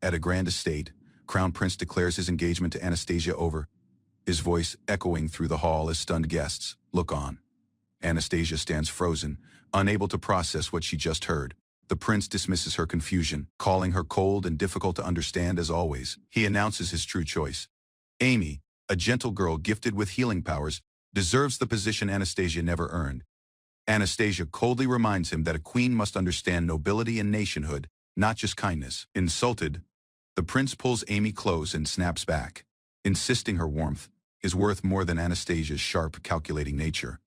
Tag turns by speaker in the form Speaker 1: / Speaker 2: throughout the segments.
Speaker 1: At a grand estate, Crown Prince declares his engagement to Anastasia over, his voice echoing through the hall as stunned guests look on. Anastasia stands frozen, unable to process what she just heard. The prince dismisses her confusion, calling her cold and difficult to understand as always. He announces his true choice. Amy, a gentle girl gifted with healing powers, deserves the position Anastasia never earned. Anastasia coldly reminds him that a queen must understand nobility and nationhood, not just kindness. Insulted, the prince pulls Amy close and snaps back, insisting her warmth is worth more than Anastasia's sharp, calculating nature.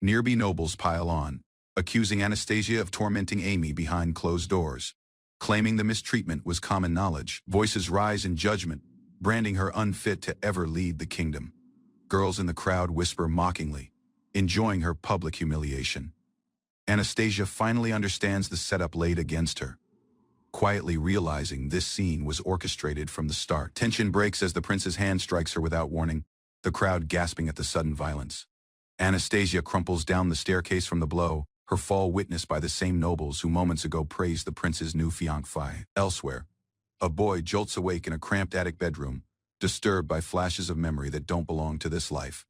Speaker 1: Nearby nobles pile on, accusing Anastasia of tormenting Amy behind closed doors. Claiming the mistreatment was common knowledge, voices rise in judgment, branding her unfit to ever lead the kingdom. Girls in the crowd whisper mockingly, enjoying her public humiliation. Anastasia finally understands the setup laid against her, quietly realizing this scene was orchestrated from the start. Tension breaks as the prince's hand strikes her without warning, the crowd gasping at the sudden violence. Anastasia crumples down the staircase from the blow, her fall witnessed by the same nobles who moments ago praised the prince's new fiancée. Elsewhere, a boy jolts awake in a cramped attic bedroom, disturbed by flashes of memory that don't belong to this life.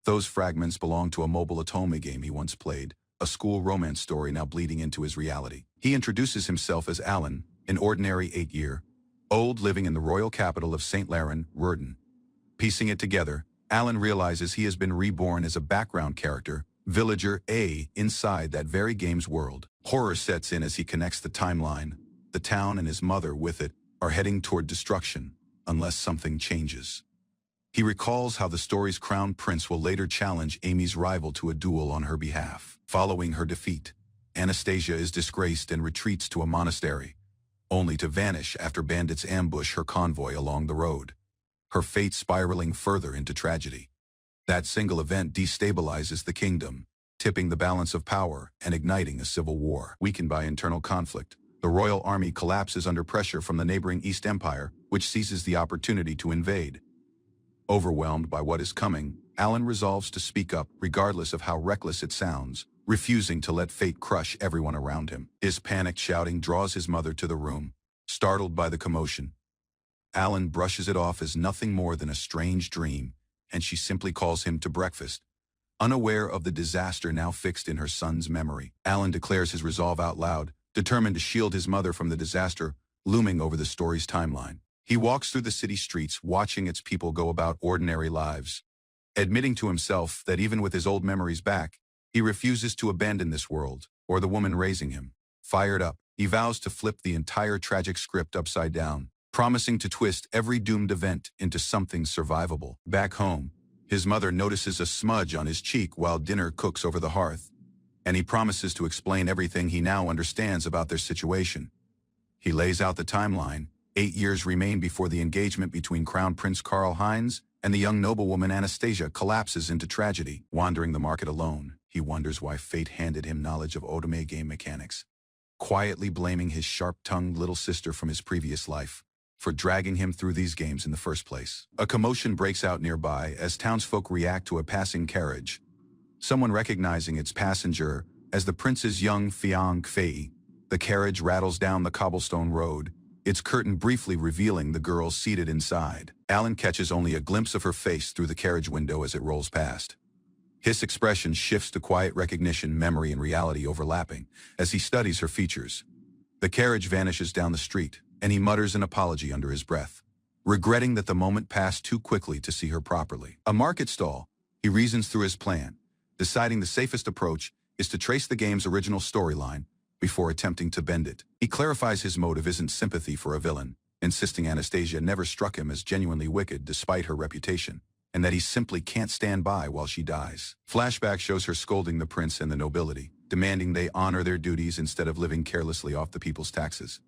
Speaker 1: Those fragments belong to a mobile otome game he once played, a school romance story now bleeding into his reality. He introduces himself as Alan, an ordinary 8-year-old living in the royal capital of St. Laren, Rurden. Piecing it together, Alan realizes he has been reborn as a background character, Villager A, inside that very game's world. Horror sets in as he connects the timeline. The town and his mother with it are heading toward destruction, unless something changes. He recalls how the story's crown prince will later challenge Amy's rival to a duel on her behalf. Following her defeat, Anastasia is disgraced and retreats to a monastery, only to vanish after bandits ambush her convoy along the road, her fate spiraling further into tragedy. That single event destabilizes the kingdom, tipping the balance of power and igniting a civil war. Weakened by internal conflict, the royal army collapses under pressure from the neighboring East Empire, which seizes the opportunity to invade. Overwhelmed by what is coming, Alan resolves to speak up regardless of how reckless it sounds, refusing to let fate crush everyone around him. His panicked shouting draws his mother to the room. Startled by the commotion, Alan brushes it off as nothing more than a strange dream, and she simply calls him to breakfast, unaware of the disaster now fixed in her son's memory. Alan declares his resolve out loud, determined to shield his mother from the disaster looming over the story's timeline. He walks through the city streets, watching its people go about ordinary lives, admitting to himself that even with his old memories back, he refuses to abandon this world or the woman raising him. Fired up, he vows to flip the entire tragic script upside down, promising to twist every doomed event into something survivable. Back home, his mother notices a smudge on his cheek while dinner cooks over the hearth, and he promises to explain everything he now understands about their situation. He lays out the timeline. 8 years remain before the engagement between Crown Prince Karl Heinz and the young noblewoman Anastasia collapses into tragedy. Wandering the market alone, he wonders why fate handed him knowledge of otome game mechanics, quietly blaming his sharp-tongued little sister from his previous life for dragging him through these games in the first place. A commotion breaks out nearby as townsfolk react to a passing carriage, someone recognizing its passenger as the prince's young fiancée. The carriage rattles down the cobblestone road, its curtain briefly revealing the girl seated inside. Alan catches only a glimpse of her face through the carriage window as it rolls past. His expression shifts to quiet recognition, memory and reality overlapping as he studies her features. The carriage vanishes down the street, and he mutters an apology under his breath, regretting that the moment passed too quickly to see her properly. A market stall, he reasons through his plan, deciding the safest approach is to trace the game's original storyline before attempting to bend it. He clarifies his motive isn't sympathy for a villain, insisting Anastasia never struck him as genuinely wicked despite her reputation, and that he simply can't stand by while she dies. Flashback shows her scolding the prince and the nobility, demanding they honor their duties instead of living carelessly off the people's taxes.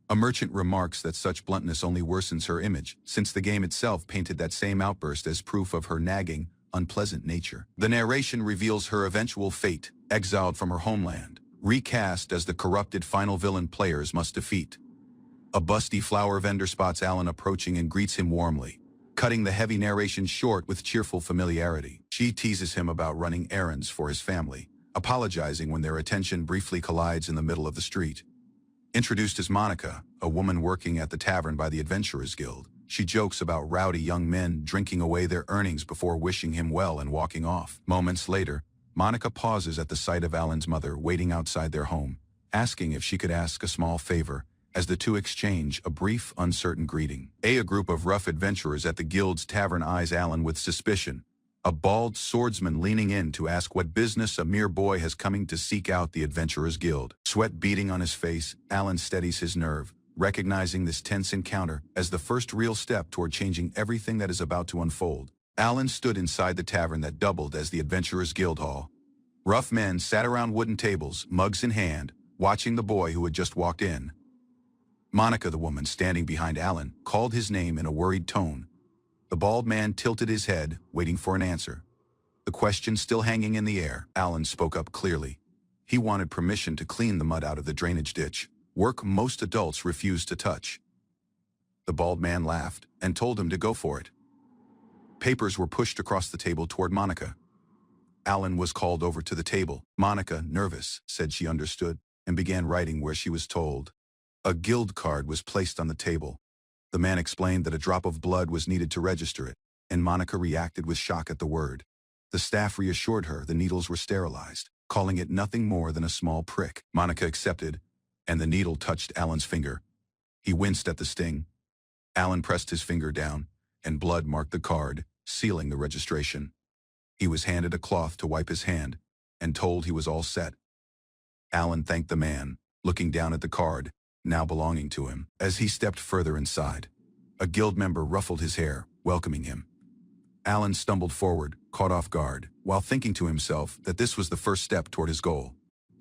Speaker 1: A merchant remarks that such bluntness only worsens her image, since the game itself painted that same outburst as proof of her nagging, unpleasant nature. The narration reveals her eventual fate, exiled from her homeland, recast as the corrupted final villain players must defeat. A busty flower vendor spots Alan approaching and greets him warmly, cutting the heavy narration short with cheerful familiarity. She teases him about running errands for his family, apologizing when their attention briefly collides in the middle of the street. Introduced as Monica, a woman working at the tavern by the Adventurers Guild. She jokes about rowdy young men drinking away their earnings before wishing him well and walking off. Moments later, Monica pauses at the sight of Alan's mother waiting outside their home, asking if she could ask a small favor, as the two exchange a brief, uncertain greeting. A group of rough adventurers at the guild's tavern eyes Alan with suspicion, a bald swordsman leaning in to ask what business a mere boy has coming to seek out the Adventurers Guild. Sweat beading on his face, Alan steadies his nerve, recognizing this tense encounter as the first real step toward changing everything that is about to unfold. Alan stood inside the tavern that doubled as the Adventurers Guild Hall. Rough men sat around wooden tables, mugs in hand, watching the boy who had just walked in. Monica, the woman standing behind Alan, called his name in a worried tone. The bald man tilted his head, waiting for an answer. The question still hanging in the air, Alan spoke up clearly. He wanted permission to clean the mud out of the drainage ditch, work most adults refused to touch. The bald man laughed and told him to go for it. Papers were pushed across the table toward Monica. Alan was called over to the table. Monica, nervous, said she understood and began writing where she was told. A guild card was placed on the table. The man explained that a drop of blood was needed to register it, and Monica reacted with shock at the word. The staff reassured her the needles were sterilized, calling it nothing more than a small prick. Monica accepted, and the needle touched Alan's finger. He winced at the sting. Alan pressed his finger down, and blood marked the card, sealing the registration. He was handed a cloth to wipe his hand, and told he was all set. Alan thanked the man, looking down at the card, now belonging to him. As he stepped further inside, a guild member ruffled his hair, welcoming him. Alan stumbled forward, caught off guard, while thinking to himself that this was the first step toward his goal.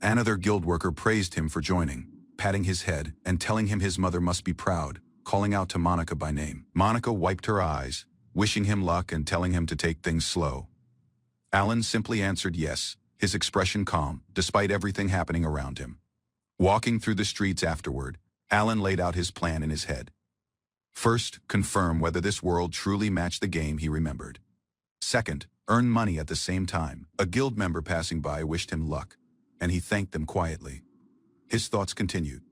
Speaker 1: Another guild worker praised him for joining, patting his head and telling him his mother must be proud, calling out to Monica by name. Monica wiped her eyes, wishing him luck and telling him to take things slow. Alan simply answered yes, his expression calm, despite everything happening around him. Walking through the streets afterward, Alan laid out his plan in his head. First, confirm whether this world truly matched the game he remembered. Second, earn money at the same time. A guild member passing by wished him luck, and he thanked them quietly. His thoughts continued.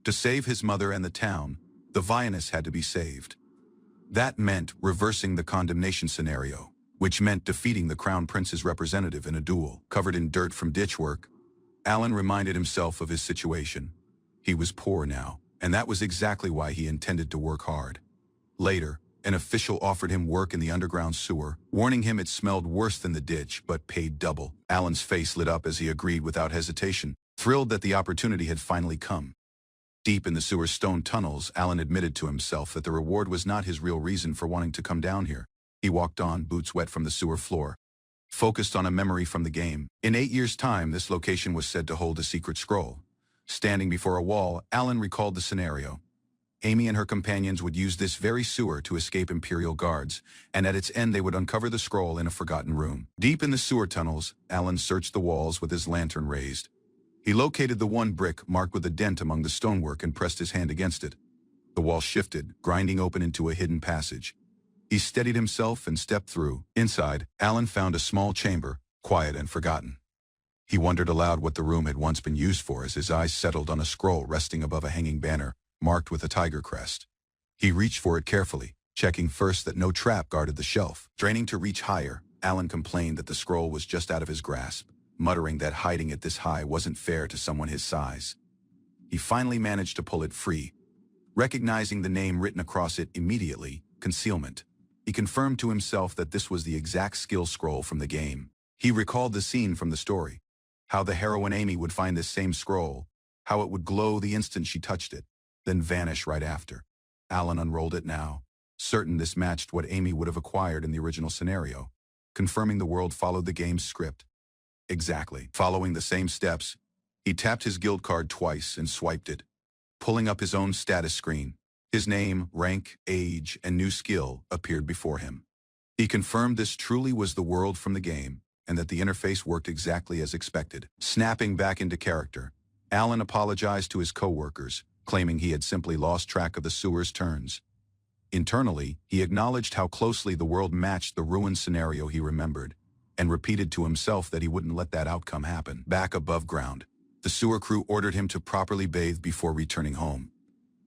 Speaker 1: To save his mother and the town, the Villainess had to be saved. That meant reversing the condemnation scenario, which meant defeating the Crown Prince's representative in a duel. Covered in dirt from ditch work, Alan reminded himself of his situation. He was poor now, and that was exactly why he intended to work hard. Later, an official offered him work in the underground sewer, warning him it smelled worse than the ditch, but paid double. Alan's face lit up as he agreed without hesitation, thrilled that the opportunity had finally come. Deep in the sewer's stone tunnels, Alan admitted to himself that the reward was not his real reason for wanting to come down here. He walked on, boots wet from the sewer floor, focused on a memory from the game. In 8 years' time, this location was said to hold a secret scroll. Standing before a wall, Alan recalled the scenario. Amy and her companions would use this very sewer to escape Imperial guards, and at its end they would uncover the scroll in a forgotten room. Deep in the sewer tunnels, Alan searched the walls with his lantern raised. He located the one brick marked with a dent among the stonework and pressed his hand against it. The wall shifted, grinding open into a hidden passage. He steadied himself and stepped through. Inside, Alan found a small chamber, quiet and forgotten. He wondered aloud what the room had once been used for as his eyes settled on a scroll resting above a hanging banner, marked with a tiger crest. He reached for it carefully, checking first that no trap guarded the shelf. Straining to reach higher, Alan complained that the scroll was just out of his grasp, muttering that hiding it this high wasn't fair to someone his size. He finally managed to pull it free. Recognizing the name written across it immediately, concealment. He confirmed to himself that this was the exact skill scroll from the game. He recalled the scene from the story. How the heroine Amy would find this same scroll, how it would glow the instant she touched it, then vanish right after. Alan unrolled it now, certain this matched what Amy would have acquired in the original scenario, confirming the world followed the game's script. Exactly. Following the same steps, he tapped his guild card twice and swiped it, pulling up his own status screen. His name, rank, age, and new skill appeared before him. He confirmed this truly was the world from the game, and that the interface worked exactly as expected. Snapping back into character, Alan apologized to his co-workers, claiming he had simply lost track of the sewer's turns. Internally, he acknowledged how closely the world matched the ruined scenario he remembered, and repeated to himself that he wouldn't let that outcome happen. Back above ground, the The sewer crew ordered him to properly bathe before returning home,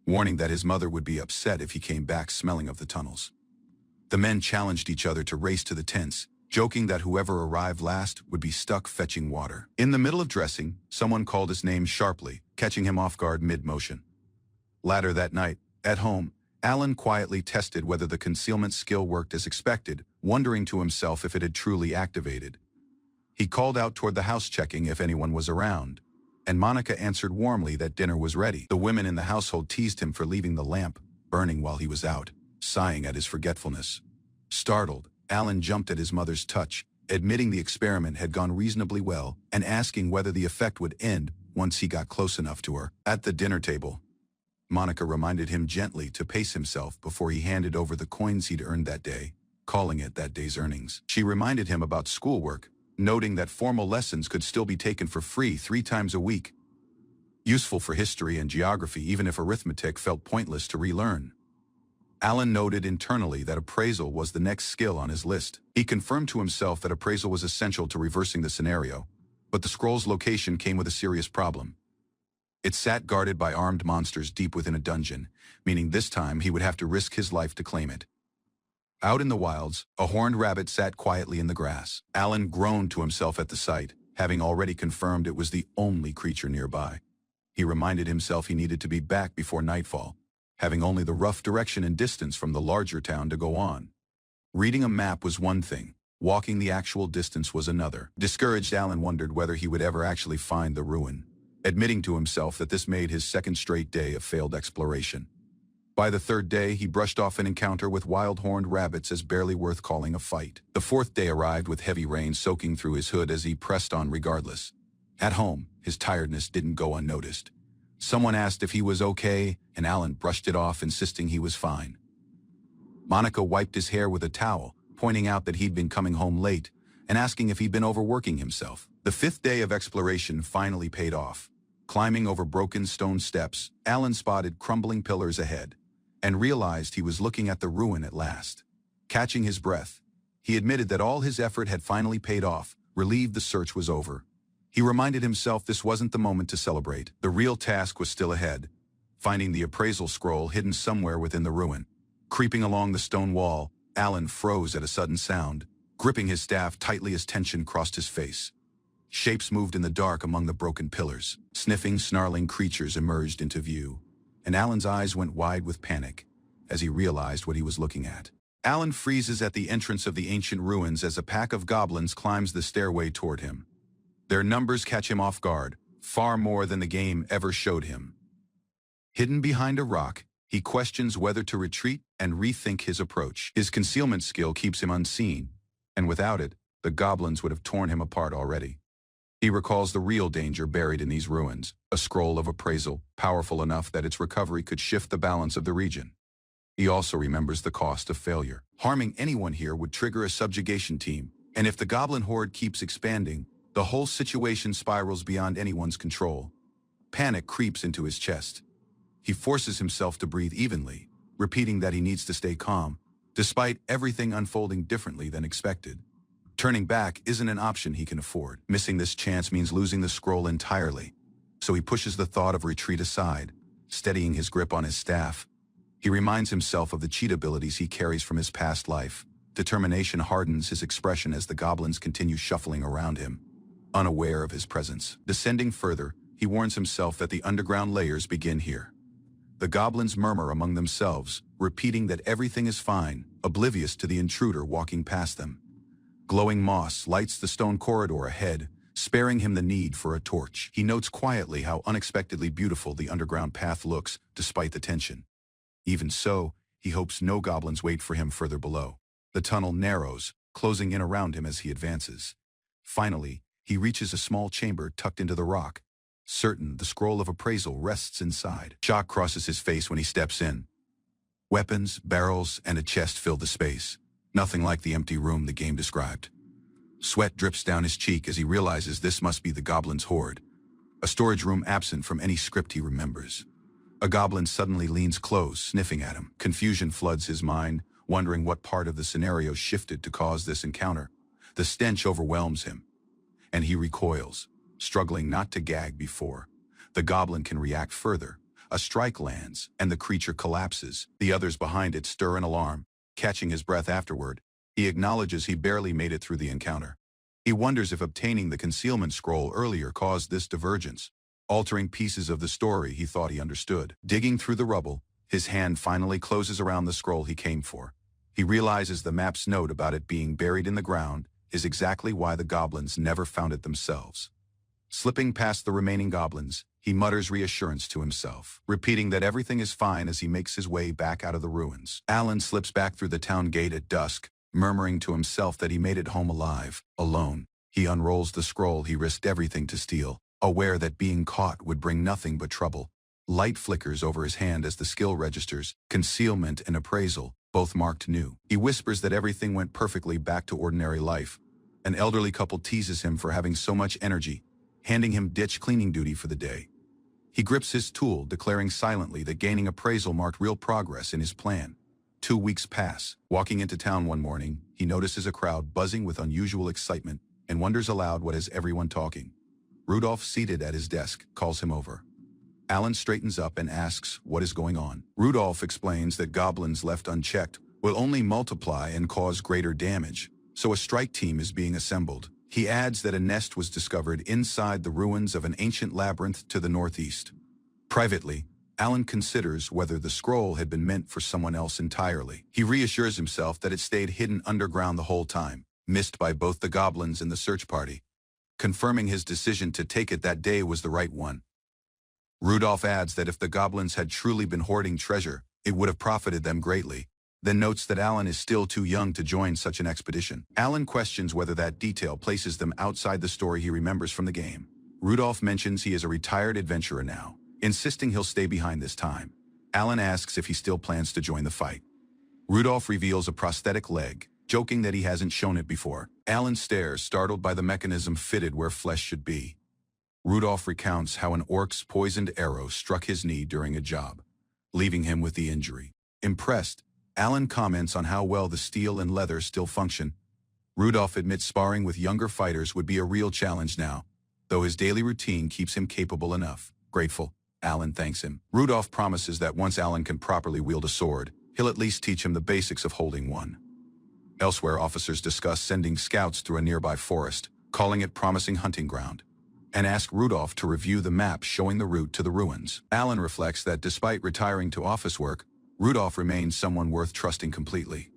Speaker 1: warning that his mother would be upset if he came back smelling of the tunnels. The men challenged each other to race to the tents, joking that whoever arrived last would be stuck fetching water. In the middle of dressing, someone called his name sharply, catching him off guard mid-motion. Later that night, at home, Alan quietly tested whether the concealment skill worked as expected, wondering to himself if it had truly activated. He called out toward the house checking if anyone was around, and Monica answered warmly that dinner was ready. The women in the household teased him for leaving the lamp burning while he was out, sighing at his forgetfulness. Startled, Alan jumped at his mother's touch, admitting the experiment had gone reasonably well and asking whether the effect would end once he got close enough to her. At the dinner table, Monica reminded him gently to pace himself before he handed over the coins he'd earned that day, calling it that day's earnings. She reminded him about schoolwork, noting that formal lessons could still be taken for free 3 times a week, useful for history and geography even if arithmetic felt pointless to relearn. Alan noted internally that appraisal was the next skill on his list. He confirmed to himself that appraisal was essential to reversing the scenario, but the scroll's location came with a serious problem. It sat guarded by armed monsters deep within a dungeon, meaning this time he would have to risk his life to claim it. Out in the wilds, a horned rabbit sat quietly in the grass. Alan groaned to himself at the sight, having already confirmed it was the only creature nearby. He reminded himself he needed to be back before nightfall, having only the rough direction and distance from the larger town to go on. Reading a map was one thing, walking the actual distance was another. Discouraged, Alan wondered whether he would ever actually find the ruin, admitting to himself that this made his second straight day of failed exploration. By the 3rd day, he brushed off an encounter with wild horned rabbits as barely worth calling a fight. The 4th day arrived with heavy rain soaking through his hood as he pressed on regardless. At home, his tiredness didn't go unnoticed. Someone asked if he was okay, and Alan brushed it off, insisting he was fine. Monica wiped his hair with a towel, pointing out that he'd been coming home late, and asking if he'd been overworking himself. The 5th day of exploration finally paid off. Climbing over broken stone steps, Alan spotted crumbling pillars ahead, and realized he was looking at the ruin at last. Catching his breath, he admitted that all his effort had finally paid off, relieved the search was over. He reminded himself this wasn't the moment to celebrate. The real task was still ahead, finding the appraisal scroll hidden somewhere within the ruin. Creeping along the stone wall, Alan froze at a sudden sound, gripping his staff tightly as tension crossed his face. Shapes moved in the dark among the broken pillars. Sniffing, snarling creatures emerged into view, and Alan's eyes went wide with panic as he realized what he was looking at. Alan freezes at the entrance of the ancient ruins as a pack of goblins climbs the stairway toward him. Their numbers catch him off guard, far more than the game ever showed him. Hidden behind a rock, he questions whether to retreat and rethink his approach. His concealment skill keeps him unseen, and without it, the goblins would have torn him apart already. He recalls the real danger buried in these ruins, a scroll of appraisal, powerful enough that its recovery could shift the balance of the region. He also remembers the cost of failure. Harming anyone here would trigger a subjugation team, and if the goblin horde keeps expanding, the whole situation spirals beyond anyone's control. Panic creeps into his chest. He forces himself to breathe evenly, repeating that he needs to stay calm, despite everything unfolding differently than expected. Turning back isn't an option he can afford. Missing this chance means losing the scroll entirely, so he pushes the thought of retreat aside, steadying his grip on his staff. He reminds himself of the cheat abilities he carries from his past life. Determination hardens his expression as the goblins continue shuffling around him, unaware of his presence. Descending further, he warns himself that the underground layers begin here. The goblins murmur among themselves, repeating that everything is fine, oblivious to the intruder walking past them. Glowing moss lights the stone corridor ahead, sparing him the need for a torch. He notes quietly how unexpectedly beautiful the underground path looks, despite the tension. Even so, he hopes no goblins wait for him further below. The tunnel narrows, closing in around him as he advances. Finally, he reaches a small chamber tucked into the rock, certain the scroll of appraisal rests inside. Shock crosses his face when he steps in. Weapons, barrels, and a chest fill the space, nothing like the empty room the game described. Sweat drips down his cheek as he realizes this must be the goblin's hoard, a storage room absent from any script he remembers. A goblin suddenly leans close, sniffing at him. Confusion floods his mind, wondering what part of the scenario shifted to cause this encounter. The stench overwhelms him, and he recoils, struggling not to gag before the goblin can react further. A strike lands, and the creature collapses. The others behind it stir in alarm. Catching his breath afterward, he acknowledges he barely made it through the encounter. He wonders if obtaining the concealment scroll earlier caused this divergence, altering pieces of the story he thought he understood. Digging through the rubble, his hand finally closes around the scroll he came for. He realizes the map's note about it being buried in the ground is exactly why the goblins never found it themselves. Slipping past the remaining goblins, he mutters reassurance to himself, repeating that everything is fine as he makes his way back out of the ruins. Alan slips back through the town gate at dusk, murmuring to himself that he made it home alive, alone. He unrolls the scroll he risked everything to steal, aware that being caught would bring nothing but trouble. Light flickers over his hand as the skill registers, concealment and appraisal, both marked new. He whispers that everything went perfectly back to ordinary life. An elderly couple teases him for having so much energy, handing him ditch cleaning duty for the day. He grips his tool, declaring silently that gaining appraisal marked real progress in his plan. 2 weeks pass. Walking into town one morning, he notices a crowd buzzing with unusual excitement and wonders aloud what has everyone talking. Rudolph, seated at his desk, calls him over. Alan straightens up and asks what is going on. Rudolph explains that goblins left unchecked will only multiply and cause greater damage, so a strike team is being assembled. He adds that a nest was discovered inside the ruins of an ancient labyrinth to the northeast. Privately, Alan considers whether the scroll had been meant for someone else entirely. He reassures himself that it stayed hidden underground the whole time, missed by both the goblins and the search party, confirming his decision to take it that day was the right one. Rudolph adds that if the goblins had truly been hoarding treasure, it would have profited them greatly, then notes that Alan is still too young to join such an expedition. Alan questions whether that detail places them outside the story he remembers from the game. Rudolph mentions he is a retired adventurer now, insisting he'll stay behind this time. Alan asks if he still plans to join the fight. Rudolph reveals a prosthetic leg, joking that he hasn't shown it before. Alan stares, startled by the mechanism fitted where flesh should be. Rudolph recounts how an orc's poisoned arrow struck his knee during a job, leaving him with the injury. Impressed, Alan comments on how well the steel and leather still function. Rudolph admits sparring with younger fighters would be a real challenge now, though his daily routine keeps him capable enough. Grateful, Alan thanks him. Rudolph promises that once Alan can properly wield a sword, he'll at least teach him the basics of holding one. Elsewhere, officers discuss sending scouts through a nearby forest, calling it promising hunting ground, and ask Rudolph to review the map showing the route to the ruins. Alan reflects that despite retiring to office work, Rudolph remains someone worth trusting completely.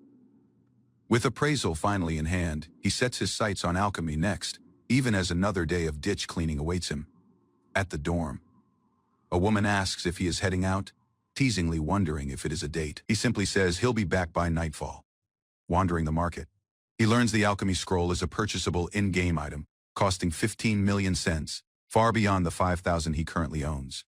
Speaker 1: With appraisal finally in hand, he sets his sights on alchemy next, even as another day of ditch cleaning awaits him. At the dorm, a woman asks if he is heading out, teasingly wondering if it is a date. He simply says he'll be back by nightfall. Wandering the market, he learns the alchemy scroll is a purchasable in-game item, costing 15 million cents, far beyond the 5,000 he currently owns.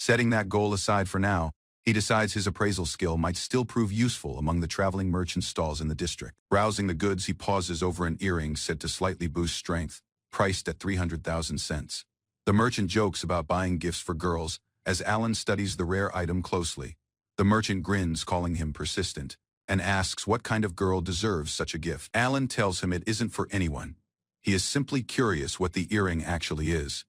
Speaker 1: Setting that goal aside for now, he decides his appraisal skill might still prove useful among the traveling merchant stalls in the district. Browsing the goods, he pauses over an earring said to slightly boost strength, priced at 300,000 cents. The merchant jokes about buying gifts for girls as Alan studies the rare item closely. The merchant grins, calling him persistent, and asks what kind of girl deserves such a gift. Alan tells him it isn't for anyone. He is simply curious what the earring actually is.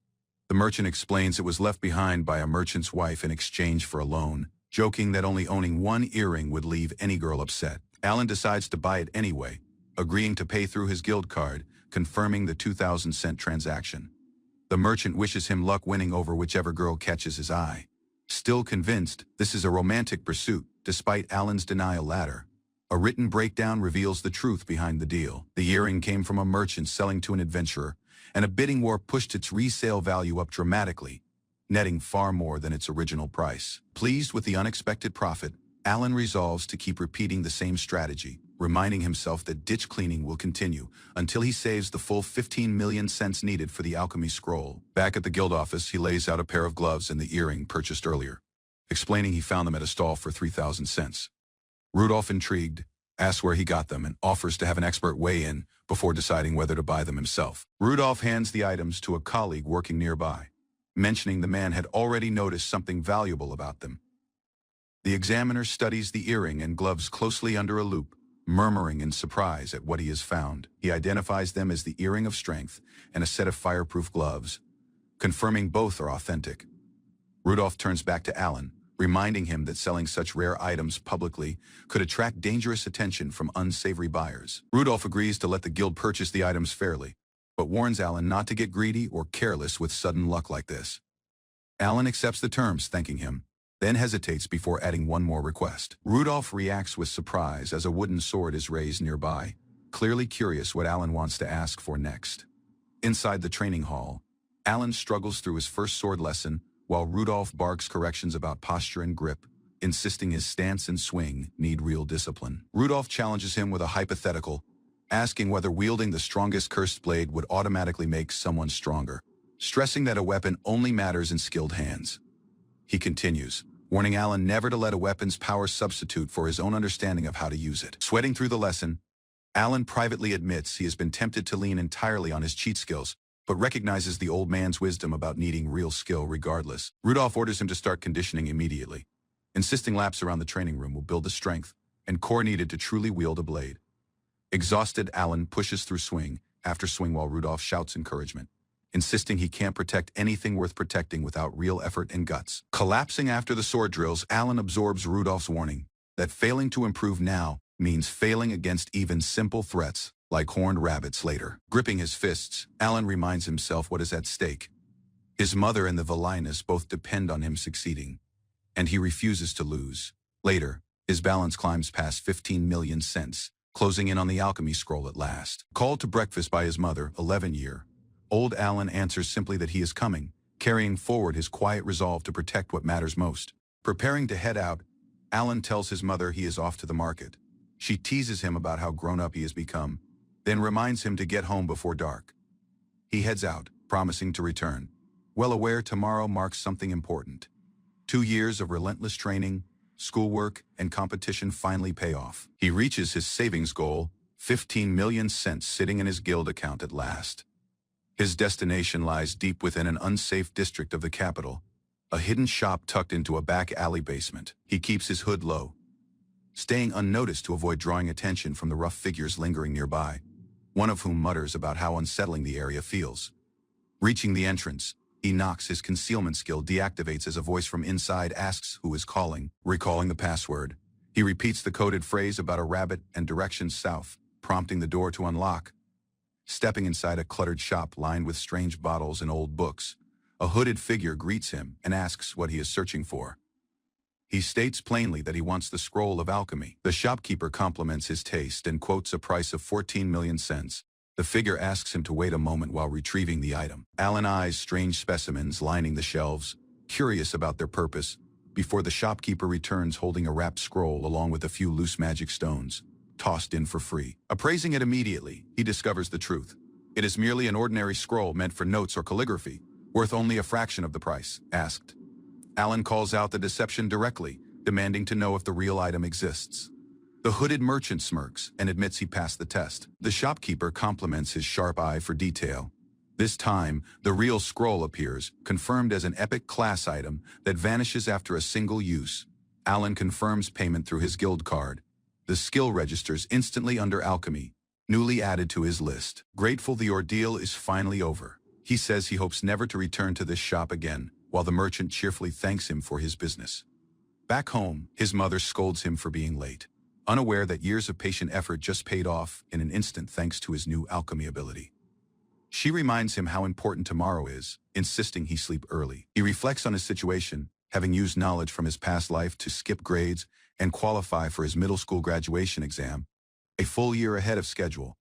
Speaker 1: The merchant explains it was left behind by a merchant's wife in exchange for a loan, joking that only owning one earring would leave any girl upset. Alan decides to buy it anyway, agreeing to pay through his guild card, confirming the 2,000-cent transaction. The merchant wishes him luck winning over whichever girl catches his eye. Still convinced this is a romantic pursuit, despite Alan's denial latter, a written breakdown reveals the truth behind the deal. The earring came from a merchant selling to an adventurer, and a bidding war pushed its resale value up dramatically, netting far more than its original price. Pleased with the unexpected profit, Alan resolves to keep repeating the same strategy, reminding himself that ditch cleaning will continue until he saves the full 15 million cents needed for the alchemy scroll. Back at the guild office, he lays out a pair of gloves and the earring purchased earlier, explaining he found them at a stall for 3,000 cents. Rudolph, intrigued, asks where he got them and offers to have an expert weigh in before deciding whether to buy them himself. Rudolph hands the items to a colleague working nearby, mentioning the man had already noticed something valuable about them. The examiner studies the earring and gloves closely under a loupe, murmuring in surprise at what he has found. He identifies them as the earring of strength and a set of fireproof gloves, confirming both are authentic. Rudolph turns back to Alan, reminding him that selling such rare items publicly could attract dangerous attention from unsavory buyers. Rudolph agrees to let the guild purchase the items fairly, but warns Alan not to get greedy or careless with sudden luck like this. Alan accepts the terms, thanking him, then hesitates before adding one more request. Rudolph reacts with surprise as a wooden sword is raised nearby, clearly curious what Alan wants to ask for next. Inside the training hall, Alan struggles through his first sword lesson while Rudolph barks corrections about posture and grip, insisting his stance and swing need real discipline. Rudolph challenges him with a hypothetical, asking whether wielding the strongest cursed blade would automatically make someone stronger, stressing that a weapon only matters in skilled hands. He continues, warning Alan never to let a weapon's power substitute for his own understanding of how to use it. Sweating through the lesson, Alan privately admits he has been tempted to lean entirely on his cheat skills, but recognizes the old man's wisdom about needing real skill regardless. Rudolph orders him to start conditioning immediately, insisting laps around the training room will build the strength and core needed to truly wield a blade. Exhausted, Alan pushes through swing after swing while Rudolph shouts encouragement, insisting he can't protect anything worth protecting without real effort and guts. Collapsing after the sword drills, Alan absorbs Rudolph's warning that failing to improve now means failing against even simple threats like horned rabbits later. Gripping his fists, Alan reminds himself what is at stake. His mother and the Villainess both depend on him succeeding, and he refuses to lose. Later, his balance climbs past 15 million cents, closing in on the alchemy scroll at last. Called to breakfast by his mother, 11-year-old Alan answers simply that he is coming, carrying forward his quiet resolve to protect what matters most. Preparing to head out, Alan tells his mother he is off to the market. She teases him about how grown-up he has become, then reminds him to get home before dark. He heads out, promising to return, well aware tomorrow marks something important. 2 years of relentless training, schoolwork, and competition finally pay off. He reaches his savings goal, 15 million cents sitting in his guild account at last. His destination lies deep within an unsafe district of the capital, a hidden shop tucked into a back alley basement. He keeps his hood low, staying unnoticed to avoid drawing attention from the rough figures lingering nearby, one of whom mutters about how unsettling the area feels. Reaching the entrance, he knocks. His concealment skill deactivates as a voice from inside asks who is calling. Recalling the password, he repeats the coded phrase about a rabbit and directions south, prompting the door to unlock. Stepping inside a cluttered shop lined with strange bottles and old books, a hooded figure greets him and asks what he is searching for. He states plainly that he wants the scroll of alchemy. The shopkeeper compliments his taste and quotes a price of 14 million cents. The figure asks him to wait a moment while retrieving the item. Alan eyes strange specimens lining the shelves, curious about their purpose, before the shopkeeper returns holding a wrapped scroll along with a few loose magic stones, tossed in for free. Appraising it immediately, he discovers the truth. It is merely an ordinary scroll meant for notes or calligraphy, worth only a fraction of the price asked. Alan calls out the deception directly, demanding to know if the real item exists. The hooded merchant smirks and admits he passed the test. The shopkeeper compliments his sharp eye for detail. This time, the real scroll appears, confirmed as an epic class item that vanishes after a single use. Alan confirms payment through his guild card. The skill registers instantly under alchemy, newly added to his list. Grateful the ordeal is finally over, he says he hopes never to return to this shop again, while the merchant cheerfully thanks him for his business. Back home, his mother scolds him for being late, unaware that years of patient effort just paid off in an instant thanks to his new alchemy ability. She reminds him how important tomorrow is, insisting he sleep early. He reflects on his situation, having used knowledge from his past life to skip grades and qualify for his middle school graduation exam, a full year ahead of schedule.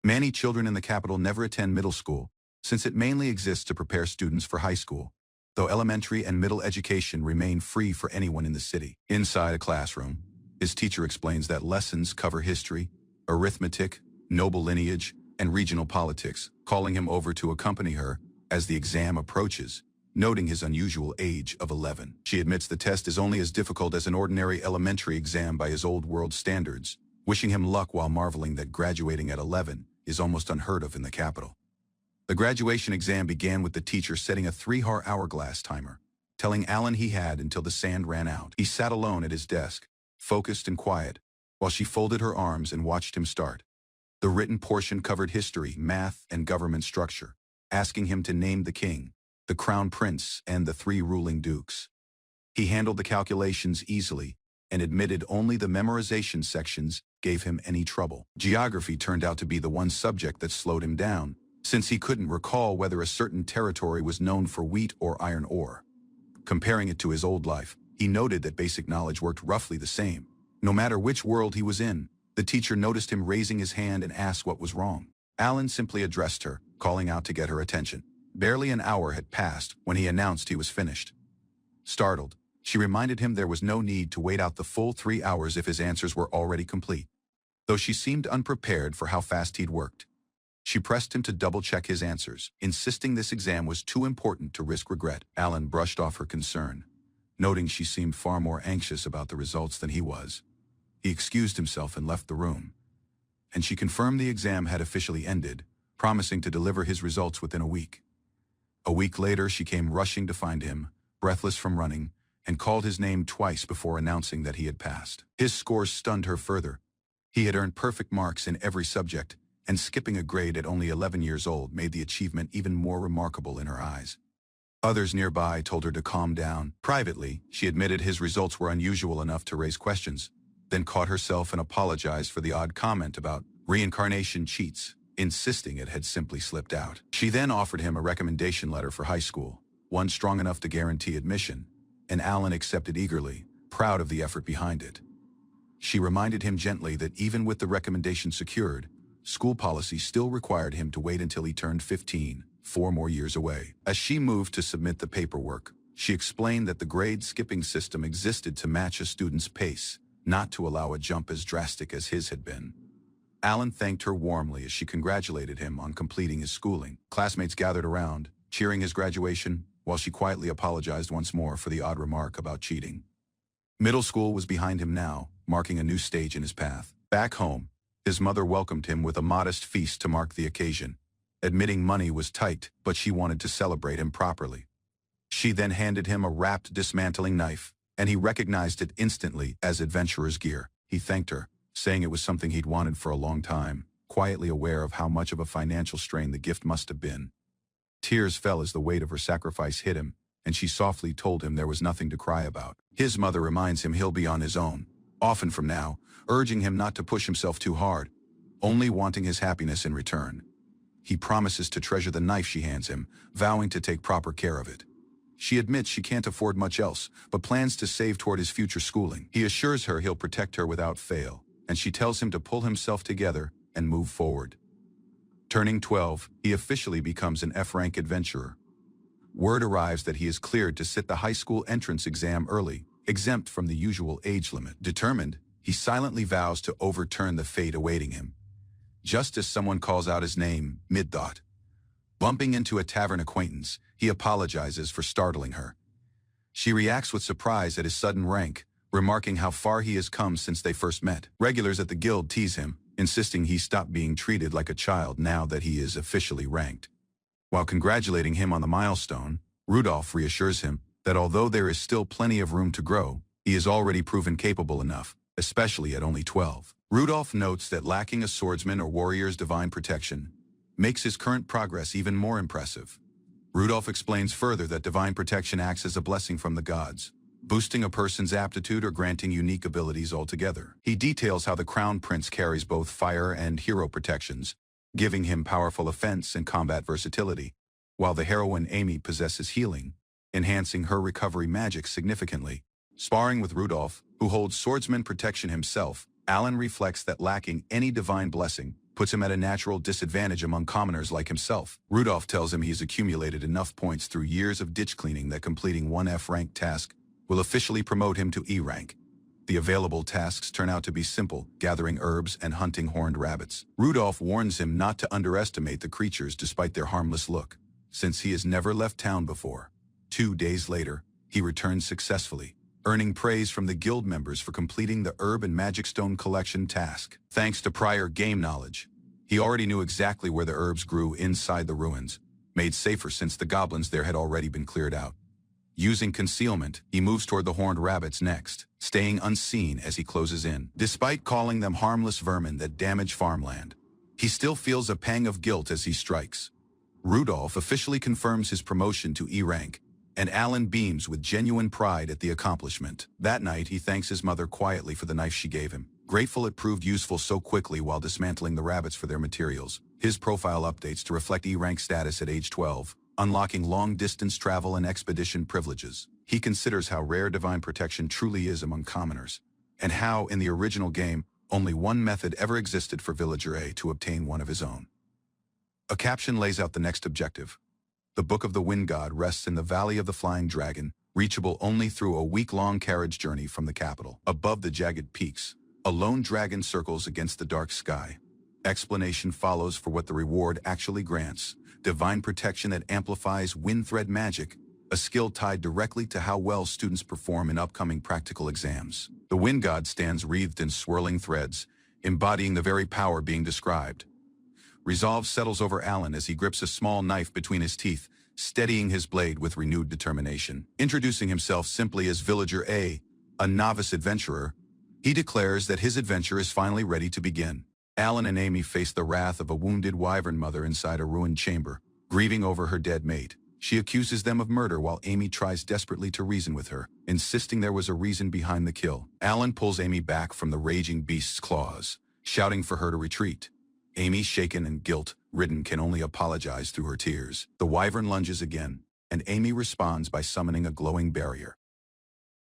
Speaker 1: Many children in the capital never attend middle school, since it mainly exists to prepare students for high school, though elementary and middle education remain free for anyone in the city. Inside a classroom, his teacher explains that lessons cover history, arithmetic, noble lineage, and regional politics, calling him over to accompany her as the exam approaches, noting his unusual age of 11. She admits the test is only as difficult as an ordinary elementary exam by his old world standards, wishing him luck while marveling that graduating at 11 is almost unheard of in the capital. The graduation exam began with the teacher setting a 3-hour hourglass timer, telling Alan he had until the sand ran out. He sat alone at his desk, focused and quiet, while she folded her arms and watched him start. The written portion covered history, math, and government structure, asking him to name the king, the crown prince, and the 3 ruling dukes. He handled the calculations easily and admitted only the memorization sections gave him any trouble. Geography turned out to be the one subject that slowed him down, since he couldn't recall whether a certain territory was known for wheat or iron ore. Comparing it to his old life, he noted that basic knowledge worked roughly the same. No matter which world he was in, the teacher noticed him raising his hand and asked what was wrong. Alan simply addressed her, calling out to get her attention. Barely an hour had passed when he announced he was finished. Startled, she reminded him there was no need to wait out the full 3 hours if his answers were already complete. Though she seemed unprepared for how fast he'd worked, she pressed him to double-check his answers, insisting this exam was too important to risk regret. Alan brushed off her concern, noting she seemed far more anxious about the results than he was. He excused himself and left the room, and she confirmed the exam had officially ended, promising to deliver his results within a week. A week later, she came rushing to find him, breathless from running, and called his name twice before announcing that he had passed. His scores stunned her further. He had earned perfect marks in every subject, and skipping a grade at only 11 years old made the achievement even more remarkable in her eyes. Others nearby told her to calm down. Privately, she admitted his results were unusual enough to raise questions, then caught herself and apologized for the odd comment about reincarnation cheats, insisting it had simply slipped out. She then offered him a recommendation letter for high school, one strong enough to guarantee admission, and Alan accepted eagerly, proud of the effort behind it. She reminded him gently that even with the recommendation secured, school policy still required him to wait until he turned 15, 4 more years away. As she moved to submit the paperwork, she explained that the grade skipping system existed to match a student's pace, not to allow a jump as drastic as his had been. Alan thanked her warmly as she congratulated him on completing his schooling. Classmates gathered around, cheering his graduation, while she quietly apologized once more for the odd remark about cheating. Middle school was behind him now, marking a new stage in his path. Back home, his mother welcomed him with a modest feast to mark the occasion, admitting money was tight, but she wanted to celebrate him properly. She then handed him a wrapped dismantling knife, and he recognized it instantly as adventurer's gear. He thanked her, saying it was something he'd wanted for a long time, quietly aware of how much of a financial strain the gift must have been. Tears fell as the weight of her sacrifice hit him, and she softly told him there was nothing to cry about. His mother reminds him he'll be on his own, often from now, urging him not to push himself too hard, only wanting his happiness in return. He promises to treasure the knife she hands him, vowing to take proper care of it. She admits she can't afford much else, but plans to save toward his future schooling. He assures her he'll protect her without fail, and she tells him to pull himself together and move forward. Turning 12, he officially becomes an F-rank adventurer. Word arrives that he is cleared to sit the high school entrance exam early, exempt from the usual age limit. Determined, he silently vows to overturn the fate awaiting him. Just as someone calls out his name, mid-thought. Bumping into a tavern acquaintance, he apologizes for startling her. She reacts with surprise at his sudden rank, remarking how far he has come since they first met. Regulars at the guild tease him, insisting he stop being treated like a child now that he is officially ranked. While congratulating him on the milestone, Rudolph reassures him that although there is still plenty of room to grow, he is already proven capable enough, especially at only 12. Rudolph notes that lacking a swordsman or warrior's divine protection makes his current progress even more impressive. Rudolph explains further that divine protection acts as a blessing from the gods, boosting a person's aptitude or granting unique abilities altogether. He details how the Crown Prince carries both fire and hero protections, giving him powerful offense and combat versatility, while the heroine Amy possesses healing, enhancing her recovery magic significantly. Sparring with Rudolph, who holds swordsman protection himself, Alan reflects that lacking any divine blessing puts him at a natural disadvantage among commoners like himself. Rudolph tells him he's accumulated enough points through years of ditch cleaning that completing one F-rank task will officially promote him to E-rank. The available tasks turn out to be simple, gathering herbs and hunting horned rabbits. Rudolph warns him not to underestimate the creatures despite their harmless look, since he has never left town before. 2 days later, he returns successfully, earning praise from the guild members for completing the herb and magic stone collection task. Thanks to prior game knowledge, he already knew exactly where the herbs grew inside the ruins, made safer since the goblins there had already been cleared out. Using concealment, he moves toward the horned rabbits next, staying unseen as he closes in. Despite calling them harmless vermin that damage farmland, he still feels a pang of guilt as he strikes. Rudolph officially confirms his promotion to E rank, and Alan beams with genuine pride at the accomplishment. That night, he thanks his mother quietly for the knife she gave him, grateful it proved useful so quickly while dismantling the rabbits for their materials. His profile updates to reflect E rank status at age 12, unlocking long-distance travel and expedition privileges. He considers how rare divine protection truly is among commoners, and how, in the original game, only one method ever existed for Villager A to obtain one of his own. A caption lays out the next objective. The Book of the Wind God rests in the Valley of the Flying Dragon, reachable only through a week-long carriage journey from the capital. Above the jagged peaks, a lone dragon circles against the dark sky. Explanation follows for what the reward actually grants: divine protection that amplifies wind thread magic, a skill tied directly to how well students perform in upcoming practical exams. The Wind God stands wreathed in swirling threads, embodying the very power being described. Resolve settles over Alan as he grips a small knife between his teeth, steadying his blade with renewed determination. Introducing himself simply as Villager A, a novice adventurer, he declares that his adventure is finally ready to begin. Alan and Amy face the wrath of a wounded wyvern mother inside a ruined chamber, grieving over her dead mate. She accuses them of murder while Amy tries desperately to reason with her, insisting there was a reason behind the kill. Alan pulls Amy back from the raging beast's claws, shouting for her to retreat. Amy, shaken and guilt-ridden, can only apologize through her tears. The wyvern lunges again, and Amy responds by summoning a glowing barrier,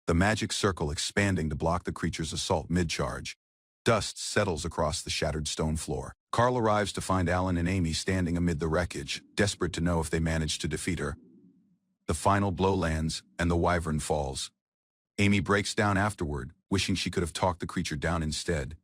Speaker 1: the magic circle expanding to block the creature's assault mid-charge. Dust settles across the shattered stone floor. Carl arrives to find Alan and Amy standing amid the wreckage, desperate to know if they manage to defeat her. The final blow lands, and the wyvern falls. Amy breaks down afterward, wishing she could have talked the creature down instead.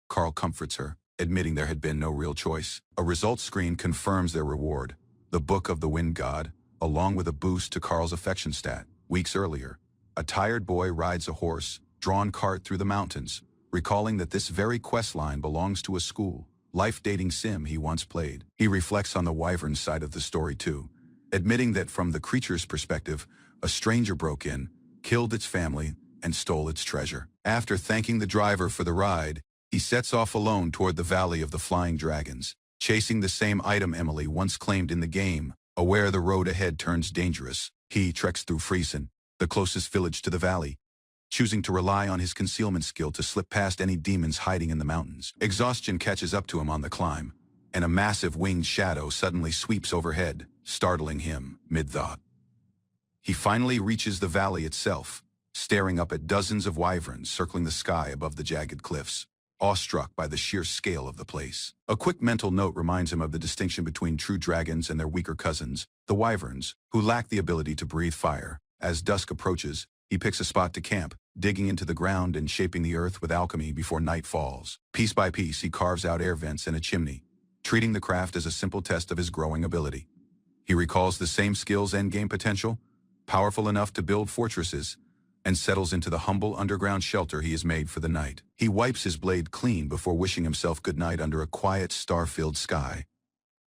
Speaker 1: Carl comforts her, admitting there had been no real choice. A results screen confirms their reward: the Book of the Wind God, along with a boost to Carl's affection stat. Weeks earlier, a tired boy rides a horse-drawn cart through the mountains, recalling that this very quest line belongs to a school, life-dating sim he once played. He reflects on the wyvern's side of the story too, admitting that from the creature's perspective, a stranger broke in, killed its family, and stole its treasure. After thanking the driver for the ride, he sets off alone toward the Valley of the Flying Dragons, chasing the same item Emily once claimed in the game. Aware the road ahead turns dangerous, he treks through Friesen, the closest village to the valley, choosing to rely on his concealment skill to slip past any demons hiding in the mountains. Exhaustion catches up to him on the climb, and a massive winged shadow suddenly sweeps overhead, startling him mid-thought. He finally reaches the valley itself, staring up at dozens of wyverns circling the sky above the jagged cliffs, awestruck by the sheer scale of the place. A quick mental note reminds him of the distinction between true dragons and their weaker cousins, the wyverns, who lack the ability to breathe fire. As dusk approaches, he picks a spot to camp, digging into the ground and shaping the earth with alchemy before night falls. Piece by piece, he carves out air vents and a chimney, treating the craft as a simple test of his growing ability. He recalls the same skills and game potential, powerful enough to build fortresses, and settles into the humble underground shelter he has made for the night. He wipes his blade clean before wishing himself goodnight under a quiet, star-filled sky.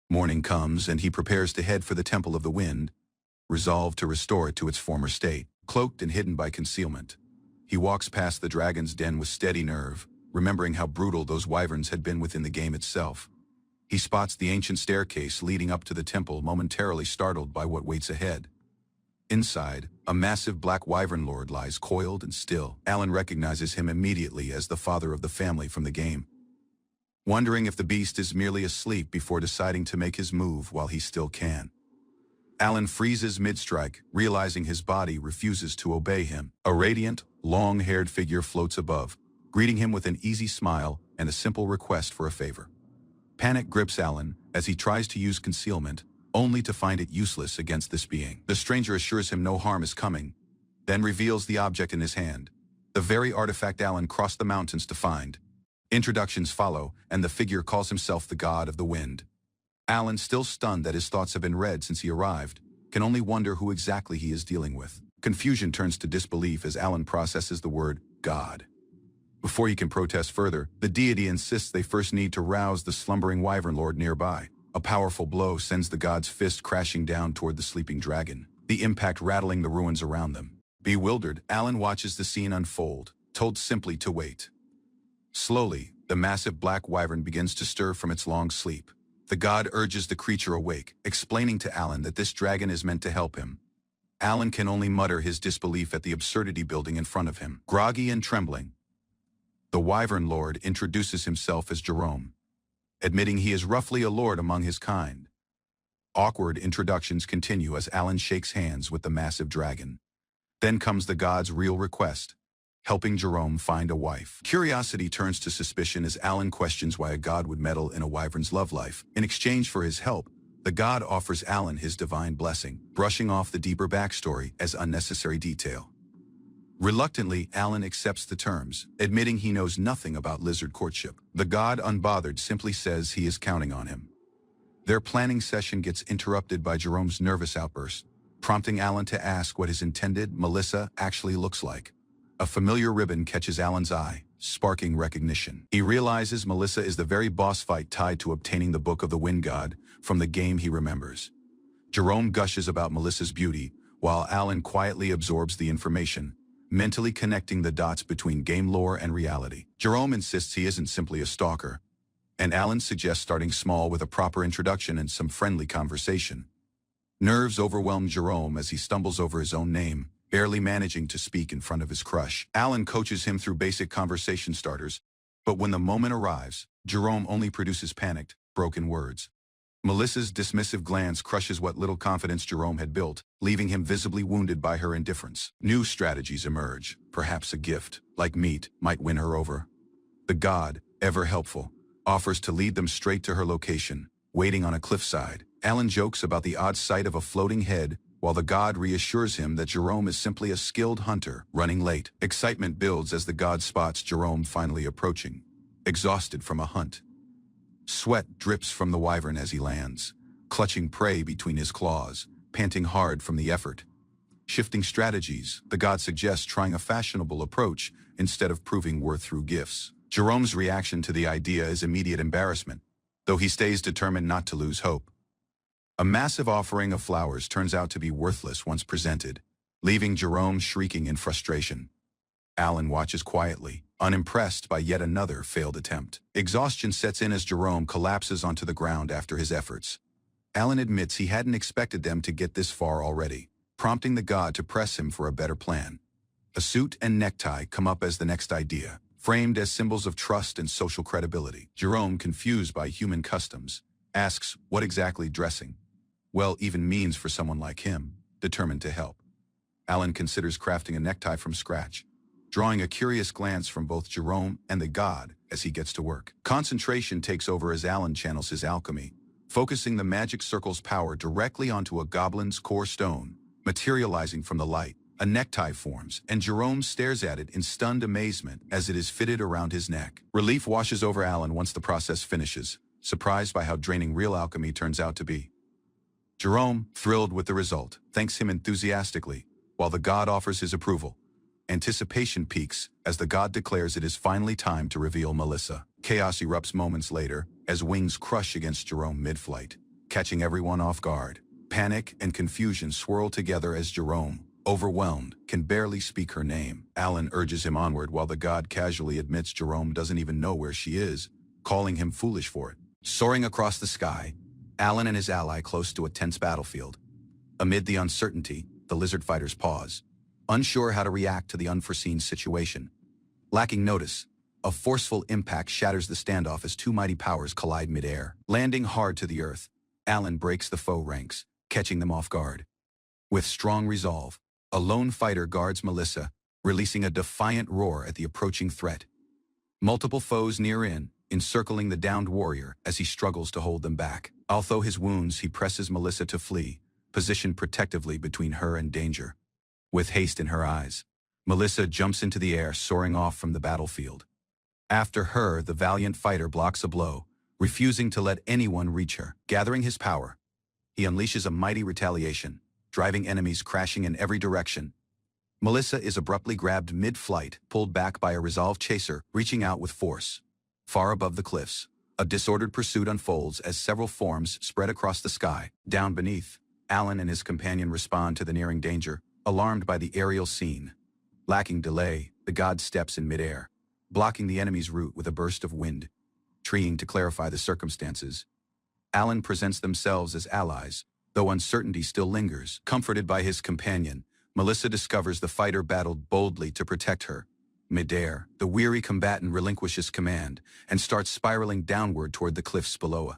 Speaker 1: Morning comes, and he prepares to head for the Temple of the Wind, resolved to restore it to its former state. Cloaked and hidden by concealment, he walks past the dragon's den with steady nerve, remembering how brutal those wyverns had been within the game itself. He spots the ancient staircase leading up to the temple, momentarily startled by what waits ahead. Inside, a massive black wyvern lord lies coiled and still. Alan recognizes him immediately as the father of the family from the game, wondering if the beast is merely asleep before deciding to make his move while he still can. Alan freezes mid-strike, realizing his body refuses to obey him. A radiant, long-haired figure floats above, greeting him with an easy smile and a simple request for a favor. Panic grips Alan as he tries to use concealment, only to find it useless against this being. The stranger assures him no harm is coming, then reveals the object in his hand, the very artifact Alan crossed the mountains to find. Introductions follow, and the figure calls himself the God of the Wind. Alan, still stunned that his thoughts have been read since he arrived, can only wonder who exactly he is dealing with. Confusion turns to disbelief as Alan processes the word God. Before he can protest further, the deity insists they first need to rouse the slumbering wyvern lord nearby. A powerful blow sends the god's fist crashing down toward the sleeping dragon, the impact rattling the ruins around them. Bewildered, Alan watches the scene unfold, told simply to wait. Slowly, the massive black wyvern begins to stir from its long sleep, The god urges the creature awake, explaining to Alan that this dragon is meant to help him. Alan can only mutter his disbelief at the absurdity building in front of him. Groggy and trembling, the Wyvern Lord introduces himself as Jerome, admitting he is roughly a lord among his kind. Awkward introductions continue as Alan shakes hands with the massive dragon. Then comes the god's real request, helping Jerome find a wife. Curiosity turns to suspicion as Alan questions why a god would meddle in a wyvern's love life. In exchange for his help, the god offers Alan his divine blessing, brushing off the deeper backstory as unnecessary detail. Reluctantly, Alan accepts the terms, admitting he knows nothing about lizard courtship. The god, unbothered, simply says he is counting on him. Their planning session gets interrupted by Jerome's nervous outburst, prompting Alan to ask what his intended Melissa actually looks like. A familiar ribbon catches Alan's eye, sparking recognition. He realizes Melissa is the very boss fight tied to obtaining the Book of the Wind God from the game he remembers. Jerome gushes about Melissa's beauty, while Alan quietly absorbs the information, mentally connecting the dots between game lore and reality. Jerome insists he isn't simply a stalker, and Alan suggests starting small with a proper introduction and some friendly conversation. Nerves overwhelm Jerome as he stumbles over his own name, barely managing to speak in front of his crush. Alan coaches him through basic conversation starters, but when the moment arrives, Jerome only produces panicked, broken words. Melissa's dismissive glance crushes what little confidence Jerome had built, leaving him visibly wounded by her indifference. New strategies emerge. Perhaps a gift, like meat, might win her over. The god, ever helpful, offers to lead them straight to her location, waiting on a cliffside. Alan jokes about the odd sight of a floating head, while the god reassures him that Jerome is simply a skilled hunter, running late. Excitement builds as the god spots Jerome finally approaching, exhausted from a hunt. Sweat drips from the wyvern as he lands, clutching prey between his claws, panting hard from the effort. Shifting strategies, the god suggests trying a fashionable approach instead of proving worth through gifts. Jerome's reaction to the idea is immediate embarrassment, though he stays determined not to lose hope. A massive offering of flowers turns out to be worthless once presented, leaving Jerome shrieking in frustration. Alan watches quietly, unimpressed by yet another failed attempt. Exhaustion sets in as Jerome collapses onto the ground after his efforts. Alan admits he hadn't expected them to get this far already, prompting the god to press him for a better plan. A suit and necktie come up as the next idea, framed as symbols of trust and social credibility. Jerome, confused by human customs, asks what exactly dressing even means for someone like him, determined to help. Alan considers crafting a necktie from scratch, drawing a curious glance from both Jerome and the god as he gets to work. Concentration takes over as Alan channels his alchemy, focusing the magic circle's power directly onto a goblin's core stone, materializing from the light. A necktie forms, and Jerome stares at it in stunned amazement as it is fitted around his neck. Relief washes over Alan once the process finishes, surprised by how draining real alchemy turns out to be. Jerome, thrilled with the result, thanks him enthusiastically, while the god offers his approval. Anticipation peaks as the god declares it is finally time to reveal Melissa. Chaos erupts moments later as wings crush against Jerome mid-flight, catching everyone off guard. Panic and confusion swirl together as Jerome, overwhelmed, can barely speak her name. Alan urges him onward while the god casually admits Jerome doesn't even know where she is, calling him foolish for it. Soaring across the sky, Alan and his ally close to a tense battlefield. Amid the uncertainty, the lizard fighters pause, unsure how to react to the unforeseen situation. Lacking notice, a forceful impact shatters the standoff as two mighty powers collide midair. Landing hard to the earth, Alan breaks the foe ranks, catching them off guard. With strong resolve, a lone fighter guards Melissa, releasing a defiant roar at the approaching threat. Multiple foes near in, encircling the downed warrior as he struggles to hold them back. Although his wounds, he presses Melissa to flee, positioned protectively between her and danger. With haste in her eyes, Melissa jumps into the air, soaring off from the battlefield. After her, the valiant fighter blocks a blow, refusing to let anyone reach her. Gathering his power, he unleashes a mighty retaliation, driving enemies crashing in every direction. Melissa is abruptly grabbed mid-flight, pulled back by a resolved chaser, reaching out with force. Far above the cliffs, a disordered pursuit unfolds as several forms spread across the sky. Down beneath, Alan and his companion respond to the nearing danger, alarmed by the aerial scene. Lacking delay, the god steps in midair, blocking the enemy's route with a burst of wind. Treeing to clarify the circumstances, Alan presents themselves as allies, though uncertainty still lingers. Comforted by his companion, Melissa discovers the fighter battled boldly to protect her. Midair, the weary combatant relinquishes command and starts spiraling downward toward the cliffs below.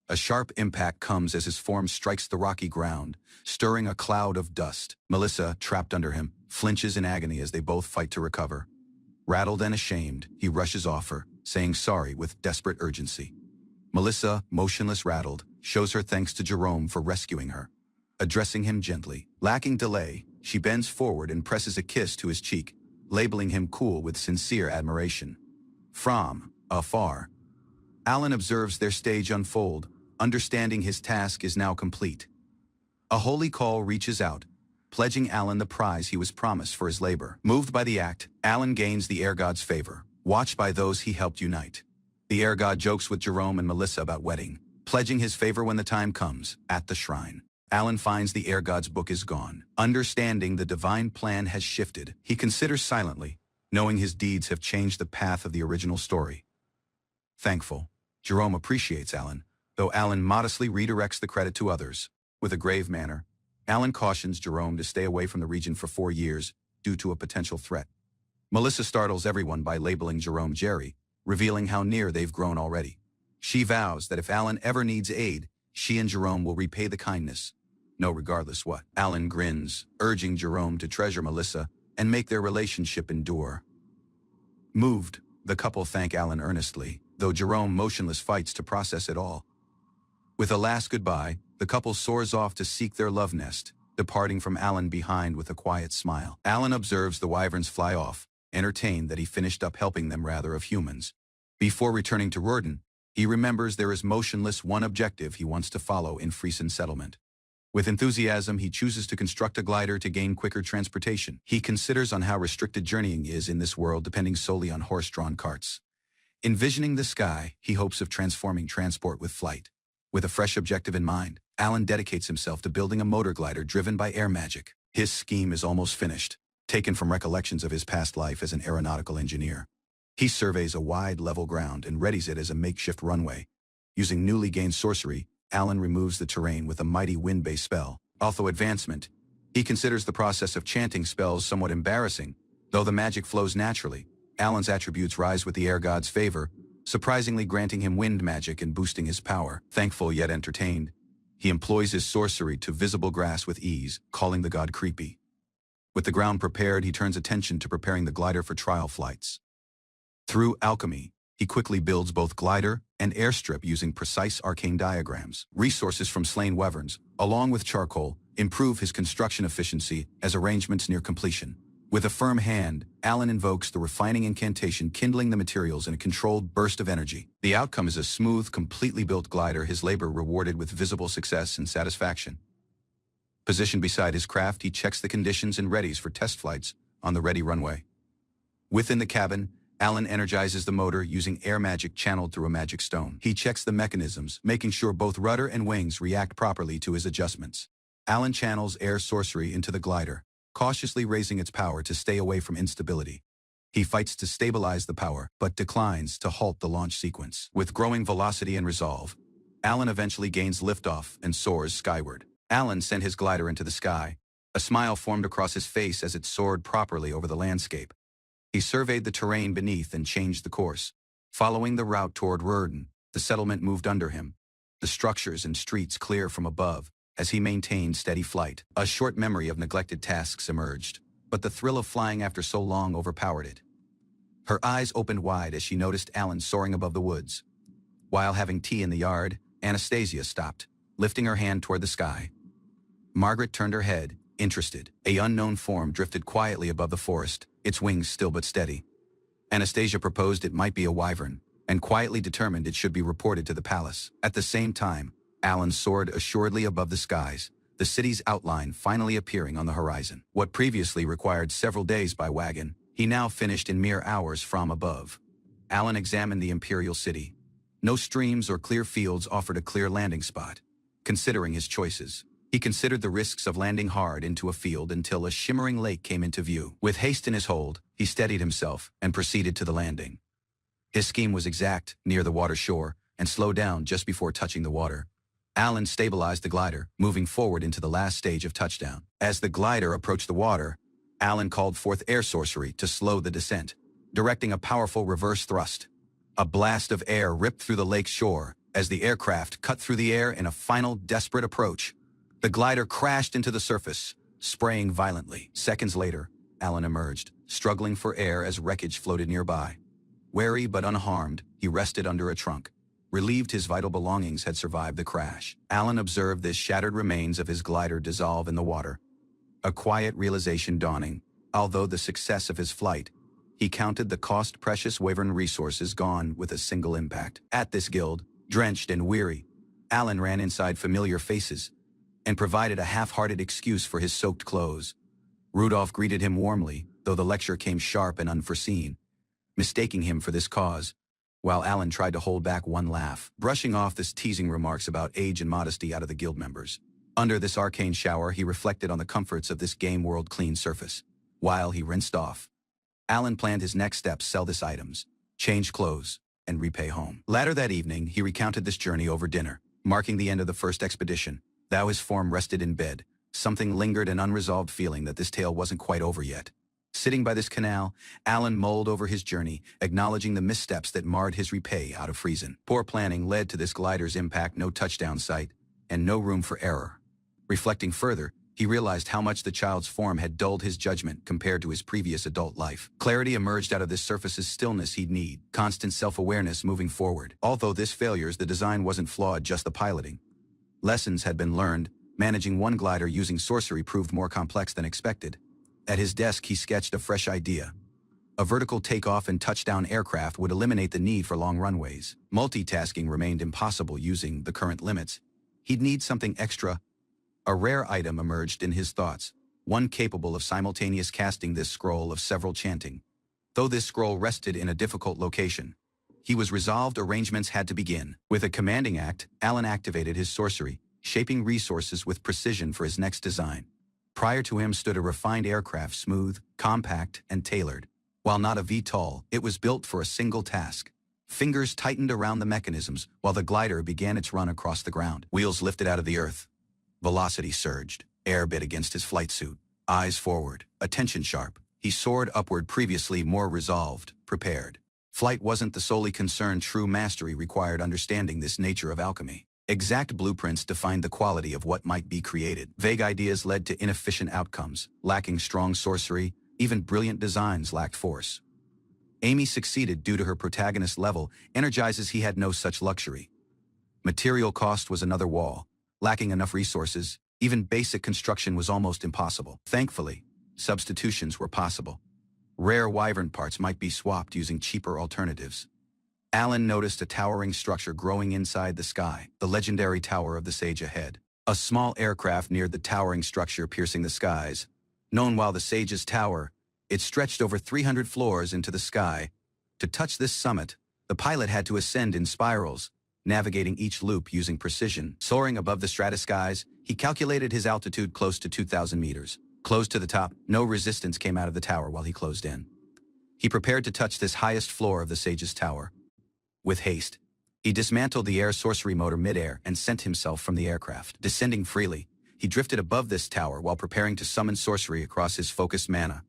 Speaker 1: A sharp impact comes as his form strikes the rocky ground, stirring a cloud of dust. Melissa, trapped under him, flinches in agony as they both fight to recover. Rattled and ashamed, he rushes off her, saying sorry with desperate urgency. Melissa, motionless rattled, shows her thanks to Jerome for rescuing her. Addressing him gently, lacking delay, she bends forward and presses a kiss to his cheek, labeling him cool with sincere admiration. From afar, Alan observes their stage unfold, understanding his task is now complete. A holy call reaches out, pledging Alan the prize he was promised for his labor. Moved by the act, Alan gains the air god's favor, watched by those he helped unite. The air god jokes with Jerome and Melissa about wedding, pledging his favor when the time comes, at the shrine. Alan finds the air god's book is gone. Understanding the divine plan has shifted, he considers silently, knowing his deeds have changed the path of the original story. Thankful, Jerome appreciates Alan, though Alan modestly redirects the credit to others. With a grave manner, Alan cautions Jerome to stay away from the region for 4 years due to a potential threat. Melissa startles everyone by labeling Jerome Jerry, revealing how near they've grown already. She vows that if Alan ever needs aid, she and Jerome will repay the kindness. No, regardless what. Alan grins, urging Jerome to treasure Melissa and make their relationship endure. Moved, the couple thank Alan earnestly, though Jerome motionless fights to process it all. With a last goodbye, the couple soars off to seek their love nest, departing from Alan behind with a quiet smile. Alan observes the wyverns fly off, entertained that he finished up helping them rather of humans. Before returning to Rurden, he remembers there is motionless one objective he wants to follow in Friesen settlement. With enthusiasm, he chooses to construct a glider to gain quicker transportation. He considers on how restricted journeying is in this world depending solely on horse-drawn carts. Envisioning the sky, he hopes of transforming transport with flight. With a fresh objective in mind, Alan dedicates himself to building a motor glider driven by air magic. His scheme is almost finished, taken from recollections of his past life as an aeronautical engineer. He surveys a wide, level ground and readies it as a makeshift runway. Using newly gained sorcery, Alan removes the terrain with a mighty wind-based spell. Although advancement, he considers the process of chanting spells somewhat embarrassing. Though the magic flows naturally, Alan's attributes rise with the air god's favor, surprisingly granting him wind magic and boosting his power. Thankful yet entertained, he employs his sorcery to visible grass with ease, calling the god creepy. With the ground prepared, he turns attention to preparing the glider for trial flights. Through alchemy, he quickly builds both glider and airstrip using precise arcane diagrams. Resources from slain wyverns, along with charcoal, improve his construction efficiency as arrangements near completion. With a firm hand, Alan invokes the refining incantation, kindling the materials in a controlled burst of energy. The outcome is a smooth, completely built glider, his labor rewarded with visible success and satisfaction. Positioned beside his craft, he checks the conditions and readies for test flights on the ready runway. Within the cabin, Alan energizes the motor using air magic channeled through a magic stone. He checks the mechanisms, making sure both rudder and wings react properly to his adjustments. Alan channels air sorcery into the glider, cautiously raising its power to stay away from instability. He fights to stabilize the power, but declines to halt the launch sequence. With growing velocity and resolve, Alan eventually gains liftoff and soars skyward. Alan sent his glider into the sky. A smile formed across his face as it soared properly over the landscape. He surveyed the terrain beneath and changed the course. Following the route toward Rurden, the settlement moved under him, the structures and streets clear from above, as he maintained steady flight. A short memory of neglected tasks emerged, but the thrill of flying after so long overpowered it. Her eyes opened wide as she noticed Alan soaring above the woods. While having tea in the yard, Anastasia stopped, lifting her hand toward the sky. Margaret turned her head, interested. A unknown form drifted quietly above the forest, its wings still but steady. Anastasia proposed it might be a wyvern, and quietly determined it should be reported to the palace. At the same time, Alan soared assuredly above the skies, the city's outline finally appearing on the horizon. What previously required several days by wagon, he now finished in mere hours from above. Alan examined the imperial city. No streams or clear fields offered a clear landing spot. Considering his choices, he considered the risks of landing hard into a field until a shimmering lake came into view. With haste in his hold, he steadied himself and proceeded to the landing. His scheme was exact, near the water shore, and slow down just before touching the water. Alan stabilized the glider, moving forward into the last stage of touchdown. As the glider approached the water, Alan called forth air sorcery to slow the descent, directing a powerful reverse thrust. A blast of air ripped through the lake's shore as the aircraft cut through the air in a final desperate approach. The glider crashed into the surface, spraying violently. Seconds later, Alan emerged, struggling for air as wreckage floated nearby. Wary but unharmed, he rested under a trunk. Relieved his vital belongings had survived the crash, Alan observed the shattered remains of his glider dissolve in the water. A quiet realization dawning. Although the success of his flight, he counted the cost-precious Wyvern resources gone with a single impact. At this guild, drenched and weary, Alan ran inside familiar faces and provided a half-hearted excuse for his soaked clothes. Rudolph greeted him warmly, though the lecture came sharp and unforeseen, mistaking him for this cause, while Alan tried to hold back one laugh, brushing off this teasing remarks about age and modesty out of the guild members. Under this arcane shower, he reflected on the comforts of this game world clean surface. While he rinsed off, Alan planned his next steps: sell this items, change clothes, and repay home. Later that evening, he recounted this journey over dinner, marking the end of the first expedition. Though his form rested in bed, something lingered, an unresolved feeling that this tale wasn't quite over yet. Sitting by this canal, Alan mulled over his journey, acknowledging the missteps that marred his repay out of Friesen. Poor planning led to this glider's impact, no touchdown site, and no room for error. Reflecting further, he realized how much the child's form had dulled his judgment compared to his previous adult life. Clarity emerged out of this surface's stillness he'd need, constant self-awareness moving forward. Although this failures, the design wasn't flawed, just the piloting. Lessons had been learned. Managing one glider using sorcery proved more complex than expected. At his desk, he sketched a fresh idea. A vertical takeoff and touchdown aircraft would eliminate the need for long runways. Multitasking remained impossible using the current limits. He'd need something extra. A rare item emerged in his thoughts, one capable of simultaneous casting this scroll of several chanting. Though this scroll rested in a difficult location, he was resolved arrangements had to begin. With a commanding act, Alan activated his sorcery, shaping resources with precision for his next design. Prior to him stood a refined aircraft, smooth, compact, and tailored. While not a VTOL, it was built for a single task. Fingers tightened around the mechanisms while the glider began its run across the ground. Wheels lifted out of the earth. Velocity surged. Air bit against his flight suit. Eyes forward, attention sharp. He soared upward, previously more resolved, prepared. Flight wasn't the solely concern. True mastery required understanding this nature of alchemy. Exact blueprints defined the quality of what might be created. Vague ideas led to inefficient outcomes. Lacking strong sorcery, even brilliant designs lacked force. Amy succeeded due to her protagonist level. Energizes, he had no such luxury. Material cost was another wall. Lacking enough resources, even basic construction was almost impossible. Thankfully, substitutions were possible. Rare wyvern parts might be swapped using cheaper alternatives. Alan noticed a towering structure growing inside the sky, the legendary Tower of the Sage ahead. A small aircraft neared the towering structure, piercing the skies. Known while the Sage's Tower, it stretched over 300 floors into the sky. To touch this summit, the pilot had to ascend in spirals, navigating each loop using precision. Soaring above the stratoskies, he calculated his altitude close to 2,000 meters. Close to the top, no resistance came out of the tower while he closed in. He prepared to touch this highest floor of the Sage's Tower. With haste, he dismantled the air sorcery motor midair and sent himself from the aircraft. Descending freely, he drifted above this tower while preparing to summon sorcery across his focused mana.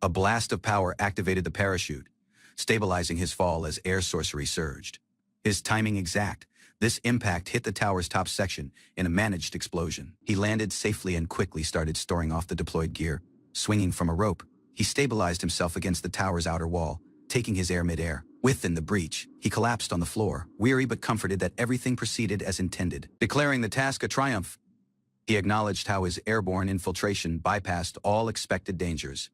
Speaker 1: A blast of power activated the parachute, stabilizing his fall as air sorcery surged. His timing exact, this impact hit the tower's top section in a managed explosion. He landed safely and quickly started storing off the deployed gear. Swinging from a rope, he stabilized himself against the tower's outer wall, taking his air midair. Within the breach, he collapsed on the floor, weary but comforted that everything proceeded as intended. Declaring the task a triumph, he acknowledged how his airborne infiltration bypassed all expected dangers.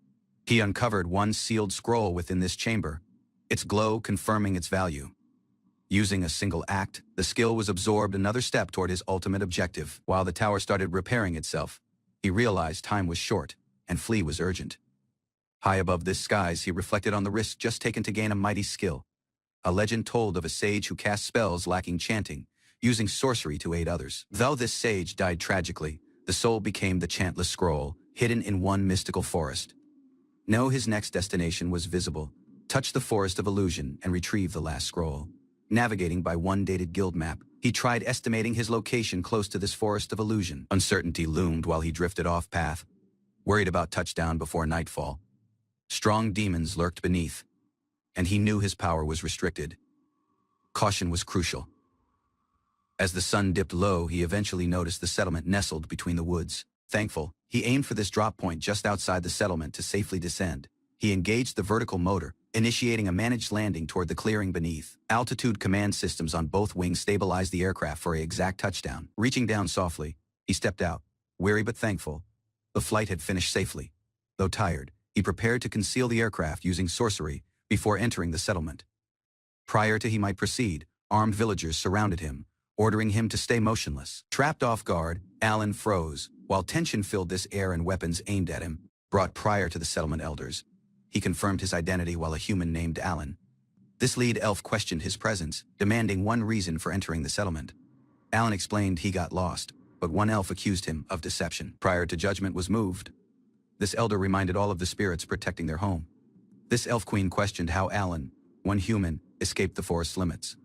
Speaker 1: He uncovered one sealed scroll within this chamber, its glow confirming its value. Using a single act, the skill was absorbed, another step toward his ultimate objective. While the tower started repairing itself, he realized time was short and flee was urgent. High above the skies, he reflected on the risk just taken to gain a mighty skill. A legend told of a sage who cast spells lacking chanting, using sorcery to aid others. Though this sage died tragically, the soul became the chantless scroll, hidden in one mystical forest. His next destination was visible. Touch the forest of illusion and retrieve the last scroll.
Speaker 2: navigating by one dated guild map. He tried estimating his location close to this forest of illusion. Uncertainty loomed while he drifted off path, worried about touchdown before nightfall. Strong demons lurked beneath, and he knew his power was restricted. Caution was crucial. As the sun dipped low, he eventually noticed the settlement nestled between the woods. Thankful, he aimed for this drop point just outside the settlement to safely descend. He engaged the vertical motor, initiating a managed landing toward the clearing beneath. Altitude command systems on both wings stabilized the aircraft for an exact touchdown. Reaching down softly, he stepped out, weary but thankful. The flight had finished safely. Though tired, he prepared to conceal the aircraft using sorcery before entering the settlement. Prior to he might proceed, armed villagers surrounded him, ordering him to stay motionless. Trapped off guard, Alan froze, while tension filled this air and weapons aimed at him, brought prior to the settlement elders. He confirmed his identity while a human named Alan. This lead elf questioned his presence, demanding one reason for entering the settlement. Alan explained he got lost, but one elf accused him of deception. Prior to judgment was moved. This elder reminded all of the spirits protecting their home. This elf queen questioned how Alan, one human, escaped the forest limits.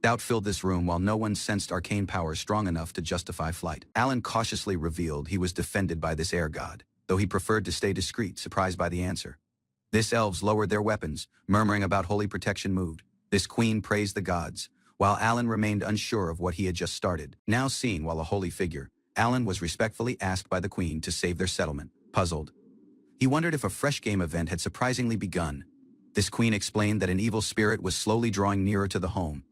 Speaker 2: Doubt filled this room while no one sensed arcane power strong enough to justify flight. Alan cautiously revealed he was defended by this air god, though he preferred to stay discreet, surprised by the answer. This elves lowered their weapons, murmuring about holy protection moved. This queen praised the gods, while Alan remained unsure of what he had just started. Now seen while a holy figure, Alan was respectfully asked by the queen to save their settlement. Puzzled, he wondered if a fresh game event had surprisingly begun. This queen explained that an evil spirit was slowly drawing nearer to the home,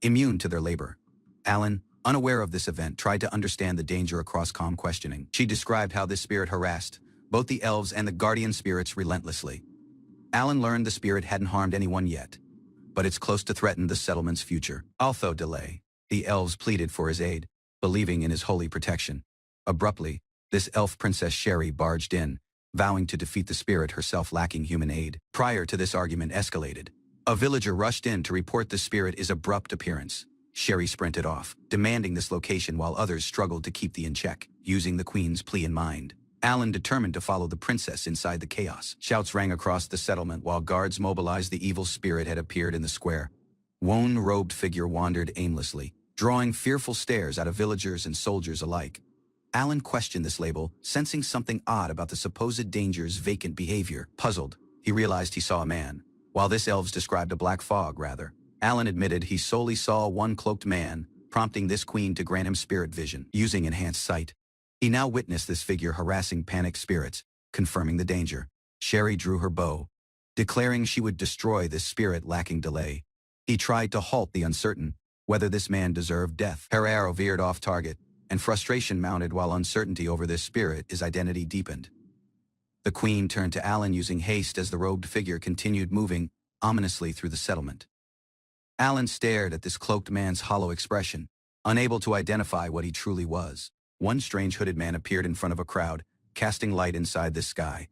Speaker 2: immune to their labor. Alan, unaware of this event, tried to understand the danger across calm questioning. She described how this spirit harassed both the elves and the guardian spirits relentlessly. Alan learned the spirit hadn't harmed anyone yet, but it's close to threaten the settlement's future. Although delay, the elves pleaded for his aid, believing in his holy protection. Abruptly, this elf princess Sherry barged in, vowing to defeat the spirit herself lacking human aid. Prior to this argument escalated, a villager rushed in to report the spirit's abrupt appearance. Sherry sprinted off, demanding this location while others struggled to keep the in check, using the queen's plea in mind. Alan determined to follow the princess inside the chaos. Shouts rang across the settlement while guards mobilized. The evil spirit had appeared in the square. One robed figure wandered aimlessly, drawing fearful stares out of villagers and soldiers alike. Alan questioned this label, sensing something odd about the supposed danger's vacant behavior. Puzzled, he realized he saw a man. While this elves described a black fog, rather, Alan admitted he solely saw one cloaked man, prompting this queen to grant him spirit vision, using enhanced sight. He now witnessed this figure harassing panicked spirits, confirming the danger. Sherry drew her bow, declaring she would destroy this spirit lacking delay. He tried to halt the uncertain, whether this man deserved death. Her arrow veered off target, and frustration mounted while uncertainty over this spirit, his identity, deepened. The queen turned to Alan using haste as the robed figure continued moving ominously through the settlement. Alan stared at this cloaked man's hollow expression, unable to identify what he truly was. One strange hooded man appeared in front of a crowd, casting light inside the sky.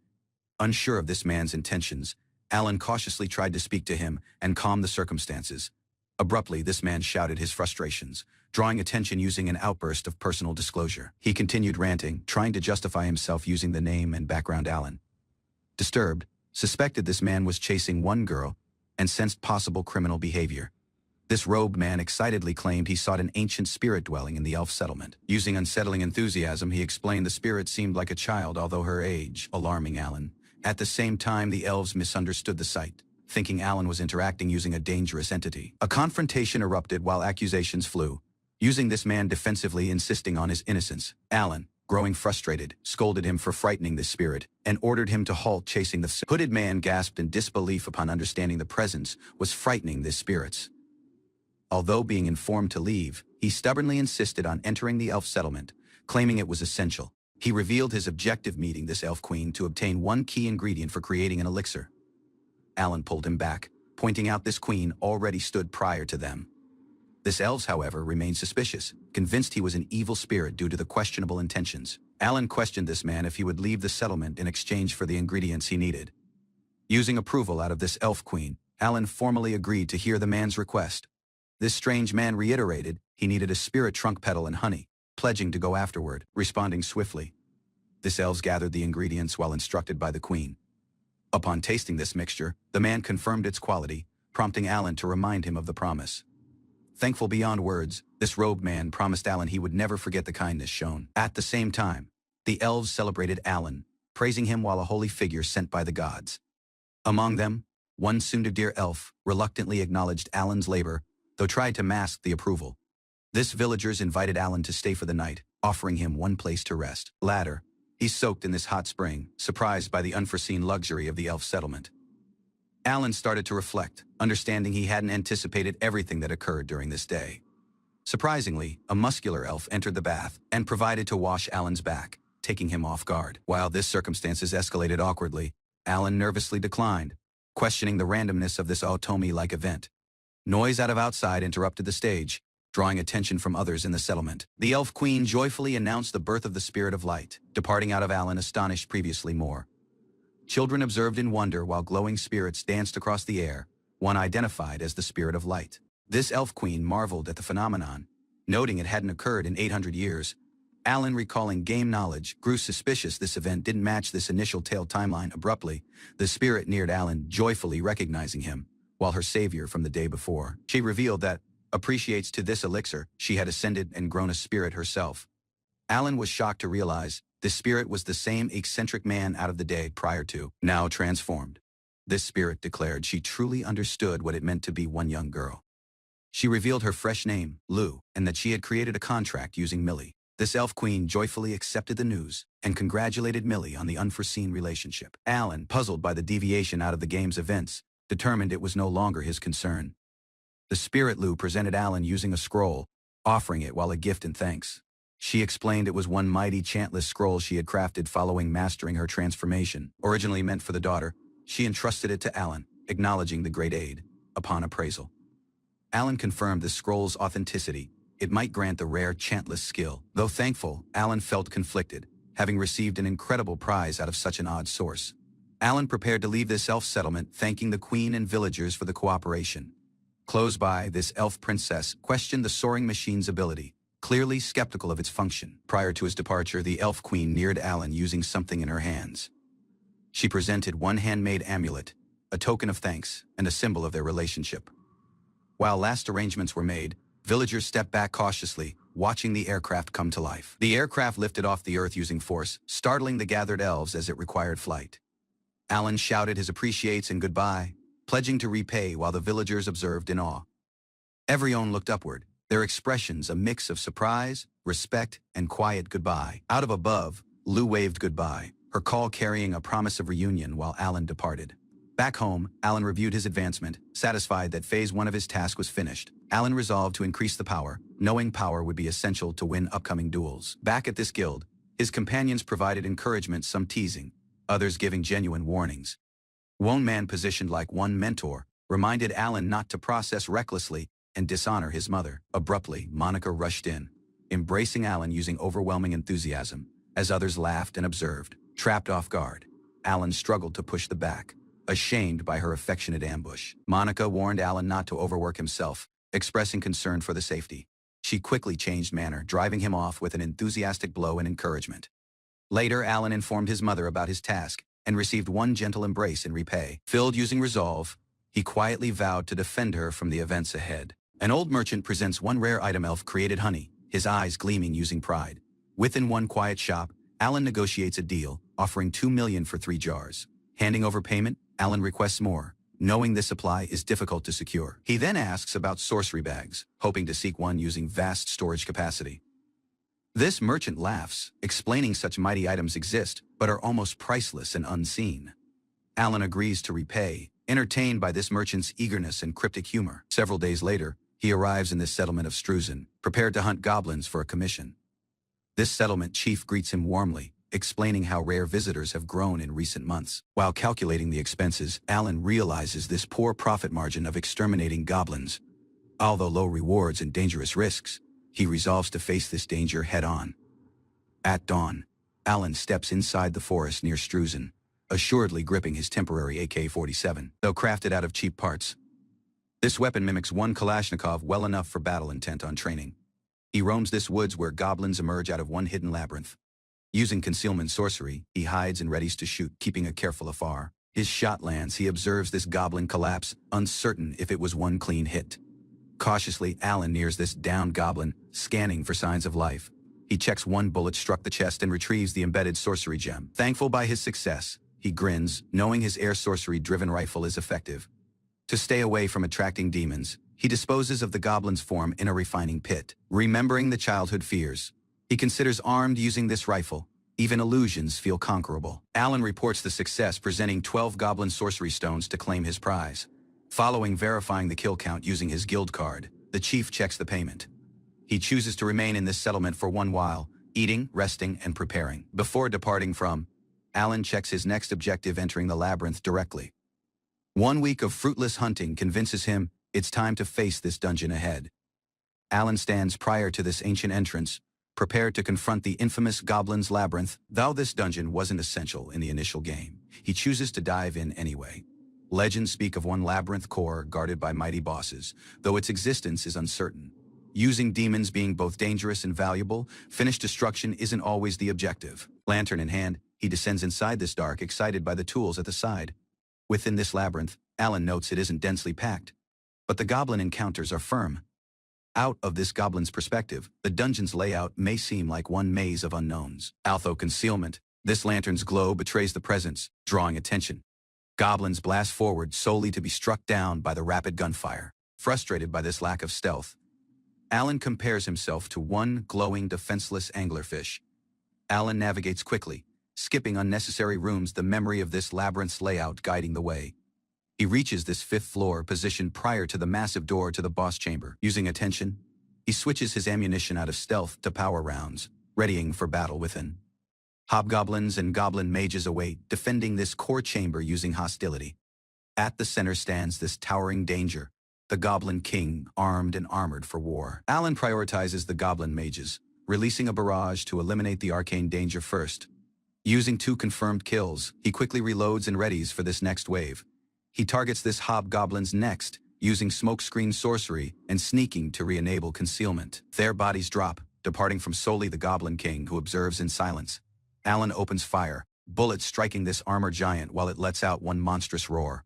Speaker 2: Unsure of this man's intentions, Alan cautiously tried to speak to him and calm the circumstances. Abruptly, this man shouted his frustrations, drawing attention using an outburst of personal disclosure. He continued ranting, trying to justify himself using the name and background Alan. Disturbed, suspected this man was chasing one girl and sensed possible criminal behavior. This robed man excitedly claimed he sought an ancient spirit dwelling in the elf settlement. Using unsettling enthusiasm, he explained the spirit seemed like a child, although her age, alarming Alan. At the same time, the elves misunderstood the sight, thinking Alan was interacting using a dangerous entity. A confrontation erupted while accusations flew, using this man defensively insisting on his innocence. Alan, growing frustrated, scolded him for frightening the spirit and ordered him to halt chasing the hooded man. Gasped in disbelief upon understanding the presence was frightening the spirits. Although being informed to leave, he stubbornly insisted on entering the elf settlement, claiming it was essential. He revealed his objective, meeting this elf queen to obtain one key ingredient for creating an elixir. Alan pulled him back, pointing out this queen already stood prior to them. This elves, however, remained suspicious, convinced he was an evil spirit due to the questionable intentions. Alan questioned this man if he would leave the settlement in exchange for the ingredients he needed. Using approval out of this elf queen, Alan formally agreed to hear the man's request. This strange man reiterated he needed a spirit trunk petal and honey, pledging to go afterward, responding swiftly. This elves gathered the ingredients while instructed by the queen. Upon tasting this mixture, the man confirmed its quality, prompting Alan to remind him of the promise. Thankful beyond words, this robed man promised Alan he would never forget the kindness shown. At the same time, the elves celebrated Alan, praising him while a holy figure sent by the gods. Among them, one soon-to-dear elf reluctantly acknowledged Alan's labor, though tried to mask the approval. This villagers invited Alan to stay for the night, offering him one place to rest. Later, he soaked in this hot spring, surprised by the unforeseen luxury of the elf settlement. Alan started to reflect, understanding he hadn't anticipated everything that occurred during this day. Surprisingly, a muscular elf entered the bath and provided to wash Alan's back, taking him off guard. While this circumstances escalated awkwardly, Alan nervously declined, questioning the randomness of this Otomi-like event. Noise out of outside interrupted the stage, drawing attention from others in the settlement. The elf queen joyfully announced the birth of the spirit of light, departing out of Alan astonished previously more. Children observed in wonder while glowing spirits danced across the air, one identified as the spirit of light. This elf queen marveled at the phenomenon, noting it hadn't occurred in 800 years. Alan, recalling game knowledge, grew suspicious this event didn't match this initial tale timeline. Abruptly, the spirit neared Alan, joyfully recognizing him, while her savior from the day before. She revealed that, appreciates to this elixir, she had ascended and grown a spirit herself. Alan was shocked to realize this spirit was the same eccentric man out of the day prior to, now transformed. This spirit declared she truly understood what it meant to be one young girl. She revealed her fresh name, Lou, and that she had created a contract using Millie. This elf queen joyfully accepted the news and congratulated Millie on the unforeseen relationship. Alan, puzzled by the deviation out of the game's events, determined it was no longer his concern. The spirit Lou presented Alan using a scroll, offering it while a gift in thanks. She explained it was one mighty chantless scroll she had crafted following mastering her transformation. Originally meant for the daughter, she entrusted it to Alan, acknowledging the great aid. Upon appraisal, Alan confirmed the scroll's authenticity. It might grant the rare chantless skill. Though thankful, Alan felt conflicted, having received an incredible prize out of such an odd source. Alan prepared to leave this elf settlement, thanking the queen and villagers for the cooperation. Close by, this elf princess questioned the soaring machine's ability, clearly skeptical of its function. Prior to his departure, the elf queen neared Alan using something in her hands. She presented one handmade amulet, a token of thanks and a symbol of their relationship. While last arrangements were made, villagers stepped back cautiously, watching the aircraft come to life. The aircraft lifted off the earth using force, startling the gathered elves as it required flight. Alan shouted his appreciates and goodbye, pledging to repay while the villagers observed in awe. Everyone looked upward, their expressions a mix of surprise, respect, and quiet goodbye. Out of above, Lou waved goodbye, her call carrying a promise of reunion while Alan departed. Back home, Alan reviewed his advancement, satisfied that phase 1 of his task was finished. Alan resolved to increase the power, knowing power would be essential to win upcoming duels. Back at this guild, his companions provided encouragement, some teasing, others giving genuine warnings. One man, positioned like one mentor, reminded Alan not to process recklessly and dishonor his mother. Abruptly, Monica rushed in, embracing Alan using overwhelming enthusiasm, as others laughed and observed. Trapped off guard, Alan struggled to push the back, ashamed by her affectionate ambush. Monica warned Alan not to overwork himself, expressing concern for the safety. She quickly changed manner, driving him off with an enthusiastic blow and encouragement. Later, Alan informed his mother about his task and received one gentle embrace in repay. Filled using resolve, he quietly vowed to defend her from the events ahead. An old merchant presents one rare item. Elf created honey, his eyes gleaming using pride. Within one quiet shop, Alan negotiates a deal, offering 2 million for 3 jars. Handing over payment, Alan requests more, knowing this supply is difficult to secure. He then asks about sorcery bags, hoping to seek one using vast storage capacity. This merchant laughs, explaining such mighty items exist, but are almost priceless and unseen. Alan agrees to repay, entertained by this merchant's eagerness and cryptic humor. Several days later, he arrives in this settlement of Struzen, prepared to hunt goblins for a commission. This settlement chief greets him warmly, explaining how rare visitors have grown in recent months. While calculating the expenses, Alan realizes this poor profit margin of exterminating goblins. Although low rewards and dangerous risks, he resolves to face this danger head-on. At dawn, Alan steps inside the forest near Struzen, assuredly gripping his temporary AK-47, though crafted out of cheap parts. This weapon mimics one Kalashnikov well enough for battle intent on training. He roams this woods where goblins emerge out of one hidden labyrinth. Using concealment sorcery, he hides and readies to shoot, keeping a careful afar. His shot lands, he observes this goblin collapse, uncertain if it was one clean hit. Cautiously, Alan nears this downed goblin, scanning for signs of life. He checks one bullet struck the chest and retrieves the embedded sorcery gem. Thankful by his success, he grins, knowing his air sorcery-driven rifle is effective. To stay away from attracting demons, he disposes of the goblin's form in a refining pit. Remembering the childhood fears, he considers armed using this rifle. Even illusions feel conquerable. Alan reports the success, presenting 12 goblin sorcery stones to claim his prize. Following verifying the kill count using his guild card, the chief checks the payment. He chooses to remain in this settlement for one while, eating, resting, and preparing. Before departing from, Alan checks his next objective, entering the labyrinth directly. 1 week of fruitless hunting convinces him it's time to face this dungeon ahead. Alan stands prior to this ancient entrance, prepared to confront the infamous Goblin's Labyrinth. Though this dungeon wasn't essential in the initial game, he chooses to dive in anyway. Legends speak of one labyrinth core guarded by mighty bosses, though its existence is uncertain. Using demons being both dangerous and valuable, finished destruction isn't always the objective. Lantern in hand, he descends inside this dark, excited by the tools at the side. Within this labyrinth, Alan notes it isn't densely packed, but the goblin encounters are firm. Out of this goblin's perspective, the dungeon's layout may seem like one maze of unknowns. Although concealment, this lantern's glow betrays the presence, drawing attention. Goblins blast forward solely to be struck down by the rapid gunfire. Frustrated by this lack of stealth, Alan compares himself to one glowing, defenseless anglerfish. Alan navigates quickly, skipping unnecessary rooms, the memory of this labyrinth's layout guiding the way. He reaches this 5th floor, positioned prior to the massive door to the boss chamber. Using attention, he switches his ammunition out of stealth to power rounds, readying for battle within. Hobgoblins and goblin mages await, defending this core chamber using hostility. At the center stands this towering danger, the Goblin King, armed and armored for war. Alan prioritizes the goblin mages, releasing a barrage to eliminate the arcane danger first. Using 2 confirmed kills, he quickly reloads and readies for this next wave. He targets this hobgoblin's next, using smokescreen sorcery and sneaking to re-enable concealment. Their bodies drop, departing from solely the Goblin King, who observes in silence. Alan opens fire, bullets striking this armor giant while it lets out one monstrous roar.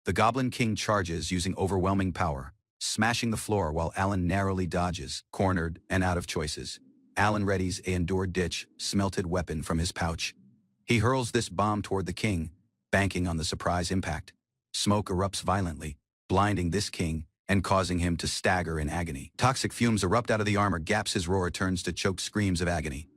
Speaker 2: The Goblin King charges using overwhelming power, smashing the floor while Alan narrowly dodges. Cornered and out of choices, Alan readies a Endure Ditch smelted weapon from his pouch. He hurls this bomb toward the king, banking on the surprise impact. Smoke erupts violently, blinding this king and causing him to stagger in agony. Toxic fumes erupt out of the armor gaps, his roar turns to choked screams of agony.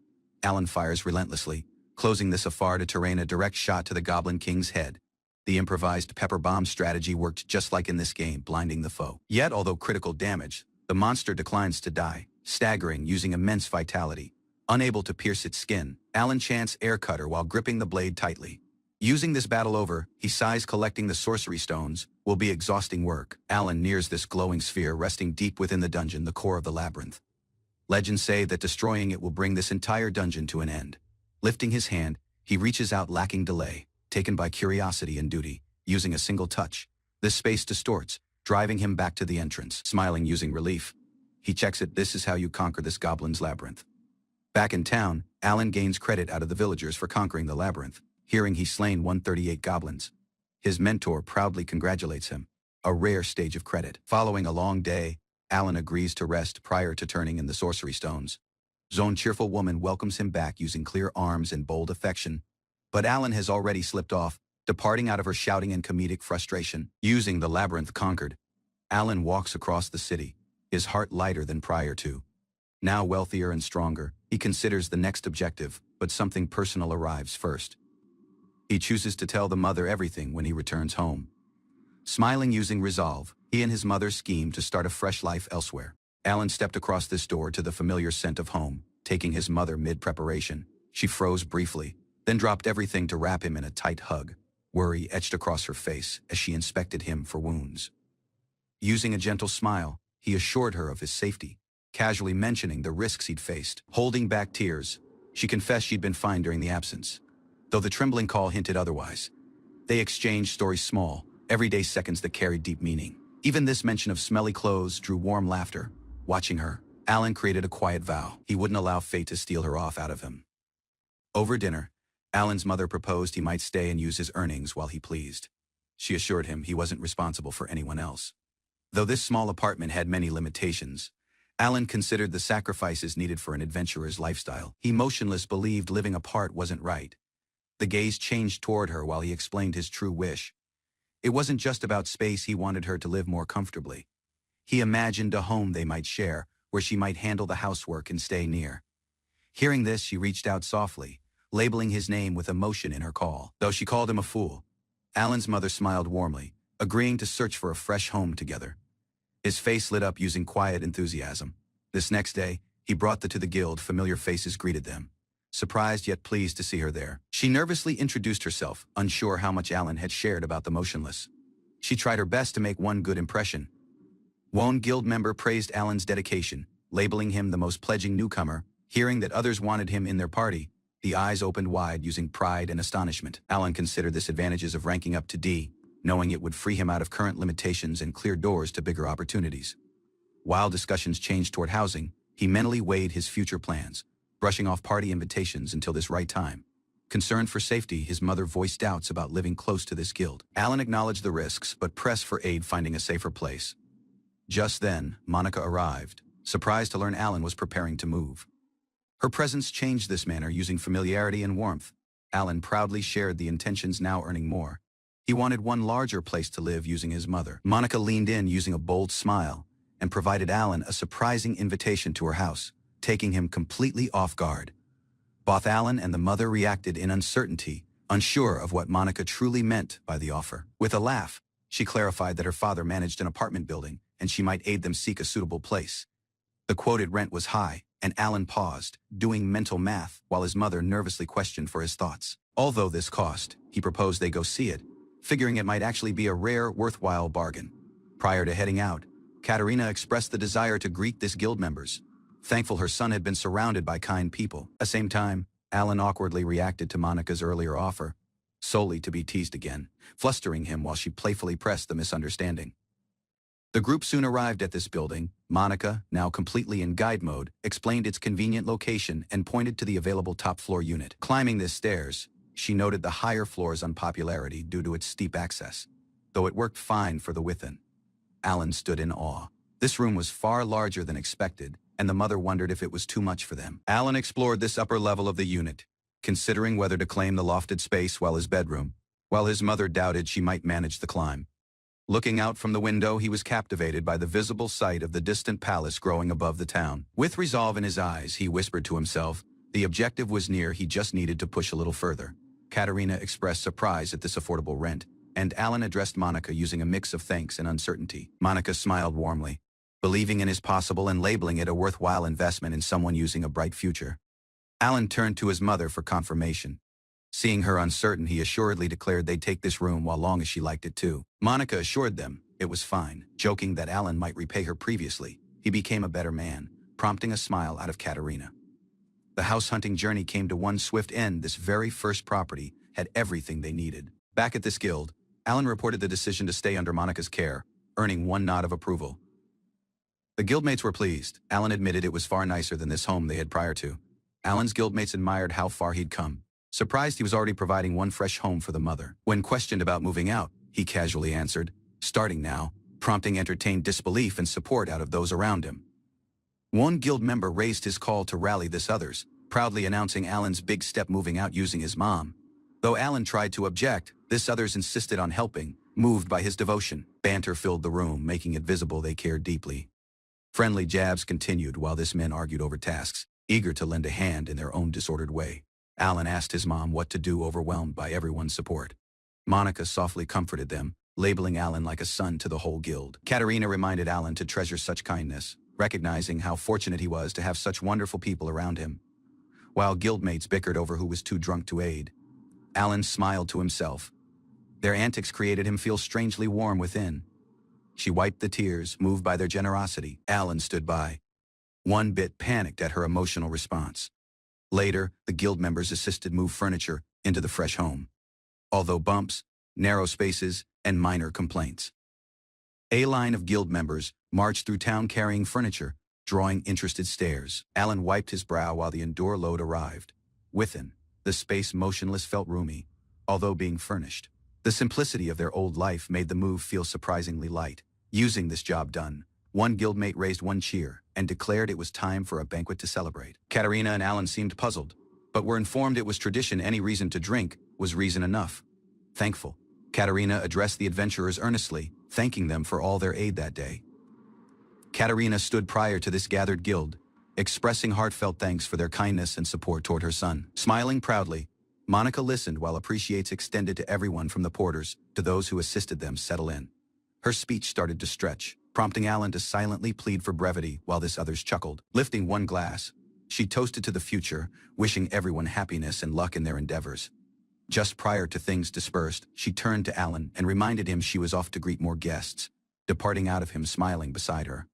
Speaker 2: Alan fires relentlessly, closing this afar to rain a direct shot to the Goblin King's head. The improvised pepper bomb strategy worked just like in this game, blinding the foe. Yet, although critical damage, the monster declines to die, staggering using immense vitality. Unable to pierce its skin, Alan chants air cutter while gripping the blade tightly. Using this battle over, he sighs, collecting the sorcery stones will be exhausting work. Alan nears this glowing sphere resting deep within the dungeon, the core of the labyrinth. Legends say that destroying it will bring this entire dungeon to an end. Lifting his hand, he reaches out, lacking delay, taken by curiosity and duty. Using a single touch, this space distorts, driving him back to the entrance. Smiling using relief, he checks it. This is how you conquer this Goblin's Labyrinth. Back in town, Alan gains credit out of the villagers for conquering the labyrinth, hearing he's slain 138 goblins. His mentor proudly congratulates him, a rare stage of credit. Following a long day, Alan agrees to rest prior to turning in the sorcery stones. Zone's cheerful woman welcomes him back using clear arms and bold affection, but Alan has already slipped off, departing out of her shouting and comedic frustration. Using the labyrinth conquered, Alan walks across the city, his heart lighter than prior to. Now wealthier and stronger, he considers the next objective, but something personal arrives first. He chooses to tell the mother everything when he returns home. Smiling using resolve, he and his mother scheme to start a fresh life elsewhere. Alan stepped across this door to the familiar scent of home, taking his mother mid-preparation. She froze briefly, then dropped everything to wrap him in a tight hug. Worry etched across her face as she inspected him for wounds. Using a gentle smile, he assured her of his safety, casually mentioning the risks he'd faced. Holding back tears, she confessed she'd been fine during the absence, though the trembling call hinted otherwise. They exchanged stories, small, everyday seconds that carried deep meaning. Even this mention of smelly clothes drew warm laughter. Watching her, Alan created a quiet vow. He wouldn't allow fate to steal her off out of him. Over dinner, Alan's mother proposed he might stay and use his earnings while he pleased. She assured him he wasn't responsible for anyone else. Though this small apartment had many limitations, Alan considered the sacrifices needed for an adventurer's lifestyle. He motionless believed living apart wasn't right. The gaze changed toward her while he explained his true wish. It wasn't just about space, he wanted her to live more comfortably. He imagined a home they might share, where she might handle the housework and stay near. Hearing this, she reached out softly, labeling his name with emotion in her call. Though she called him a fool, Alan's mother smiled warmly, agreeing to search for a fresh home together. His face lit up using quiet enthusiasm. This next day, he brought them to the guild. Familiar faces greeted them, surprised yet pleased to see her there. She nervously introduced herself, unsure how much Alan had shared about the motionless. She tried her best to make one good impression. One guild member praised Alan's dedication, labeling him the most pledging newcomer. Hearing that others wanted him in their party, the eyes opened wide using pride and astonishment. Alan considered this advantages of ranking up to D, knowing it would free him out of current limitations and clear doors to bigger opportunities. While discussions changed toward housing, he mentally weighed his future plans, brushing off party invitations until this right time. Concerned for safety, his mother voiced doubts about living close to this guild. Alan acknowledged the risks, but pressed for aid finding a safer place. Just then, Monica arrived, surprised to learn Alan was preparing to move. Her presence changed this manner using familiarity and warmth. Alan proudly shared the intentions, now earning more. He wanted one larger place to live using his mother. Monica leaned in using a bold smile and provided Alan a surprising invitation to her house, taking him completely off guard. Both Alan and the mother reacted in uncertainty, unsure of what Monica truly meant by the offer. With a laugh, she clarified that her father managed an apartment building and she might aid them seek a suitable place. The quoted rent was high, and Alan paused, doing mental math while his mother nervously questioned for his thoughts. Although this cost, he proposed they go see it, figuring it might actually be a rare, worthwhile bargain. Prior to heading out, Katerina expressed the desire to greet this guild members, thankful her son had been surrounded by kind people. At the same time, Alan awkwardly reacted to Monica's earlier offer, solely to be teased again, flustering him while she playfully pressed the misunderstanding. The group soon arrived at this building. Monica, now completely in guide mode, explained its convenient location and pointed to the available top-floor unit. Climbing the stairs, she noted the higher floor's unpopularity due to its steep access, though it worked fine for the within. Alan stood in awe. This room was far larger than expected, and the mother wondered if it was too much for them. Alan explored this upper level of the unit, considering whether to claim the lofted space while his bedroom, while his mother doubted she might manage the climb. Looking out from the window, he was captivated by the visible sight of the distant palace growing above the town. With resolve in his eyes, he whispered to himself, the objective was near, he just needed to push a little further. Katerina expressed surprise at this affordable rent, and Alan addressed Monica using a mix of thanks and uncertainty. Monica smiled warmly, believing in his possible and labeling it a worthwhile investment in someone using a bright future. Alan turned to his mother for confirmation. Seeing her uncertain, he assuredly declared they'd take this room while long as she liked it too. Monica assured them it was fine, joking that Alan might repay her previously. He became a better man, prompting a smile out of Katerina. The house-hunting journey came to one swift end. This very first property had everything they needed. Back at this guild, Alan reported the decision to stay under Monica's care, earning one nod of approval. The guildmates were pleased. Alan admitted it was far nicer than this home they had prior to. Alan's guildmates admired how far he'd come, surprised he was already providing one fresh home for the mother. When questioned about moving out, he casually answered, starting now, prompting entertained disbelief and support out of those around him. One guild member raised his call to rally this others, proudly announcing Alan's big step moving out using his mom. Though Alan tried to object, this others insisted on helping, moved by his devotion. Banter filled the room, making it visible they cared deeply. Friendly jabs continued while this men argued over tasks, eager to lend a hand in their own disordered way. Alan asked his mom what to do, overwhelmed by everyone's support. Monica softly comforted them, labeling Alan like a son to the whole guild. Katerina reminded Alan to treasure such kindness, recognizing how fortunate he was to have such wonderful people around him. While guildmates bickered over who was too drunk to aid, Alan smiled to himself. Their antics created him feel strangely warm within. She wiped the tears, moved by their generosity. Alan stood by, one bit panicked at her emotional response. Later, the guild members assisted move furniture into the fresh home. Although bumps, narrow spaces, and minor complaints. A line of guild members marched through town carrying furniture, drawing interested stares. Alan wiped his brow while the endure load arrived. Within, the space motionless felt roomy, although being furnished. The simplicity of their old life made the move feel surprisingly light. Using this job done, one guildmate raised one cheer and declared it was time for a banquet to celebrate. Katerina and Alan seemed puzzled, but were informed it was tradition. Any reason to drink was reason enough. Thankful, Katerina addressed the adventurers earnestly, thanking them for all their aid that day. Katerina stood prior to this gathered guild, expressing heartfelt thanks for their kindness and support toward her son. Smiling proudly, Monica listened while appreciates extended to everyone from the porters to those who assisted them settle in. Her speech started to stretch, prompting Alan to silently plead for brevity while this others chuckled. Lifting one glass, she toasted to the future, wishing everyone happiness and luck in their endeavors. Just prior to things dispersed, she turned to Alan and reminded him she was off to greet more guests, departing out of him smiling beside her.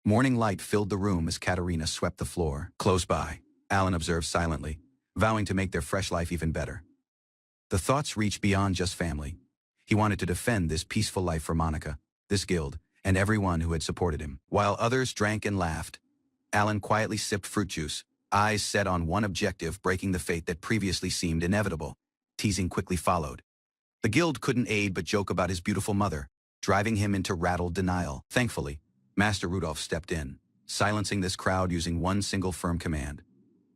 Speaker 2: Morning light filled the room as Katerina swept the floor. Close by, Alan observed silently, vowing to make their fresh life even better. The thoughts reached beyond just family. He wanted to defend this peaceful life for Monica, this guild, and everyone who had supported him. While others drank and laughed, Alan quietly sipped fruit juice, eyes set on one objective, breaking the fate that previously seemed inevitable. Teasing quickly followed. The guild couldn't aid but joke about his beautiful mother, driving him into rattled denial. Thankfully, Master Rudolph stepped in, silencing this crowd using one single firm command.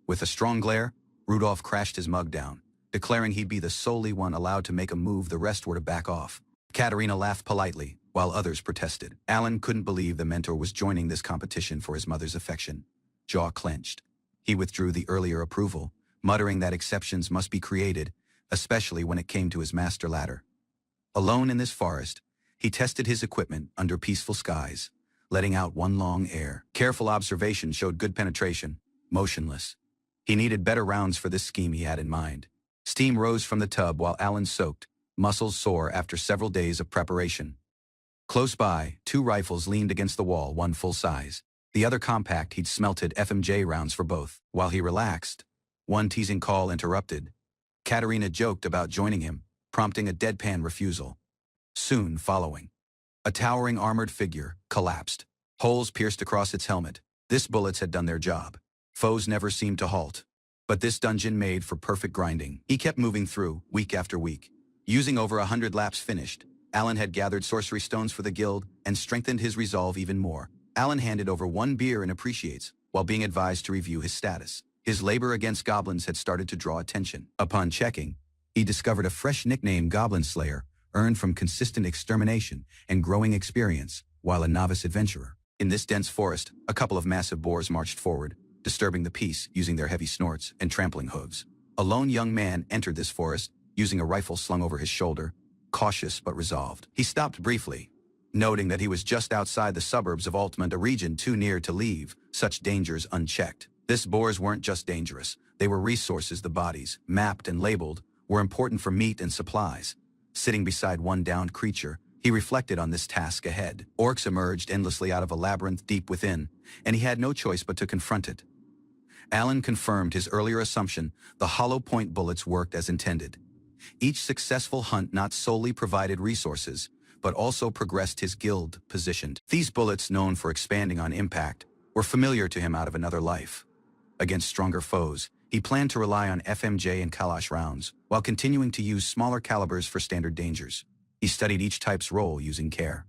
Speaker 2: With a strong glare, Rudolph crashed his mug down, declaring he'd be the solely one allowed to make a move. The rest were to back off. Katerina laughed politely, while others protested. Alan couldn't believe the mentor was joining this competition for his mother's affection. Jaw clenched. He withdrew the earlier approval, muttering that exceptions must be created, especially when it came to his master ladder. Alone in this forest, he tested his equipment under peaceful skies, letting out one long air. Careful observation showed good penetration, motionless. He needed better rounds for this scheme he had in mind. Steam rose from the tub while Alan soaked, muscles sore after several days of preparation. Close by, 2 rifles leaned against the wall, one full size. The other compact. He'd smelted FMJ rounds for both. While he relaxed, one teasing call interrupted. Katerina joked about joining him, prompting a deadpan refusal. Soon following, a towering armored figure collapsed. Holes pierced across its helmet. This bullets had done their job. Foes never seemed to halt. But this dungeon made for perfect grinding. He kept moving through, week after week. Using over 100 laps finished, Alan had gathered sorcery stones for the guild and strengthened his resolve even more. Alan handed over 1 beer and appreciates, while being advised to review his status. His labor against goblins had started to draw attention. Upon checking, he discovered a fresh nickname, Goblin Slayer, earned from consistent extermination and growing experience, while a novice adventurer. In this dense forest, a couple of massive boars marched forward, disturbing the peace using their heavy snorts and trampling hooves. A lone young man entered this forest, using a rifle slung over his shoulder, cautious but resolved. He stopped briefly, noting that he was just outside the suburbs of Altmund, a region too near to leave such dangers unchecked. This boars weren't just dangerous, they were resources. The bodies, mapped and labeled, were important for meat and supplies. Sitting beside one downed creature, he reflected on this task ahead. Orcs emerged endlessly out of a labyrinth deep within, and he had no choice but to confront it. Alan confirmed his earlier assumption: the hollow point bullets worked as intended. Each successful hunt not solely provided resources, but also progressed his guild positioned. These bullets, known for expanding on impact, were familiar to him out of another life. Against stronger foes, he planned to rely on FMJ and Kalash rounds, while continuing to use smaller calibers for standard dangers. He studied each type's role using care.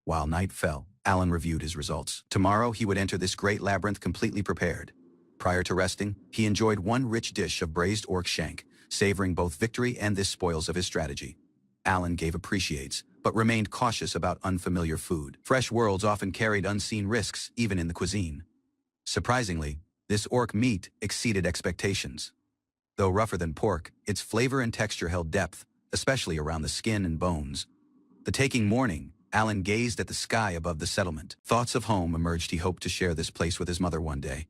Speaker 2: While night fell, Alan reviewed his results. Tomorrow he would enter this great labyrinth completely prepared. Prior to resting, he enjoyed one rich dish of braised orc shank, savoring both victory and this spoils of his strategy. Alan gave appreciates, but remained cautious about unfamiliar food. Fresh worlds often carried unseen risks, even in the cuisine. Surprisingly, this orc meat exceeded expectations. Though rougher than pork, its flavor and texture held depth, especially around the skin and bones. The taking morning, Alan gazed at the sky above the settlement. Thoughts of home emerged. He hoped to share this place with his mother one day.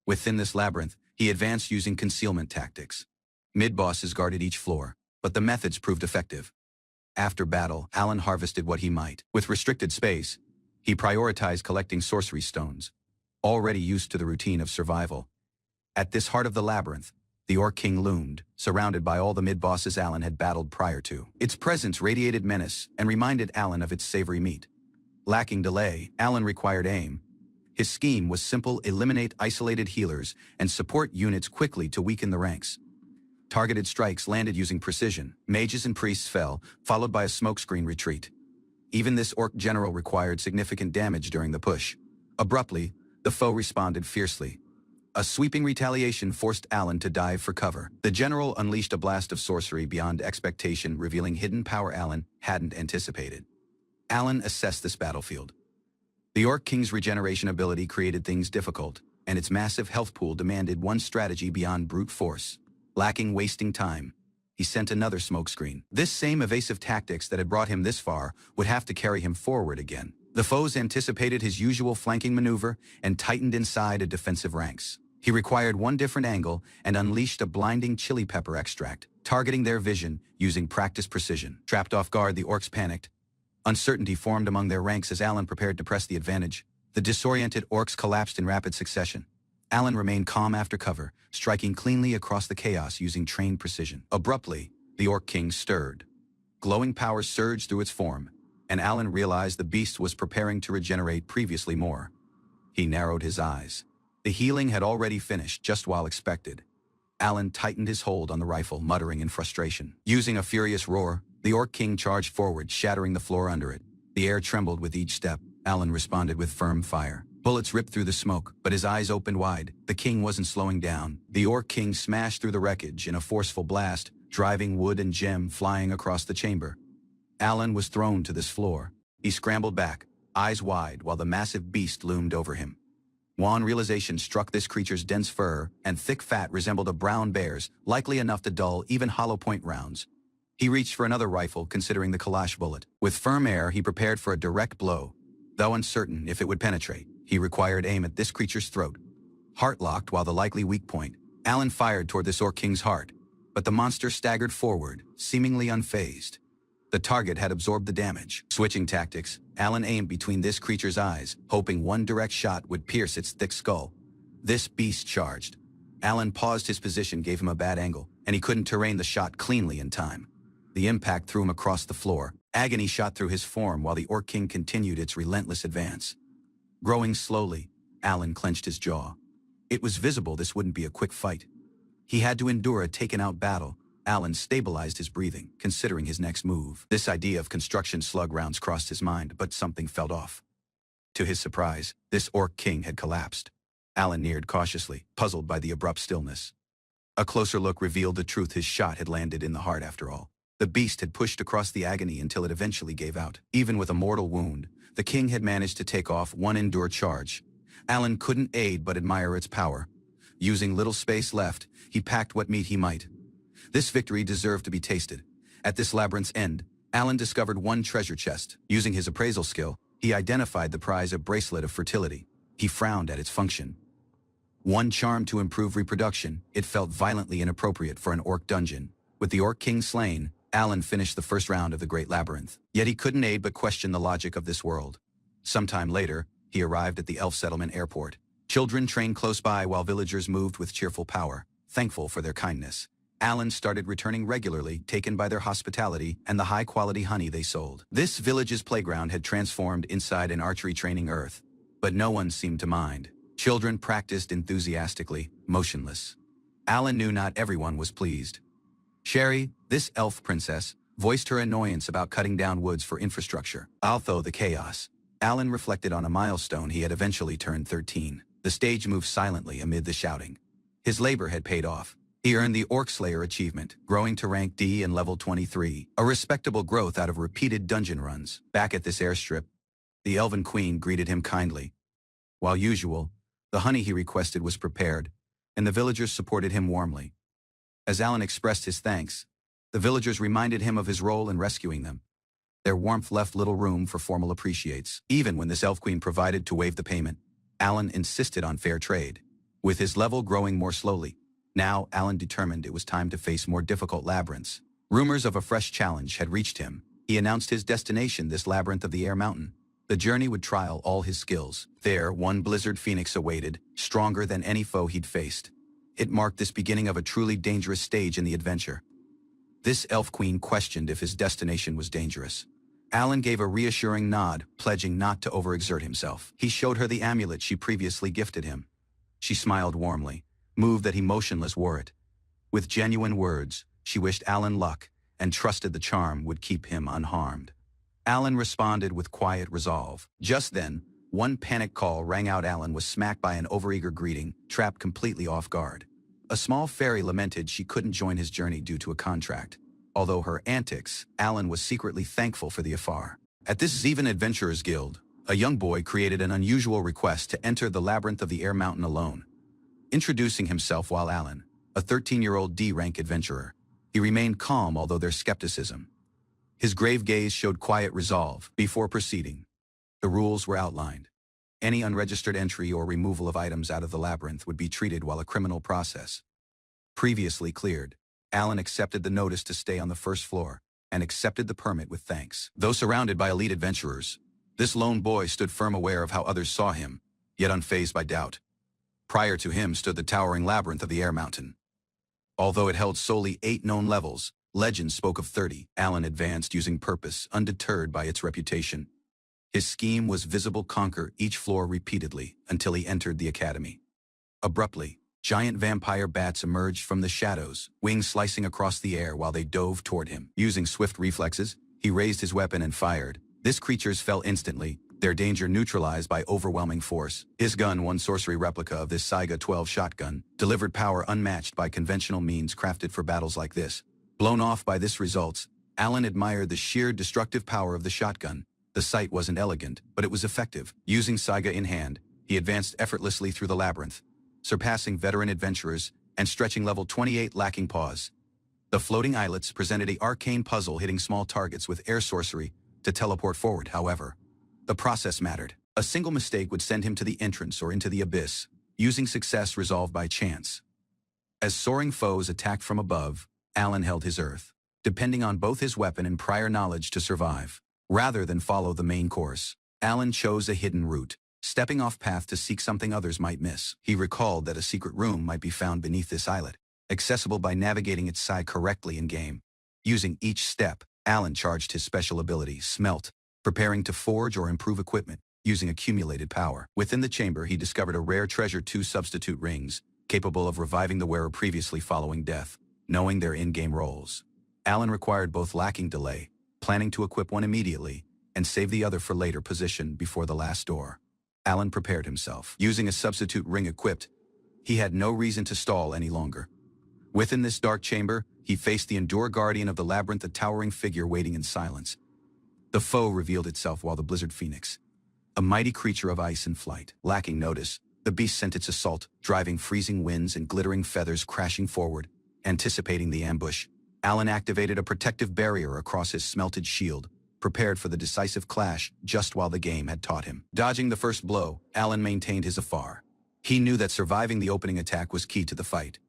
Speaker 2: Within this labyrinth, he advanced using concealment tactics. Mid-bosses guarded each floor, but the methods proved effective. After battle, Alan harvested what he might. With restricted space, he prioritized collecting sorcery stones, already used to the routine of survival. At this heart of the labyrinth, the Orc King loomed, surrounded by all the mid-bosses Alan had battled prior to. Its presence radiated menace and reminded Alan of its savory meat. Lacking delay, Alan required aim. His scheme was simple: eliminate isolated healers and support units quickly to weaken the ranks. Targeted strikes landed using precision. Mages and priests fell, followed by a smokescreen retreat. Even this orc general required significant damage during the push. Abruptly, the foe responded fiercely. A sweeping retaliation forced Alan to dive for cover. The general unleashed a blast of sorcery beyond expectation, revealing hidden power Alan hadn't anticipated. Alan assessed this battlefield. The Orc King's regeneration ability created things difficult, and its massive health pool demanded one strategy beyond brute force. Lacking wasting time, he sent another smokescreen. This same evasive tactics that had brought him this far would have to carry him forward again. The foes anticipated his usual flanking maneuver and tightened inside a defensive ranks. He required one different angle and unleashed a blinding chili pepper extract, targeting their vision using practiced precision. Trapped off guard, the orcs panicked. Uncertainty formed among their ranks as Alan prepared to press the advantage. The disoriented orcs collapsed in rapid succession. Alan remained calm after cover, striking cleanly across the chaos using trained precision. Abruptly, the Orc King stirred. Glowing power surged through its form, and Alan realized the beast was preparing to regenerate previously more. He narrowed his eyes. The healing had already finished just while expected. Alan tightened his hold on the rifle, muttering in frustration. Using a furious roar, the Orc King charged forward, shattering the floor under it. The air trembled with each step. Alan responded with firm fire. Bullets ripped through the smoke, but his eyes opened wide. The king wasn't slowing down. The Orc King smashed through the wreckage in a forceful blast, driving wood and gem flying across the chamber. Alan was thrown to this floor. He scrambled back, eyes wide, while the massive beast loomed over him. Wan realization struck this creature's dense fur, and thick fat resembled a brown bear's, likely enough to dull even hollow point rounds. He reached for another rifle, considering the Kalash bullet. With firm air, he prepared for a direct blow. Though uncertain if it would penetrate, he required aim at this creature's throat. Heart-locked while the likely weak point, Alan fired toward this Orc King's heart, but the monster staggered forward, seemingly unfazed. The target had absorbed the damage. Switching tactics, Alan aimed between this creature's eyes, hoping one direct shot would pierce its thick skull. This beast charged. Alan paused. His position gave him a bad angle, and he couldn't terrain the shot cleanly in time. The impact threw him across the floor. Agony shot through his form while the Orc King continued its relentless advance. Growing slowly, Alan clenched his jaw. It was visible this wouldn't be a quick fight. He had to endure a taken-out battle. Alan stabilized his breathing, considering his next move. This idea of construction slug rounds crossed his mind, but something felt off. To his surprise, this Orc King had collapsed. Alan neared cautiously, puzzled by the abrupt stillness. A closer look revealed the truth. His shot had landed in the heart after all. The beast had pushed across the agony until it eventually gave out. Even with a mortal wound, the king had managed to take off one endure charge. Alan couldn't aid but admire its power. Using little space left, he packed what meat he might. This victory deserved to be tasted. At this labyrinth's end, Alan discovered one treasure chest. Using his appraisal skill, he identified the prize, a bracelet of fertility. He frowned at its function. One charm to improve reproduction, it felt violently inappropriate for an orc dungeon. With the Orc King slain, Alan finished the first round of the Great Labyrinth. Yet he couldn't aid but question the logic of this world. Sometime later, he arrived at the Elf Settlement airport. Children trained close by while villagers moved with cheerful power, thankful for their kindness. Alan started returning regularly, taken by their hospitality and the high-quality honey they sold. This village's playground had transformed inside an archery training earth, but no one seemed to mind. Children practiced enthusiastically, motionless. Alan knew not everyone was pleased. Sherry, this elf princess, voiced her annoyance about cutting down woods for infrastructure. Although the chaos, Alan reflected on a milestone. He had eventually turned 13. The stage moved silently amid the shouting. His labor had paid off. He earned the Orc Slayer achievement, growing to rank D and level 23, a respectable growth out of repeated dungeon runs. Back at this airstrip, the Elven Queen greeted him kindly. While usual, the honey he requested was prepared, and the villagers supported him warmly. As Alan expressed his thanks, the villagers reminded him of his role in rescuing them. Their warmth left little room for formal appreciates. Even when this Elf Queen provided to waive the payment, Alan insisted on fair trade. With his level growing more slowly, now Alan determined it was time to face more difficult labyrinths. Rumors of a fresh challenge had reached him. He announced his destination, this labyrinth of the Air Mountain. The journey would trial all his skills. There, one Blizzard Phoenix awaited, stronger than any foe he'd faced. It marked this beginning of a truly dangerous stage in the adventure. This Elf Queen questioned if his destination was dangerous. Alan gave a reassuring nod, pledging not to overexert himself. He showed her the amulet she previously gifted him. She smiled warmly, moved that he motionless wore it. With genuine words, she wished Alan luck and trusted the charm would keep him unharmed. Alan responded with quiet resolve. Just then, one panic call rang out. Alan was smacked by an overeager greeting, trapped completely off guard. A small fairy lamented she couldn't join his journey due to a contract. Although her antics, Alan was secretly thankful for the affair. At this Zeven Adventurers Guild, a young boy created an unusual request to enter the labyrinth of the Air Mountain alone. Introducing himself while Alan, a 13-year-old D-rank adventurer, he remained calm although their skepticism. His grave gaze showed quiet resolve before proceeding. The rules were outlined. Any unregistered entry or removal of items out of the labyrinth would be treated while a criminal process. Previously cleared, Alan accepted the notice to stay on the first floor and accepted the permit with thanks. Though surrounded by elite adventurers, this lone boy stood firm, aware of how others saw him, yet unfazed by doubt. Prior to him stood the towering labyrinth of the Air Mountain. Although it held solely 8 known levels, legend spoke of 30. Alan advanced using purpose, undeterred by its reputation. His scheme was visible: conquer each floor repeatedly until he entered the academy. Abruptly, giant vampire bats emerged from the shadows, wings slicing across the air while they dove toward him. Using swift reflexes, he raised his weapon and fired. These creatures fell instantly, their danger neutralized by overwhelming force. His gun, one sorcery replica of this Saiga 12 shotgun, delivered power unmatched by conventional means crafted for battles like this. Blown off by this results, Alan admired the sheer destructive power of the shotgun. The sight wasn't elegant, but it was effective. Using Saiga in hand, he advanced effortlessly through the labyrinth, surpassing veteran adventurers and stretching level 28 lacking pause. The floating islets presented an arcane puzzle, hitting small targets with air sorcery to teleport forward. However, the process mattered. A single mistake would send him to the entrance or into the abyss, using success resolved by chance. As soaring foes attacked from above, Alan held his earth, depending on both his weapon and prior knowledge to survive. Rather than follow the main course, Alan chose a hidden route, stepping off path to seek something others might miss. He recalled that a secret room might be found beneath this islet, accessible by navigating its side correctly in-game. Using each step, Alan charged his special ability, Smelt, preparing to forge or improve equipment, using accumulated power. Within the chamber, he discovered a rare treasure: 2 substitute rings, capable of reviving the wearer previously following death. Knowing their in-game roles, Alan required both, lacking delay, planning to equip one immediately and save the other for later position before the last door. Alan prepared himself. Using a substitute ring equipped, he had no reason to stall any longer. Within this dark chamber, he faced the Endure Guardian of the Labyrinth, a towering figure waiting in silence. The foe revealed itself while the Blizzard Phoenix, a mighty creature of ice and flight. Lacking notice, the beast sent its assault, driving freezing winds and glittering feathers crashing forward. Anticipating the ambush, Alan activated a protective barrier across his smelted shield, prepared for the decisive clash just while the game had taught him. Dodging the first blow, Alan maintained his afar. He knew that surviving the opening attack was key to the fight.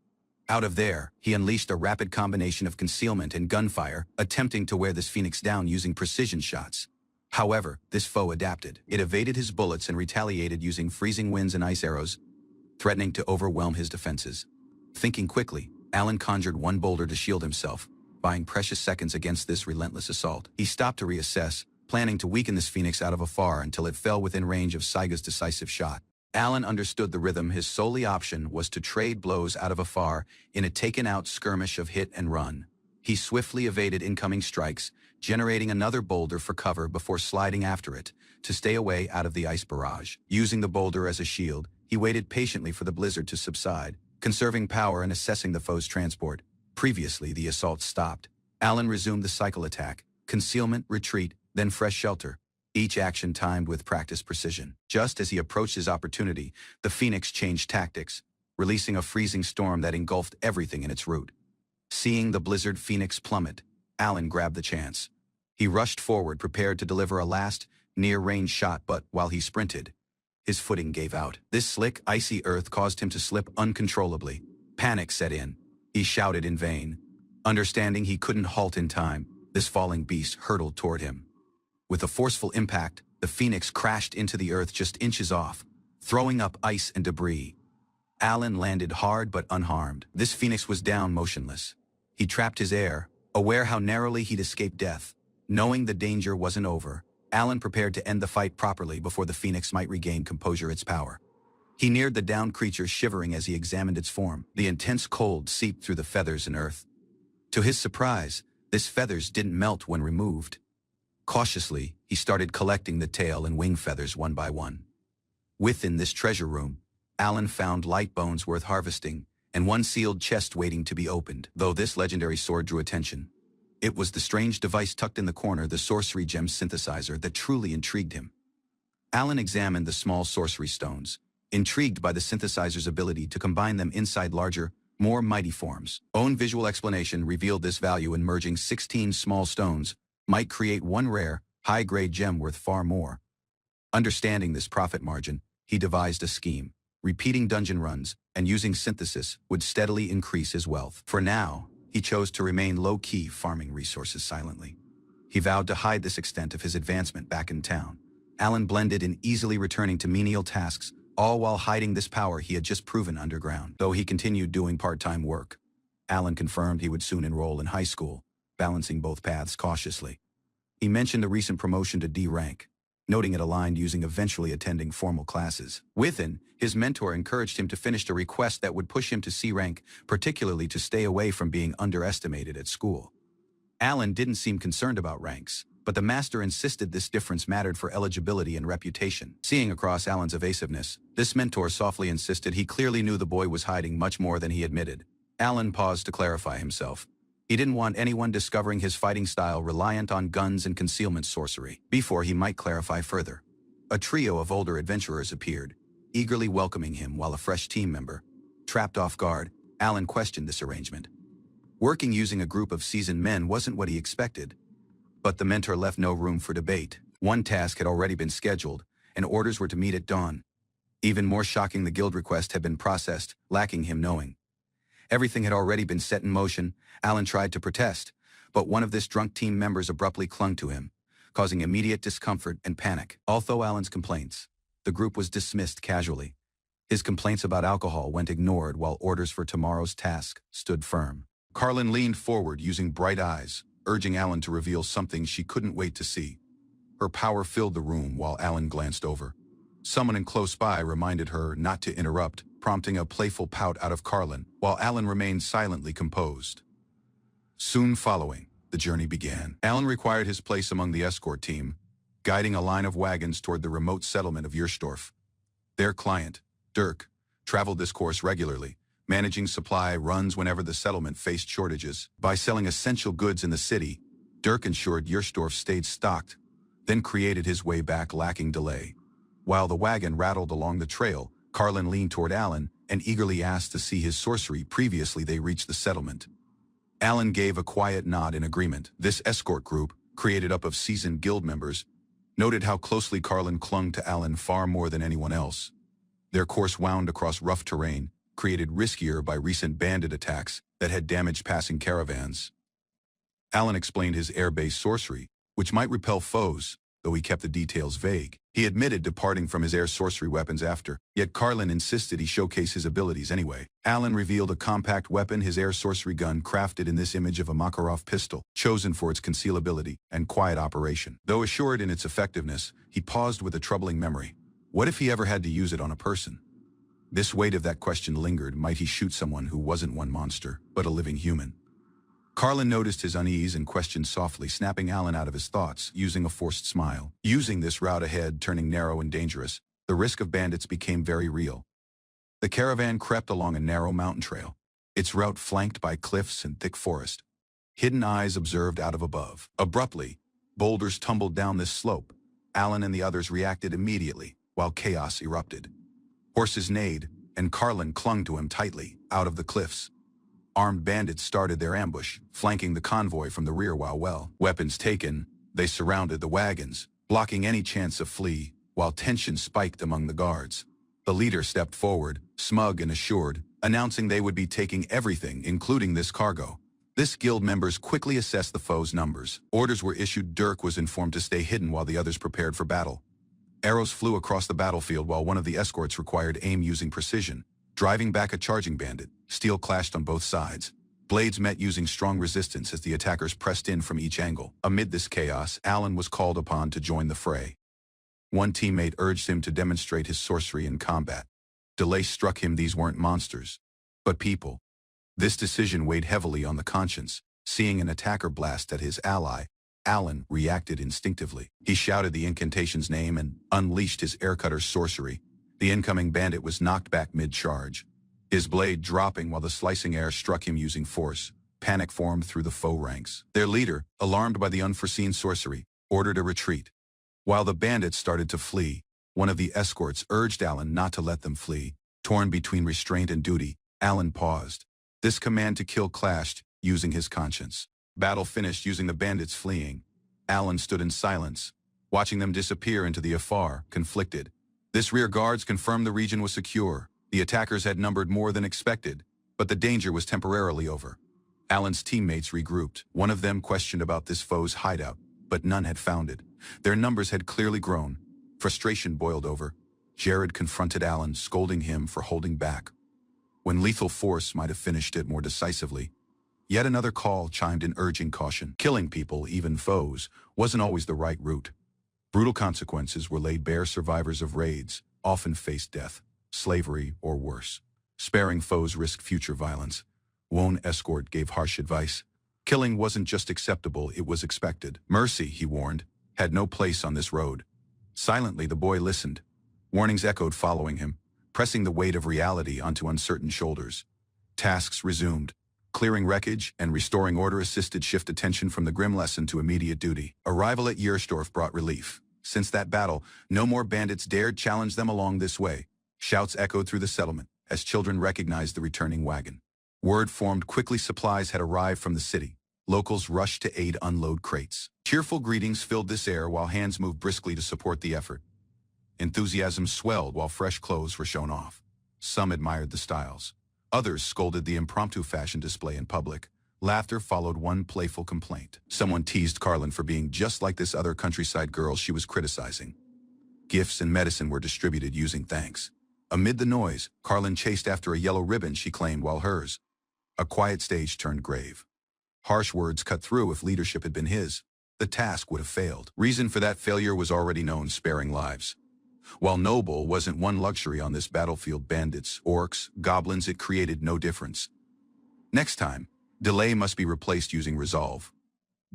Speaker 2: Out of there, he unleashed a rapid combination of concealment and gunfire, attempting to wear this phoenix down using precision shots. However, this foe adapted. It evaded his bullets and retaliated using freezing winds and ice arrows, threatening to overwhelm his defenses. Thinking quickly, Alan conjured one boulder to shield himself, buying precious seconds against this relentless assault. He stopped to reassess, planning to weaken this phoenix out of afar until it fell within range of Saiga's decisive shot. Alan understood the rhythm. His solely option was to trade blows out of afar in a taken-out skirmish of hit and run. He swiftly evaded incoming strikes, generating another boulder for cover before sliding after it, to stay away out of the ice barrage. Using the boulder as a shield, he waited patiently for the blizzard to subside, conserving power and assessing the foe's transport. Previously, the assault stopped. Alan resumed the cycle attack: concealment, retreat, then fresh shelter, each action timed with practiced precision. Just as he approached his opportunity, the Phoenix changed tactics, releasing a freezing storm that engulfed everything in its route. Seeing the Blizzard Phoenix plummet, Alan grabbed the chance. He rushed forward, prepared to deliver a last, near-range shot, but while he sprinted, his footing gave out. This slick, icy earth caused him to slip uncontrollably. Panic set in. He shouted in vain. Understanding he couldn't halt in time, this falling beast hurtled toward him. With a forceful impact, the Phoenix crashed into the earth just inches off, throwing up ice and debris. Alan landed hard but unharmed. This Phoenix was down, motionless. He trapped his air, aware how narrowly he'd escaped death. Knowing the danger wasn't over, Alan prepared to end the fight properly before the Phoenix might regain composure, its power. He neared the downed creature, shivering as he examined its form. The intense cold seeped through the feathers and earth. To his surprise, this feathers didn't melt when removed. Cautiously, he started collecting the tail and wing feathers one by one. Within this treasure room, Alan found light bones worth harvesting and one sealed chest waiting to be opened. Though this legendary sword drew attention, it was the strange device tucked in the corner, the sorcery gem synthesizer, that truly intrigued him. Alan examined the small sorcery stones, intrigued by the synthesizer's ability to combine them inside larger, more mighty forms. Own visual explanation revealed this value in merging 16 small stones might create one rare, high-grade gem worth far more. Understanding this profit margin, he devised a scheme. Repeating dungeon runs and using synthesis would steadily increase his wealth. For now, he chose to remain low-key, farming resources silently. He vowed to hide this extent of his advancement back in town. Alan blended in, easily returning to menial tasks, all while hiding this power he had just proven underground. Though he continued doing part-time work, Alan confirmed he would soon enroll in high school, balancing both paths cautiously. He mentioned a recent promotion to D rank, noting it aligned using eventually attending formal classes. Within, his mentor encouraged him to finish a request that would push him to C rank, particularly to stay away from being underestimated at school. Alan didn't seem concerned about ranks, but the master insisted this difference mattered for eligibility and reputation. Seeing across Alan's evasiveness, this mentor softly insisted he clearly knew the boy was hiding much more than he admitted. Alan paused to clarify himself. He didn't want anyone discovering his fighting style reliant on guns and concealment sorcery. Before he might clarify further, a trio of older adventurers appeared, eagerly welcoming him while a fresh team member. Trapped off guard, Alan questioned this arrangement. Working using a group of seasoned men wasn't what he expected, but the mentor left no room for debate. One task had already been scheduled, and orders were to meet at dawn. Even more shocking, the guild request had been processed, lacking him knowing. Everything had already been set in motion. Alan tried to protest, but one of this drunk team members abruptly clung to him, causing immediate discomfort and panic. Although Alan's complaints, the group was dismissed casually. His complaints about alcohol went ignored while orders for tomorrow's task stood firm.
Speaker 1: Carlin leaned forward using bright eyes, urging Alan to reveal something she couldn't wait to see. Her power filled the room while Alan glanced over. Someone in close by reminded her not to interrupt, prompting a playful pout out of Carlin, while Alan remained silently composed. Soon following, the journey began. Alan required his place among the escort team, guiding a line of wagons toward the remote settlement of Yerstorf. Their client, Dirk, traveled this course regularly, managing supply runs whenever the settlement faced shortages. By selling essential goods in the city, Dirk ensured Yerstorf stayed stocked, then created his way back lacking delay. While the wagon rattled along the trail, Carlin leaned toward Alan and eagerly asked to see his sorcery. Previously they reached the settlement. Alan gave a quiet nod in agreement. This escort group, created up of seasoned guild members, noted how closely Carlin clung to Alan far more than anyone else. Their course wound across rough terrain, created riskier by recent bandit attacks that had damaged passing caravans. Alan explained his air-based sorcery, which might repel foes, though he kept the details vague. He admitted departing from his air sorcery weapons after, yet Carlin insisted he showcase his abilities anyway. Alan revealed a compact weapon, his air sorcery gun, crafted in this image of a Makarov pistol, chosen for its concealability and quiet operation. Though assured in its effectiveness, he paused with a troubling memory. What if he ever had to use it on a person? This weight of that question lingered. Might he shoot someone who wasn't one monster, but a living human? Carlin noticed his unease and questioned softly, snapping Alan out of his thoughts, using a forced smile. Using this route ahead, turning narrow and dangerous, the risk of bandits became very real. The caravan crept along a narrow mountain trail, its route flanked by cliffs and thick forest. Hidden eyes observed out of above. Abruptly, boulders tumbled down this slope. Alan and the others reacted immediately, while chaos erupted. Horses neighed, and Carlin clung to him tightly, out of the cliffs. Armed bandits started their ambush, flanking the convoy from the rear while weapons taken, they surrounded the wagons, blocking any chance of flee, while tension spiked among the guards. The leader stepped forward, smug and assured, announcing they would be taking everything, including this cargo. This guild members quickly assessed the foe's numbers. Orders were issued. Dirk was informed to stay hidden while the others prepared for battle. Arrows flew across the battlefield while one of the escorts required aim using precision, driving back a charging bandit. Steel clashed on both sides. Blades met using strong resistance as the attackers pressed in from each angle. Amid this chaos, Alan was called upon to join the fray. One teammate urged him to demonstrate his sorcery in combat. Delay struck him. These weren't monsters, but people. This decision weighed heavily on the conscience. Seeing an attacker blast at his ally, Alan reacted instinctively. He shouted the incantation's name and unleashed his aircutter's sorcery. The incoming bandit was knocked back mid-charge, his blade dropping while the slicing air struck him using force. Panic formed through the foe ranks. Their leader, alarmed by the unforeseen sorcery, ordered a retreat. While the bandits started to flee, one of the escorts urged Alan not to let them flee. Torn between restraint and duty, Alan paused. This command to kill clashed, using his conscience. Battle finished using the bandits fleeing. Alan stood in silence, watching them disappear into the afar, conflicted. This rear guards confirmed the region was secure. The attackers had numbered more than expected, but the danger was temporarily over. Alan's teammates regrouped. One of them questioned about this foe's hideout, but none had found it. Their numbers had clearly grown. Frustration boiled over. Jared confronted Alan, scolding him for holding back, when lethal force might have finished it more decisively. Yet another call chimed in, urging caution. Killing people, even foes, wasn't always the right route. Brutal consequences were laid bare. Survivors of raids often faced death, slavery, or worse. Sparing foes risked future violence. One escort gave harsh advice. Killing wasn't just acceptable, it was expected. Mercy, he warned, had no place on this road. Silently, the boy listened. Warnings echoed following him, pressing the weight of reality onto uncertain shoulders. Tasks resumed. Clearing wreckage and restoring order assisted shift attention from the grim lesson to immediate duty. Arrival at Yerstorf brought relief. Since that battle, no more bandits dared challenge them along this way. Shouts echoed through the settlement as children recognized the returning wagon. Word formed quickly supplies had arrived from the city. Locals rushed to aid unload crates. Cheerful greetings filled this air while hands moved briskly to support the effort. Enthusiasm swelled while fresh clothes were shown off. Some admired the styles. Others scolded the impromptu fashion display in public. Laughter followed one playful complaint. Someone teased Carlin for being just like this other countryside girl she was criticizing. Gifts and medicine were distributed using thanks. Amid the noise, Carlin chased after a yellow ribbon she claimed while hers. A quiet stage turned grave. Harsh words cut through. If leadership had been his, the task would have failed. Reason for that failure was already known: sparing lives. While noble wasn't one luxury on this battlefield, bandits, orcs, goblins, it created no difference. Next time, delay must be replaced using resolve.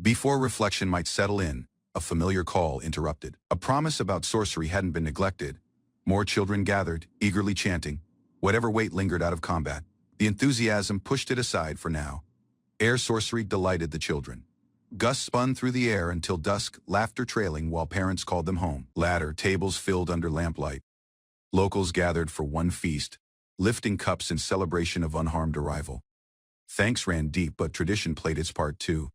Speaker 1: Before reflection might settle in, a familiar call interrupted. A promise about sorcery hadn't been neglected. More children gathered, eagerly chanting. Whatever weight lingered out of combat, the enthusiasm pushed it aside for now. Air sorcery delighted the children. Gusts spun through the air until dusk, laughter trailing while parents called them home. Later, tables filled under lamplight. Locals gathered for one feast, lifting cups in celebration of unharmed arrival. Thanks ran deep, but tradition played its part too.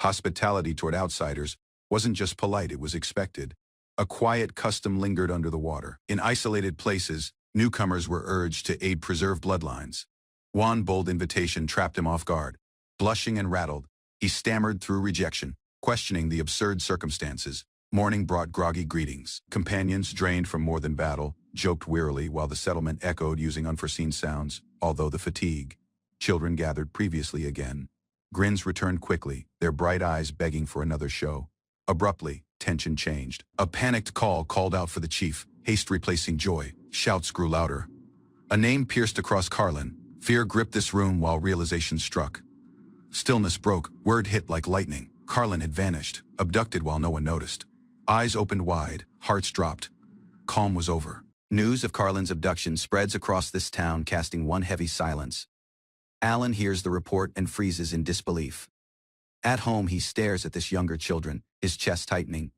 Speaker 1: Hospitality toward outsiders wasn't just polite, it was expected. A quiet custom lingered under the water. In isolated places, newcomers were urged to aid preserve bloodlines. One bold invitation trapped him off guard. Blushing and rattled, he stammered through rejection, questioning the absurd circumstances. Morning brought groggy greetings. Companions, drained from more than battle, joked wearily while the settlement echoed using unforeseen sounds, although the fatigue. Children gathered previously again. Grins returned quickly, their bright eyes begging for another show. Abruptly, tension changed. A panicked call called out for the chief, haste replacing joy. Shouts grew louder. A name pierced across Carlin. Fear gripped this room while realization struck. Stillness broke, word hit like lightning. Carlin had vanished, abducted while no one noticed. Eyes opened wide, hearts dropped. Calm was over. News of Carlin's abduction spreads across this town, casting one heavy silence. Alan hears the report and freezes in disbelief. At home, he stares at this younger children, his chest tightening.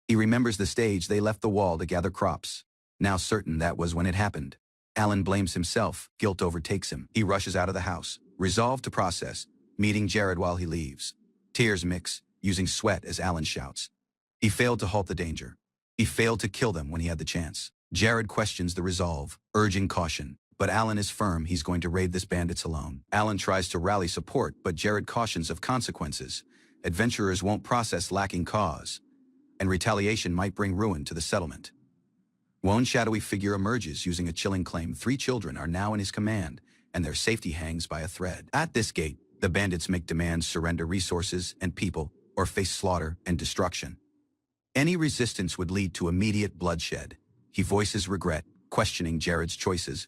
Speaker 1: He remembers the stage they left the wall to gather crops. Now certain that was when it happened. Alan blames himself, guilt overtakes him. He rushes out of the house, resolved to process, meeting Jared while he leaves. Tears mix, using sweat as Alan shouts. He failed to halt the danger. He failed to kill them when he had the chance. Jared questions the resolve, urging caution. But Alan is firm he's going to raid this bandits alone. Alan tries to rally support, but Jared cautions of consequences. Adventurers won't process lacking cause, and retaliation might bring ruin to the settlement. One shadowy figure emerges using a chilling claim. 3 children are now in his command, and their safety hangs by a thread. At this gate, the bandits make demands: surrender resources and people, or face slaughter and destruction. Any resistance would lead to immediate bloodshed. He voices regret, questioning Jared's choices.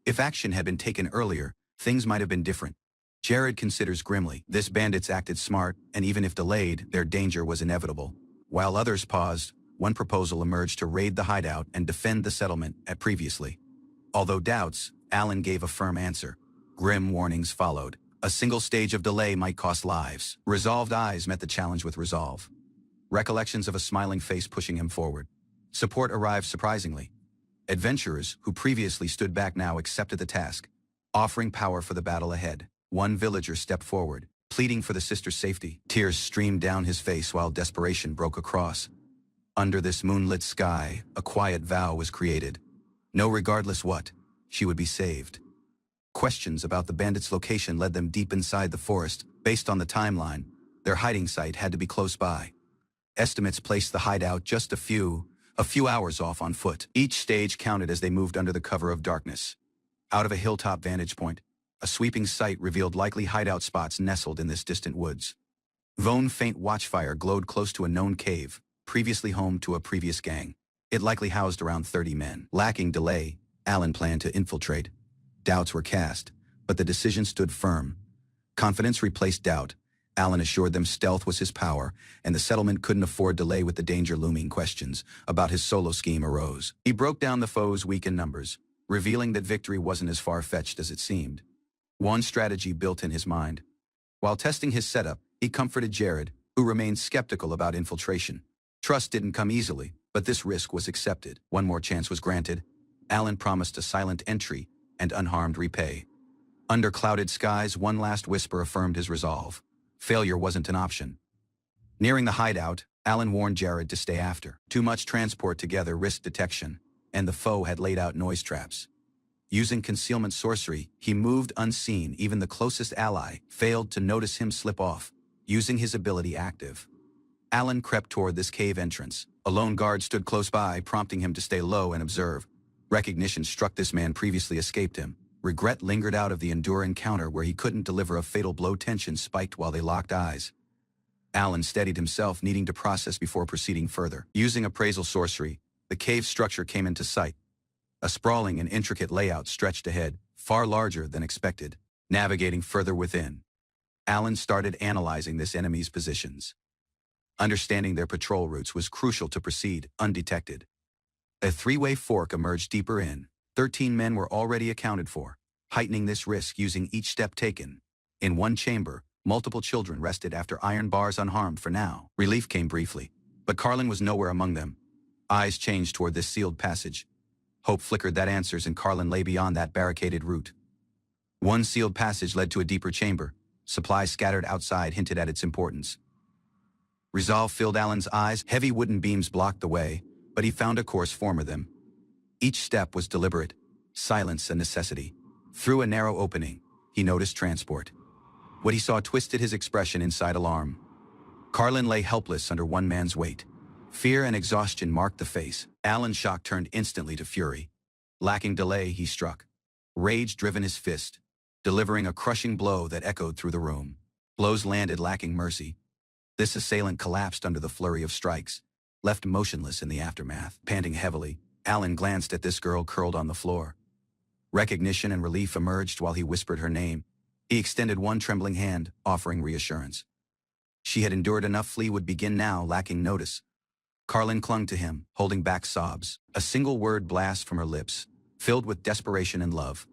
Speaker 1: If action had been taken earlier, things might have been different.
Speaker 2: Jared considers grimly. This bandits acted smart, and even if delayed, their danger was inevitable. While others paused, one proposal emerged to raid the hideout and defend the settlement at previously. Although doubts, Alan gave a firm answer. Grim warnings followed. A single stage of delay might cost lives. Resolved eyes met the challenge with resolve. Recollections of a smiling face pushing him forward. Support arrived surprisingly. Adventurers who previously stood back now accepted the task, offering power for the battle ahead. One villager stepped forward, pleading for the sister's safety. Tears streamed down his face while desperation broke across. Under this moonlit sky, a quiet vow was created. No, regardless what, she would be saved. Questions about the bandits' location led them deep inside the forest. Based on the timeline, their hiding site had to be close by. Estimates placed the hideout just a few hours off on foot. Each stage counted as they moved under the cover of darkness. Out of a hilltop vantage point, a sweeping sight revealed likely hideout spots nestled in this distant woods. One faint watchfire glowed close to a known cave, previously home to a previous gang. It likely housed around 30 men. Lacking delay, Alan planned to infiltrate. Doubts were cast, but the decision stood firm. Confidence replaced doubt. Alan assured them stealth was his power, and the settlement couldn't afford delay with the danger looming. Questions about his solo scheme arose. He broke down the foes weak in numbers, revealing that victory wasn't as far-fetched as it seemed. One strategy built in his mind. While testing his setup, he comforted Jared, who remained skeptical about infiltration. Trust didn't come easily, but this risk was accepted. One more chance was granted. Alan promised a silent entry and unharmed repay. Under clouded skies, one last whisper affirmed his resolve. Failure wasn't an option. Nearing the hideout, Alan warned Jared to stay after. Too much transport together risked detection, and the foe had laid out noise traps. Using concealment sorcery, he moved unseen. Even the closest ally failed to notice him slip off, using his ability active. Alan crept toward this cave entrance. A lone guard stood close by, prompting him to stay low and observe. Recognition struck this man previously escaped him. Regret lingered out of the endure encounter where he couldn't deliver a fatal blow. Tension spiked while they locked eyes. Alan steadied himself, needing to process before proceeding further. Using appraisal sorcery, the cave structure came into sight. A sprawling and intricate layout stretched ahead, far larger than expected. Navigating further within, Alan started analyzing this enemy's positions. Understanding their patrol routes was crucial to proceed undetected. A three-way fork emerged deeper in. 13 men were already accounted for, heightening this risk using each step taken. In one chamber, multiple children rested after iron bars unharmed for now. Relief came briefly, but Carlin was nowhere among them. Eyes changed toward this sealed passage. Hope flickered that answers, and Carlin lay beyond that barricaded route. One sealed passage led to a deeper chamber. Supplies scattered outside hinted at its importance. Resolve filled Alan's eyes. Heavy wooden beams blocked the way, but he found a course for them. Each step was deliberate, silence a necessity. Through a narrow opening, he noticed transport. What he saw twisted his expression inside alarm. Carlin lay helpless under one man's weight. Fear and exhaustion marked the face. Alan's shock turned instantly to fury. Lacking delay, he struck. Rage driven his fist, delivering a crushing blow that echoed through the room. Blows landed lacking mercy. This assailant collapsed under the flurry of strikes, left motionless in the aftermath. Panting heavily, Alan glanced at this girl curled on the floor. Recognition and relief emerged while he whispered her name. He extended one trembling hand, offering reassurance. She had endured enough. Flee would begin now, lacking notice. Carlin clung to him, holding back sobs. A single word blast from her lips, filled with desperation and love.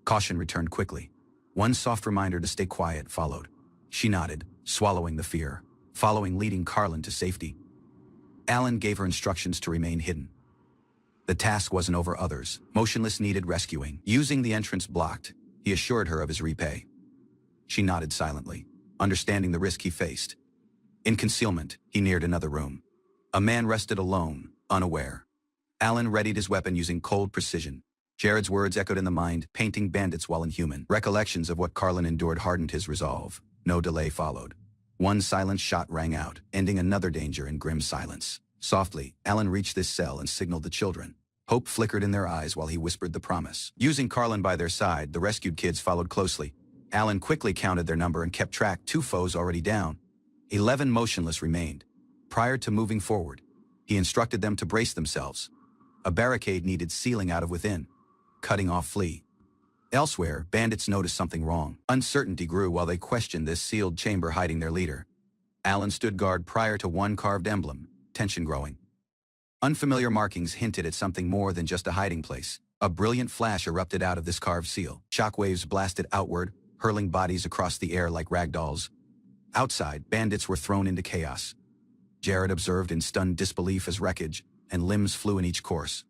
Speaker 2: Caution returned quickly. One soft reminder to stay quiet followed. She nodded, swallowing the fear, leading Carlin to safety. Alan gave her instructions to remain hidden. The task wasn't over. Others, motionless, needed rescuing. Using the entrance blocked, he assured her of his repay. She nodded silently, understanding the risk he faced. In concealment, he neared another room. A man rested alone, unaware. Alan readied his weapon using cold precision. Jared's words echoed in the mind, painting bandits while inhuman. Recollections of what Carlin endured hardened his resolve. No delay followed. One silent shot rang out, ending another danger in grim silence. Softly, Alan reached this cell and signaled the children. Hope flickered in their eyes while he whispered the promise. Using Carlin by their side, the rescued kids followed closely. Alan quickly counted their number and kept track. 2 foes already down. 11 motionless remained. Prior to moving forward, he instructed them to brace themselves. A barricade needed sealing out of within, cutting off flee. Elsewhere, bandits noticed something wrong. Uncertainty grew while they questioned this sealed chamber hiding their leader. Alan stood guard prior to one carved emblem, tension growing. Unfamiliar markings hinted at something more than just a hiding place. A brilliant flash erupted out of this carved seal. Shockwaves blasted outward, hurling bodies across the air like ragdolls. Outside, bandits were thrown into chaos. Jared observed in stunned disbelief as wreckage, and limbs flew in each course.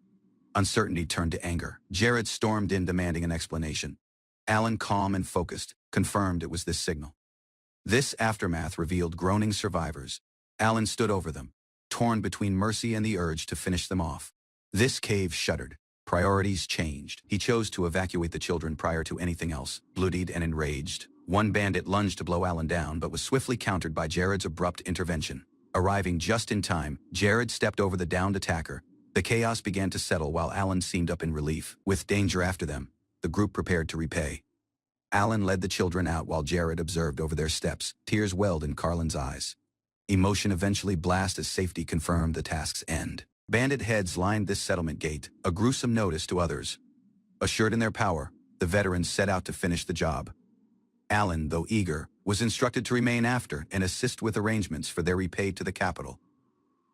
Speaker 2: Uncertainty turned to anger. Jared stormed in demanding an explanation. Alan, calm and focused, confirmed it was this signal. This aftermath revealed groaning survivors. Alan stood over them, torn between mercy and the urge to finish them off. This cave shuddered. Priorities changed. He chose to evacuate the children prior to anything else. Bloodied and enraged, one bandit lunged to blow Alan down but was swiftly countered by Jared's abrupt intervention. Arriving just in time, Jared stepped over the downed attacker. The chaos began to settle while Alan seemed up in relief. With danger after them, the group prepared to repay. Alan led the children out while Jared observed over their steps. Tears welled in Carlin's eyes. Emotion eventually blasted as safety confirmed the task's end. Bandit heads lined this settlement gate, a gruesome notice to others. Assured in their power, the veterans set out to finish the job. Alan, though eager, was instructed to remain after and assist with arrangements for their repay to the capital.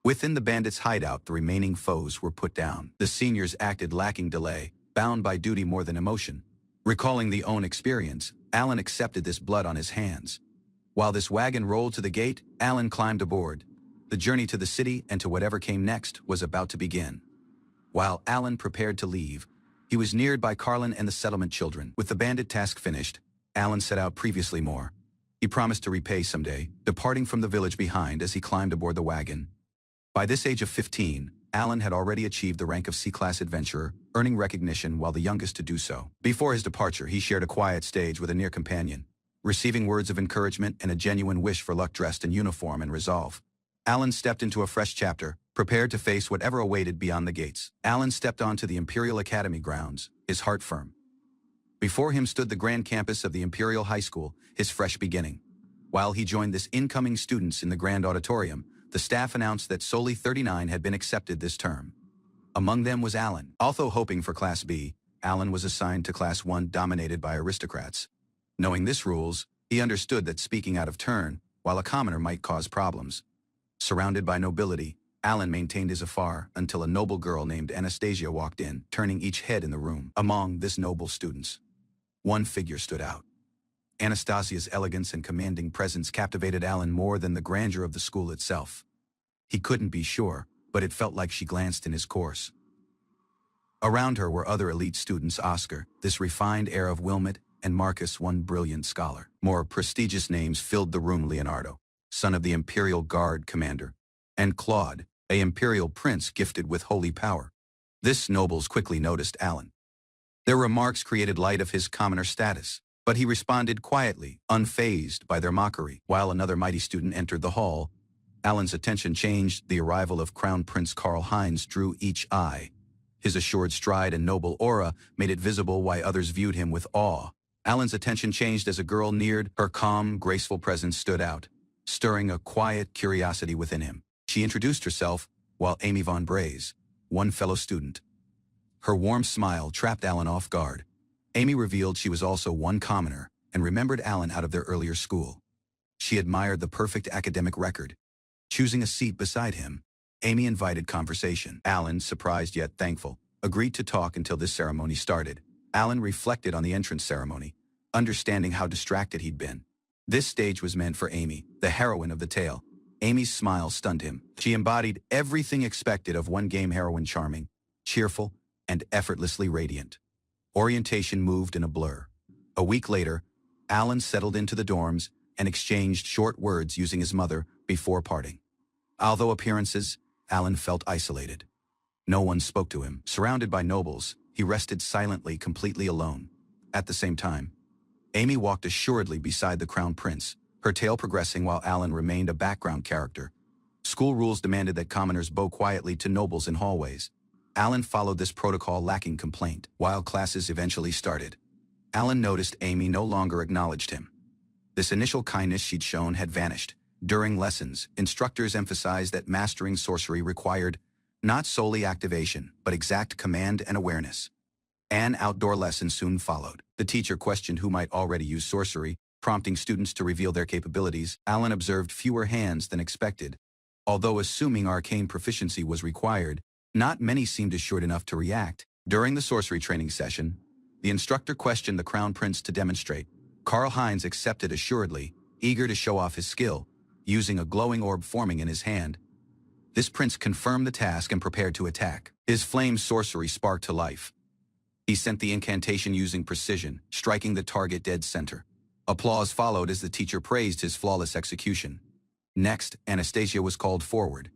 Speaker 2: Within the bandits' hideout, the remaining foes were put down. The seniors acted lacking delay, bound by duty more than emotion. Recalling the own experience, Alan accepted this blood on his hands. While this wagon rolled to the gate, Alan climbed aboard. The journey to the city and to whatever came next was about to begin. While Alan prepared to leave, he was neared by Carlin and the settlement children. With the bandit task finished, Alan set out previously more. He promised to repay someday, departing from the village behind as he climbed aboard the wagon. By this age of 15, Alan had already achieved the rank of C-class adventurer, earning recognition while the youngest to do so. Before his departure, he shared a quiet stage with a near companion, receiving words of encouragement and a genuine wish for luck dressed in uniform and resolve. Alan stepped into a fresh chapter, prepared to face whatever awaited beyond the gates. Alan stepped onto the Imperial Academy grounds, his heart firm. Before him stood the grand campus of the Imperial High School, his fresh beginning. While he joined this incoming students in the grand auditorium, the staff announced that solely 39 had been accepted this term. Among them was Alan. Although hoping for Class B, Alan was assigned to Class 1 dominated by aristocrats. Knowing this rules, he understood that speaking out of turn, while a commoner might cause problems. Surrounded by nobility, Alan maintained his afar until a noble girl named Anastasia walked in, turning each head in the room. Among this noble students, one figure stood out. Anastasia's elegance and commanding presence captivated Alan more than the grandeur of the school itself. He couldn't be sure, but it felt like she glanced in his course. Around her were other elite students: Oscar, this refined heir of Wilmot, and Marcus, one brilliant scholar. More prestigious names filled the room: Leonardo, son of the Imperial Guard commander, and Claude, an imperial prince gifted with holy power. This nobles quickly noticed Alan. Their remarks created light of his commoner status, but he responded quietly, unfazed by their mockery. While another mighty student entered the hall, Alan's attention changed. The arrival of Crown Prince Karl Heinz drew each eye. His assured stride and noble aura made it visible why others viewed him with awe. Alan's attention changed as a girl neared. Her calm, graceful presence stood out, stirring a quiet curiosity within him. She introduced herself, while Amy von Braze, one fellow student. Her warm smile trapped Alan off guard. Amy revealed she was also one commoner and remembered Alan out of their earlier school. She admired the perfect academic record. Choosing a seat beside him, Amy invited conversation. Alan, surprised yet thankful, agreed to talk until this ceremony started. Alan reflected on the entrance ceremony, understanding how distracted he'd been. This stage was meant for Amy, the heroine of the tale. Amy's smile stunned him. She embodied everything expected of one game heroine: charming, cheerful, and effortlessly radiant. Orientation moved in a blur. A week later, Alan settled into the dorms and exchanged short words using his mother before parting. Although appearances, Alan felt isolated. No one spoke to him. Surrounded by nobles, he rested silently, completely alone. At the same time, Amy walked assuredly beside the Crown Prince, her tale progressing while Alan remained a background character. School rules demanded that commoners bow quietly to nobles in hallways. Alan followed this protocol lacking complaint. While classes eventually started, Alan noticed Amy no longer acknowledged him. This initial kindness she'd shown had vanished. During lessons, instructors emphasized that mastering sorcery required not solely activation, but exact command and awareness. An outdoor lesson soon followed. The teacher questioned who might already use sorcery, prompting students to reveal their capabilities. Alan observed fewer hands than expected. Although assuming arcane proficiency was required, not many seemed assured enough to react. During the sorcery training session, the instructor questioned the Crown Prince to demonstrate. Karl Heinz accepted assuredly, eager to show off his skill, using a glowing orb forming in his hand. This prince confirmed the task and prepared to attack. His flame sorcery sparked to life. He sent the incantation using precision, striking the target dead center. Applause followed as the teacher praised his flawless execution. Next, Anastasia was called forward.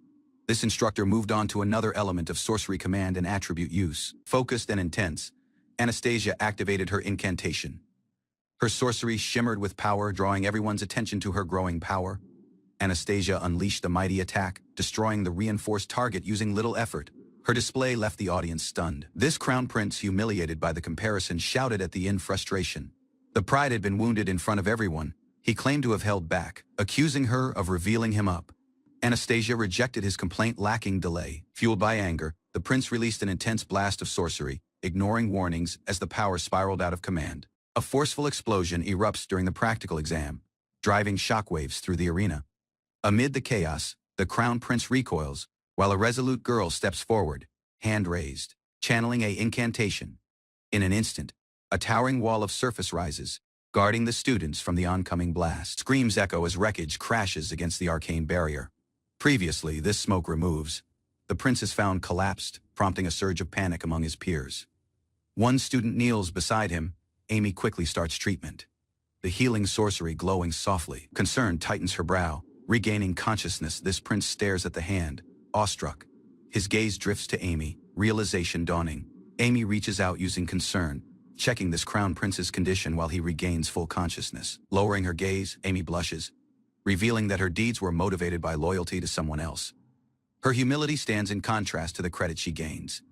Speaker 2: This instructor moved on to another element of sorcery command and attribute use. Focused and intense, Anastasia activated her incantation. Her sorcery shimmered with power, drawing everyone's attention to her growing power. Anastasia unleashed a mighty attack, destroying the reinforced target using little effort. Her display left the audience stunned. This crown prince, humiliated by the comparison, shouted at the in frustration. The pride had been wounded in front of everyone. He claimed to have held back, accusing her of revealing him up. Anastasia rejected his complaint, lacking delay. Fueled by anger, the prince released an intense blast of sorcery, ignoring warnings as the power spiraled out of command. A forceful explosion erupts during the practical exam, driving shockwaves through the arena. Amid the chaos, the crown prince recoils, while a resolute girl steps forward, hand raised, channeling an incantation. In an instant, a towering wall of surface rises, guarding the students from the oncoming blast. Screams echo as wreckage crashes against the arcane barrier. Previously, this smoke removes. The prince is found collapsed, prompting a surge of panic among his peers. One student kneels beside him. Amy quickly starts treatment. The healing sorcery glowing softly. Concern tightens her brow. Regaining consciousness, this prince stares at the hand, awestruck. His gaze drifts to Amy, realization dawning. Amy reaches out using concern, checking this crown prince's condition while he regains full consciousness. Lowering her gaze, Amy blushes, revealing that her deeds were motivated by loyalty to someone else. Her humility stands in contrast to the credit she gains.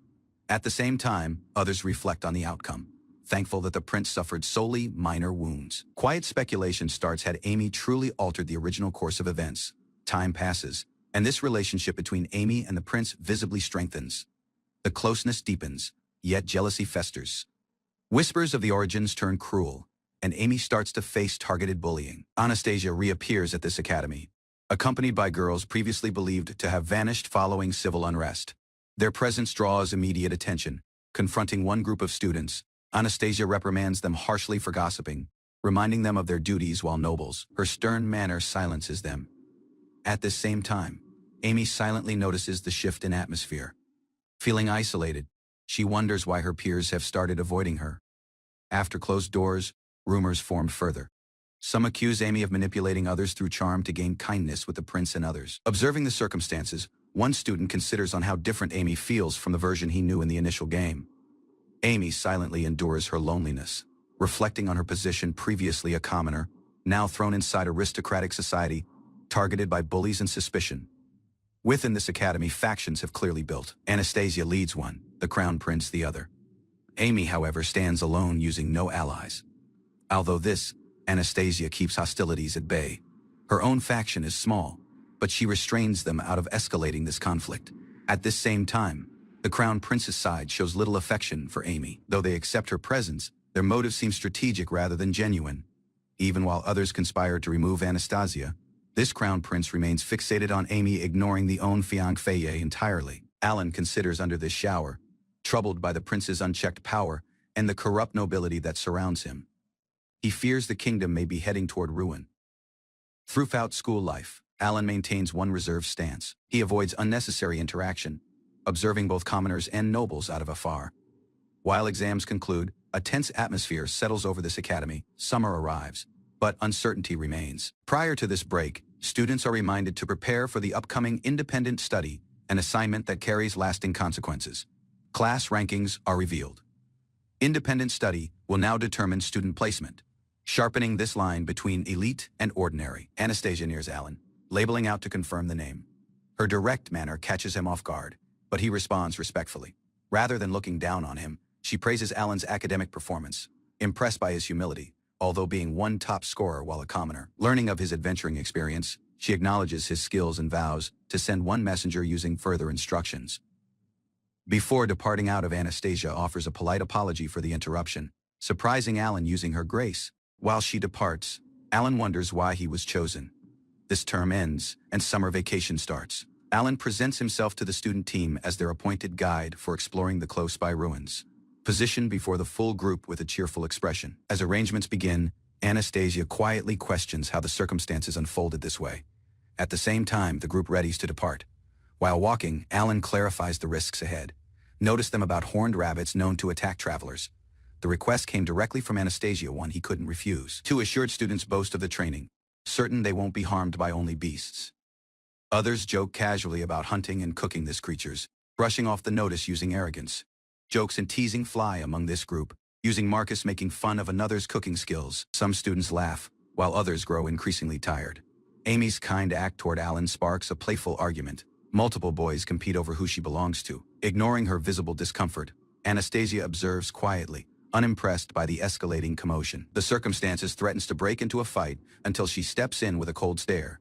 Speaker 2: At the same time, others reflect on the outcome, thankful that the prince suffered solely minor wounds. Quiet speculation starts had Amy truly altered the original course of events. Time passes, and this relationship between Amy and the prince visibly strengthens. The closeness deepens, yet jealousy festers. Whispers of the origins turn cruel, and Amy starts to face targeted bullying. Anastasia reappears at this academy, accompanied by girls previously believed to have vanished following civil unrest. Their presence draws immediate attention. Confronting one group of students, Anastasia reprimands them harshly for gossiping, reminding them of their duties while nobles. Her stern manner silences them. At this same time, Amy silently notices the shift in atmosphere. Feeling isolated, she wonders why her peers have started avoiding her. After closed doors, rumors form further. Some accuse Amy of manipulating others through charm to gain kindness with the prince and others. Observing the circumstances, one student considers on how different Amy feels from the version he knew in the initial game. Amy silently endures her loneliness, reflecting on her position previously a commoner, now thrown inside aristocratic society, targeted by bullies and suspicion. Within this academy, factions have clearly built. Anastasia leads one, the crown prince the other. Amy, however, stands alone using no allies. Although Anastasia keeps hostilities at bay. Her own faction is small, but she restrains them out of escalating this conflict. At this same time, the crown prince's side shows little affection for Amy. Though they accept her presence, their motive seems strategic rather than genuine. Even while others conspire to remove Anastasia, this crown prince remains fixated on Amy, ignoring the own fiancée entirely. Alan considers under this shower, troubled by the prince's unchecked power and the corrupt nobility that surrounds him. He fears the kingdom may be heading toward ruin. Throughout school life, Alan maintains one reserved stance. He avoids unnecessary interaction, observing both commoners and nobles out of afar. While exams conclude, a tense atmosphere settles over this academy. Summer arrives, but uncertainty remains. Prior to this break, students are reminded to prepare for the upcoming independent study, an assignment that carries lasting consequences. Class rankings are revealed. Independent study will now determine student placement, sharpening this line between elite and ordinary. Anastasia nears Alan, labeling out to confirm the name. Her direct manner catches him off guard, but he responds respectfully. Rather than looking down on him, she praises Alan's academic performance, impressed by his humility, although being one top scorer while a commoner. Learning of his adventuring experience, she acknowledges his skills and vows to send one messenger using further instructions. Before departing out of Anastasia offers a polite apology for the interruption, surprising Alan using her grace. While she departs, Alan wonders why he was chosen. This term ends, and summer vacation starts. Alan presents himself to the student team as their appointed guide for exploring the close-by ruins. Positioned before the full group with a cheerful expression. As arrangements begin, Anastasia quietly questions how the circumstances unfolded this way. At the same time, the group readies to depart. While walking, Alan clarifies the risks ahead. Notice them about horned rabbits known to attack travelers. The request came directly from Anastasia, one he couldn't refuse. Two assured students boast of the training, certain they won't be harmed by only beasts. Others joke casually about hunting and cooking these creatures, brushing off the notice using arrogance. Jokes and teasing fly among this group, using Marcus making fun of another's cooking skills. Some students laugh, while others grow increasingly tired. Amy's kind act toward Alan sparks a playful argument. Multiple boys compete over who she belongs to. Ignoring her visible discomfort, Anastasia observes quietly, unimpressed by the escalating commotion. The circumstances threatens to break into a fight until she steps in with a cold stare.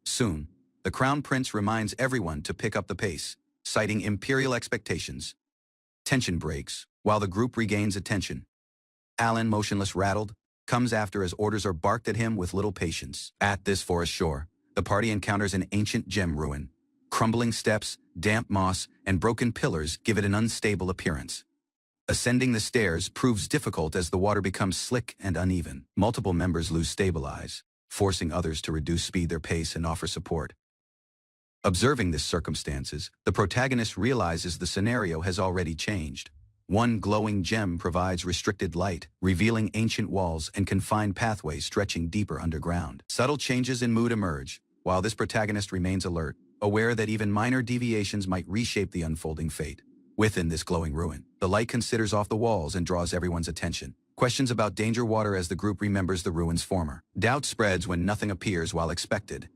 Speaker 2: Soon, the Crown Prince reminds everyone to pick up the pace, citing imperial expectations. Tension breaks, while the group regains attention. Alan, motionless rattled, comes after as orders are barked at him with little patience. At this forest shore, the party encounters an ancient gem ruin. Crumbling steps, damp moss, and broken pillars give it an unstable appearance. Ascending the stairs proves difficult as the water becomes slick and uneven. Multiple members lose stabilize, forcing others to reduce speed their pace and offer support. Observing these circumstances, the protagonist realizes the scenario has already changed. One glowing gem provides restricted light, revealing ancient walls and confined pathways stretching deeper underground. Subtle changes in mood emerge, while this protagonist remains alert, aware that even minor deviations might reshape the unfolding fate. Within this glowing ruin, the light considers off the walls and draws everyone's attention. Questions about danger water as the group remembers the ruin's former. Doubt spreads when nothing appears while expected.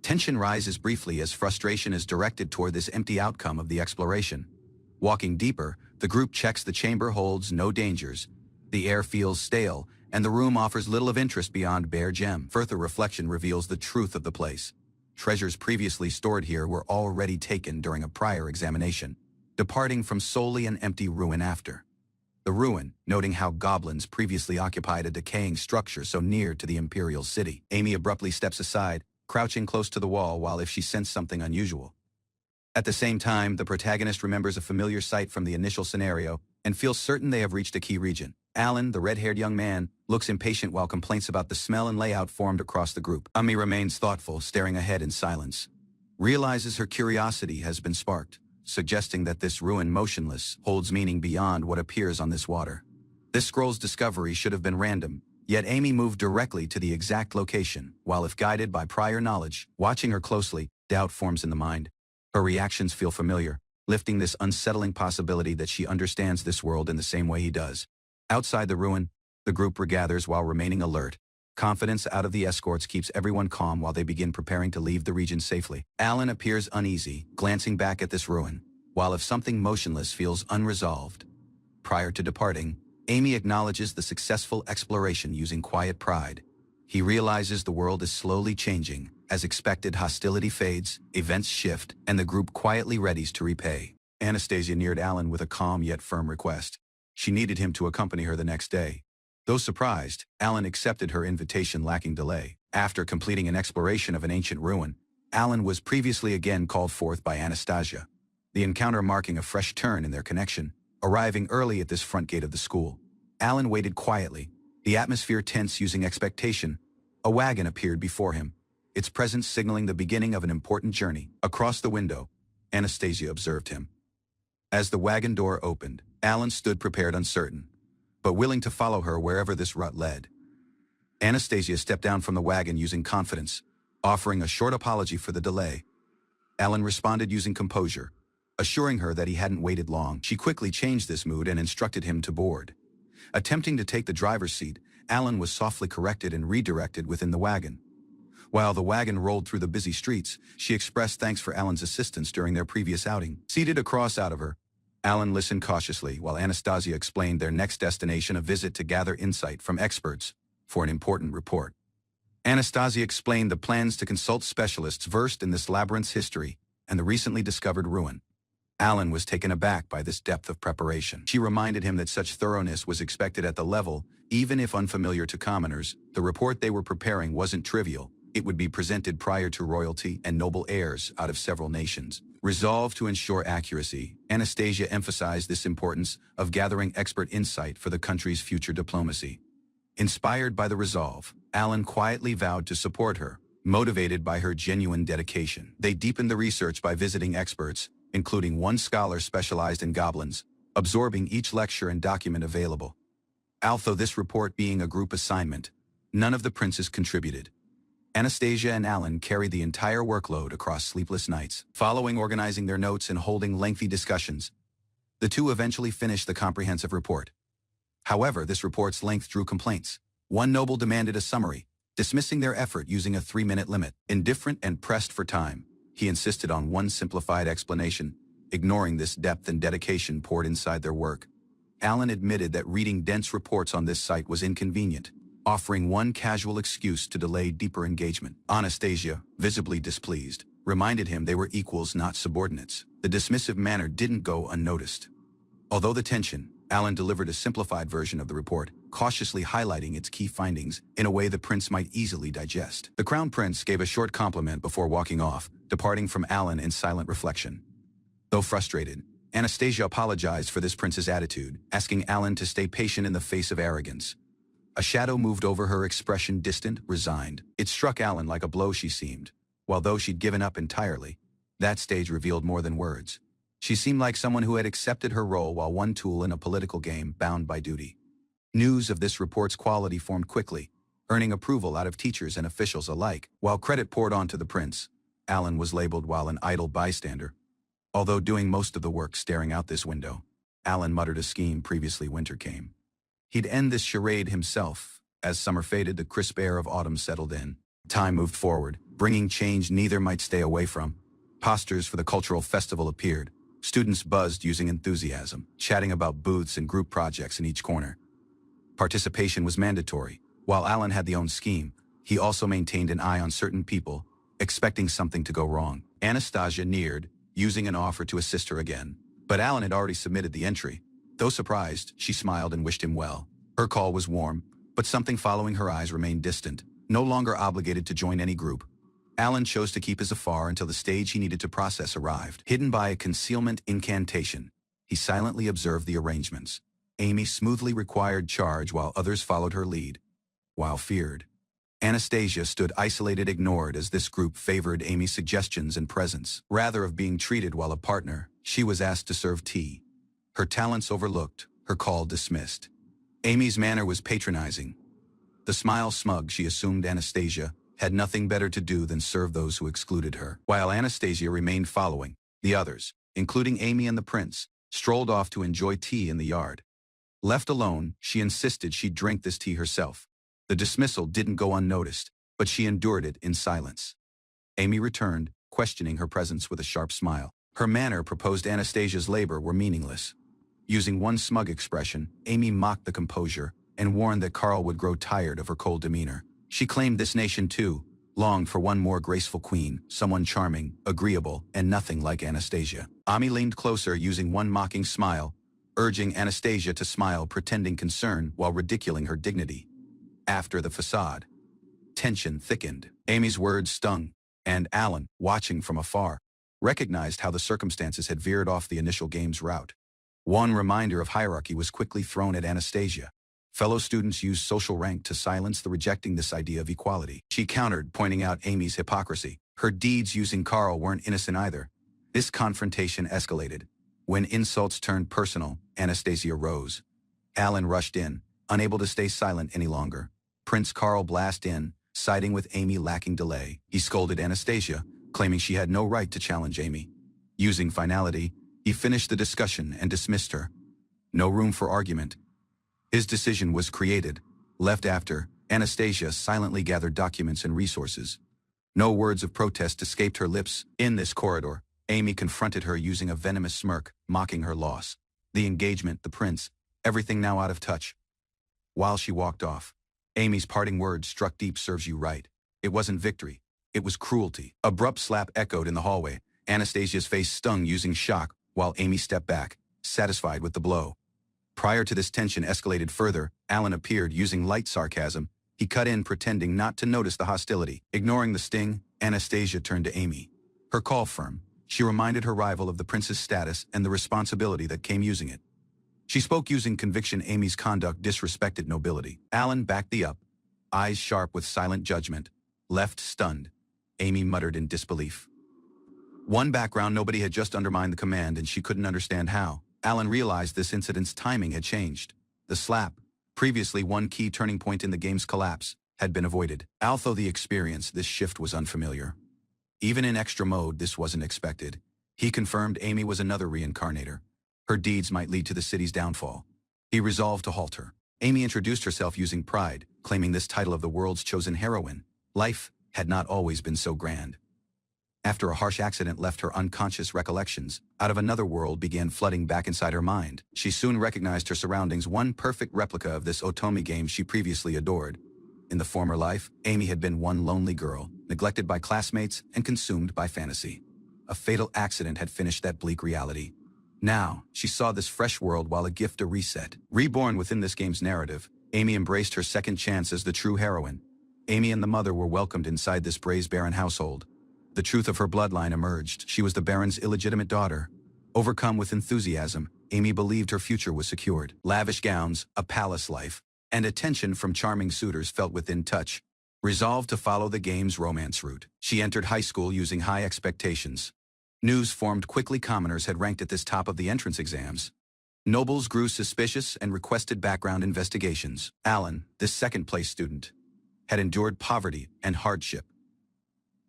Speaker 2: Tension rises briefly as frustration is directed toward this empty outcome of the exploration. Walking deeper, the group checks the chamber holds no dangers. The air feels stale, and the room offers little of interest beyond bare gem. Further reflection reveals the truth of the place. Treasures previously stored here were already taken during a prior examination, departing from solely an empty ruin after. The ruin, noting how goblins previously occupied a decaying structure so near to the imperial city. Amy abruptly steps aside, crouching close to the wall while if she sensed something unusual. At the same time, the protagonist remembers a familiar sight from the initial scenario and feels certain they have reached a key region. Alan, the red-haired young man, looks impatient while complaints about the smell and layout formed across the group. Amy remains thoughtful, staring ahead in silence. Realizes her curiosity has been sparked, suggesting that this ruin motionless holds meaning beyond what appears on this water. This scroll's discovery should have been random, yet Amy moved directly to the exact location, while if guided by prior knowledge, watching her closely, doubt forms in the mind. Her reactions feel familiar, lifting this unsettling possibility that she understands this world in the same way he does. Outside the ruin, the group regathers while remaining alert. Confidence out of the escorts keeps everyone calm while they begin preparing to leave the region safely. Alan appears uneasy, glancing back at this ruin, while if something motionless feels unresolved. Prior to departing, Amy acknowledges the successful exploration using quiet pride. He realizes the world is slowly changing. As expected, hostility fades, events shift, and the group quietly readies to repay. Anastasia neared Alan with a calm yet firm request. She needed him to accompany her the next day. Though surprised, Alan accepted her invitation lacking delay. After completing an exploration of an ancient ruin, Alan was previously again called forth by Anastasia, the encounter marking a fresh turn in their connection. Arriving early at this front gate of the school, Alan waited quietly, the atmosphere tense using expectation. A wagon appeared before him, its presence signaling the beginning of an important journey. Across the window, Anastasia observed him. As the wagon door opened, Alan stood prepared, uncertain, but willing to follow her wherever this route led. Anastasia stepped down from the wagon using confidence, offering a short apology for the delay. Alan responded using composure, assuring her that he hadn't waited long. She quickly changed this mood and instructed him to board. Attempting to take the driver's seat, Alan was softly corrected and redirected within the wagon. While the wagon rolled through the busy streets, she expressed thanks for Alan's assistance during their previous outing. Seated across out of her, Alan listened cautiously while Anastasia explained their next destination, a visit to gather insight from experts for an important report. Anastasia explained the plans to consult specialists versed in this labyrinth's history and the recently discovered ruin. Alan was taken aback by this depth of preparation. She reminded him that such thoroughness was expected at the level, even if unfamiliar to commoners. The report they were preparing wasn't trivial. It would be presented prior to royalty and noble heirs out of several nations. Resolved to ensure accuracy, Anastasia emphasized this importance of gathering expert insight for the country's future diplomacy. Inspired by the resolve, Alan quietly vowed to support her, motivated by her genuine dedication. They deepened the research by visiting experts, including one scholar specialized in goblins, absorbing each lecture and document available. Although this report being a group assignment, none of the princes contributed. Anastasia and Alan carried the entire workload across sleepless nights. Following organizing their notes and holding lengthy discussions, the two eventually finished the comprehensive report. However, this report's length drew complaints. One noble demanded a summary, dismissing their effort using a 3-minute limit. Indifferent and pressed for time, he insisted on one simplified explanation, ignoring this depth and dedication poured inside their work. Alan admitted that reading dense reports on this site was inconvenient, offering one casual excuse to delay deeper engagement. Anastasia, visibly displeased, reminded him they were equals, not subordinates. The dismissive manner didn't go unnoticed. Although the tension, Alan delivered a simplified version of the report, cautiously highlighting its key findings in a way the prince might easily digest. The crown prince gave a short compliment before walking off, departing from Alan in silent reflection. Though frustrated, Anastasia apologized for this prince's attitude, asking Alan to stay patient in the face of arrogance. A shadow moved over her expression, distant, resigned. It struck Alan like a blow. She seemed, while though she'd given up entirely, that stage revealed more than words. She seemed like someone who had accepted her role while one tool in a political game bound by duty. News of this report's quality formed quickly, earning approval out of teachers and officials alike. While credit poured onto the prince, Alan was labeled while an idle bystander. Although doing most of the work staring out this window, Alan muttered a scheme previously winter came. He'd end this charade himself. As summer faded, the crisp air of autumn settled in. Time moved forward, bringing change neither might stay away from. Posters for the cultural festival appeared. Students buzzed using enthusiasm, chatting about booths and group projects in each corner. Participation was mandatory. While Alan had the own scheme, he also maintained an eye on certain people, expecting something to go wrong. Anastasia neared, using an offer to assist her again. But Alan had already submitted the entry. Though surprised, she smiled and wished him well. Her call was warm, but something following her eyes remained distant, no longer obligated to join any group. Alan chose to keep his afar until the stage he needed to process arrived. Hidden by a concealment incantation, he silently observed the arrangements. Amy smoothly required charge while others followed her lead. While feared, Anastasia stood isolated, ignored as this group favored Amy's suggestions and presence. Rather of being treated while a partner, she was asked to serve tea. Her talents overlooked, her call dismissed. Amy's manner was patronizing. The smile smug, she assumed Anastasia had nothing better to do than serve those who excluded her. While Anastasia remained following, the others, including Amy and the prince, strolled off to enjoy tea in the yard. Left alone, she insisted she'd drink this tea herself. The dismissal didn't go unnoticed, but she endured it in silence. Amy returned, questioning her presence with a sharp smile. Her manner proposed Anastasia's labor were meaningless. Using one smug expression, Amy mocked the composure and warned that Carl would grow tired of her cold demeanor. She claimed this nation too, longed for one more graceful queen, someone charming, agreeable, and nothing like Anastasia. Amy leaned closer, using one mocking smile, urging Anastasia to smile, pretending concern while ridiculing her dignity. After the facade, tension thickened. Amy's words stung, and Alan, watching from afar, recognized how the circumstances had veered off the initial game's route. One reminder of hierarchy was quickly thrown at Anastasia. Fellow students used social rank to silence the rejecting this idea of equality. She countered, pointing out Amy's hypocrisy. Her deeds using Carl weren't innocent either. This confrontation escalated. When insults turned personal, Anastasia rose. Alan rushed in, unable to stay silent any longer. Prince Carl blasted in, siding with Amy, lacking delay. He scolded Anastasia, claiming she had no right to challenge Amy. Using finality, he finished the discussion and dismissed her. No room for argument. His decision was created. Left after, Anastasia silently gathered documents and resources. No words of protest escaped her lips. In this corridor, Amy confronted her using a venomous smirk, mocking her loss. The engagement, the prince, everything now out of touch. While she walked off, Amy's parting words struck deep. Serves you right. It wasn't victory. It was cruelty. Abrupt slap echoed in the hallway. Anastasia's face stung, using shock, while Amy stepped back, satisfied with the blow. Prior to this tension escalated further, Alan appeared using light sarcasm. He cut in pretending not to notice the hostility. Ignoring the sting, Anastasia turned to Amy. Her call firm, she reminded her rival of the prince's status and the responsibility that came using it. She spoke using conviction. Amy's conduct disrespected nobility. Alan backed the up, eyes sharp with silent judgment. Left stunned, Amy muttered in disbelief. One background: nobody had just undermined the command and she couldn't understand how. Alan realized this incident's timing had changed. The slap, previously one key turning point in the game's collapse, had been avoided. Although the experience, this shift was unfamiliar. Even in extra mode, this wasn't expected. He confirmed Amy was another reincarnator. Her deeds might lead to the city's downfall. He resolved to halt her. Amy introduced herself using pride, claiming this title of the world's chosen heroine. Life had not always been so grand. After a harsh accident left her unconscious, recollections out of another world began flooding back inside her mind. She soon recognized her surroundings, one perfect replica of this Otomi game she previously adored. In the former life, Amy had been one lonely girl, neglected by classmates and consumed by fantasy. A fatal accident had finished that bleak reality. Now, she saw this fresh world while a gift, a reset. Reborn within this game's narrative, Amy embraced her second chance as the true heroine. Amy and the mother were welcomed inside this Braze Baron household. The truth of her bloodline emerged. She was the Baron's illegitimate daughter. Overcome with enthusiasm, Amy believed her future was secured. Lavish gowns, a palace life, and attention from charming suitors felt within touch. Resolved to follow the game's romance route, she entered high school using high expectations. News formed quickly. Commoners had ranked at this top of the entrance exams. Nobles grew suspicious and requested background investigations. Alan, this second-place student, had endured poverty and hardship.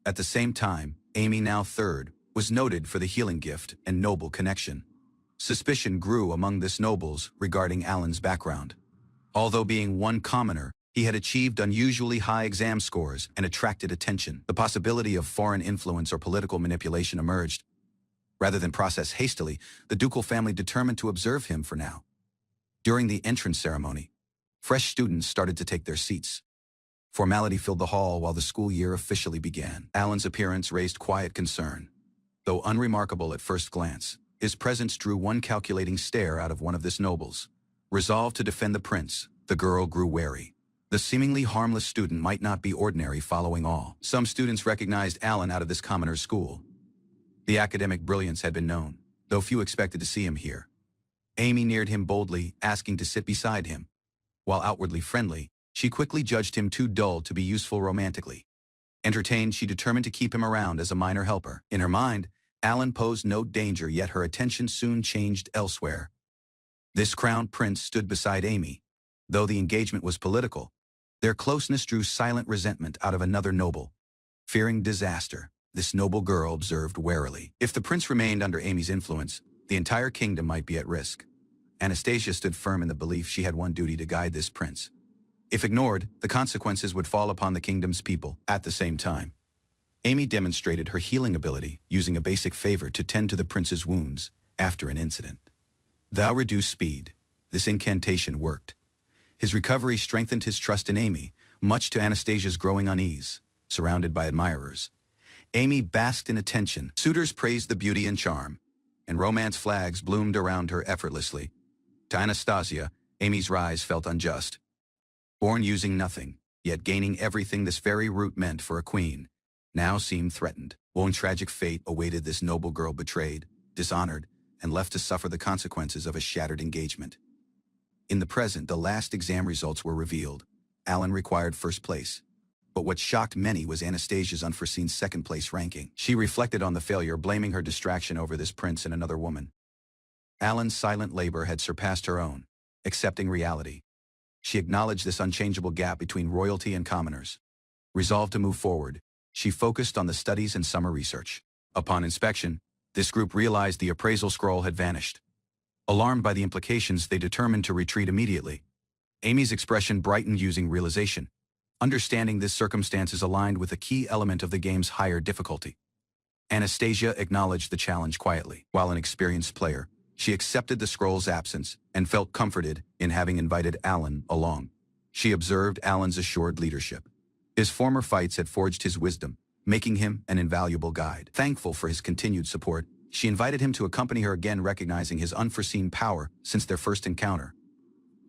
Speaker 2: At the same time, Amy, now third, was noted for the healing gift and noble connection. Suspicion grew among this nobles regarding Alan's background. Although being one commoner, he had achieved unusually high exam scores and attracted attention. The possibility of foreign influence or political manipulation emerged. Rather than process hastily, the ducal family determined to observe him for now. During the entrance ceremony, fresh students started to take their seats. Formality filled the hall while the school year officially began. Alan's appearance raised quiet concern. Though unremarkable at first glance, his presence drew one calculating stare out of one of this nobles. Resolved to defend the prince, the girl grew wary. The seemingly harmless student might not be ordinary following all. Some students recognized Alan out of this commoner's school. The academic brilliance had been known, though few expected to see him here. Amy neared him boldly, asking to sit beside him. While outwardly friendly, she quickly judged him too dull to be useful romantically. Entertained, she determined to keep him around as a minor helper. In her mind, Alan posed no danger, yet her attention soon changed elsewhere. This crowned prince stood beside Amy. Though the engagement was political, their closeness drew silent resentment out of another noble. Fearing disaster, this noble girl observed warily. If the prince remained under Amy's influence, the entire kingdom might be at risk. Anastasia stood firm in the belief she had one duty: to guide this prince. If ignored, the consequences would fall upon the kingdom's people. At the same time, Amy demonstrated her healing ability, using a basic favor to tend to the prince's wounds after an incident. Thou reduce speed. This incantation worked. His recovery strengthened his trust in Amy, much to Anastasia's growing unease. Surrounded by admirers, Amy basked in attention. Suitors praised the beauty and charm, and romance flags bloomed around her effortlessly. To Anastasia, Amy's rise felt unjust. Born using nothing, yet gaining everything, this very root meant for a queen, now seemed threatened. One tragic fate awaited this noble girl, betrayed, dishonored, and left to suffer the consequences of a shattered engagement. In the present, the last exam results were revealed. Alan required first place. But what shocked many was Anastasia's unforeseen second-place ranking. She reflected on the failure, blaming her distraction over this prince and another woman. Alan's silent labor had surpassed her own, accepting reality. She acknowledged this unchangeable gap between royalty and commoners. Resolved to move forward, she focused on the studies and summer research. Upon inspection, this group realized the appraisal scroll had vanished. Alarmed by the implications, they determined to retreat immediately. Amy's expression brightened using realization. Understanding this circumstance is aligned with a key element of the game's higher difficulty. Anastasia acknowledged the challenge quietly. While an experienced player, she accepted the scroll's absence and felt comforted in having invited Alan along. She observed Alan's assured leadership. His former fights had forged his wisdom, making him an invaluable guide. Thankful for his continued support, she invited him to accompany her again, recognizing his unforeseen power since their first encounter.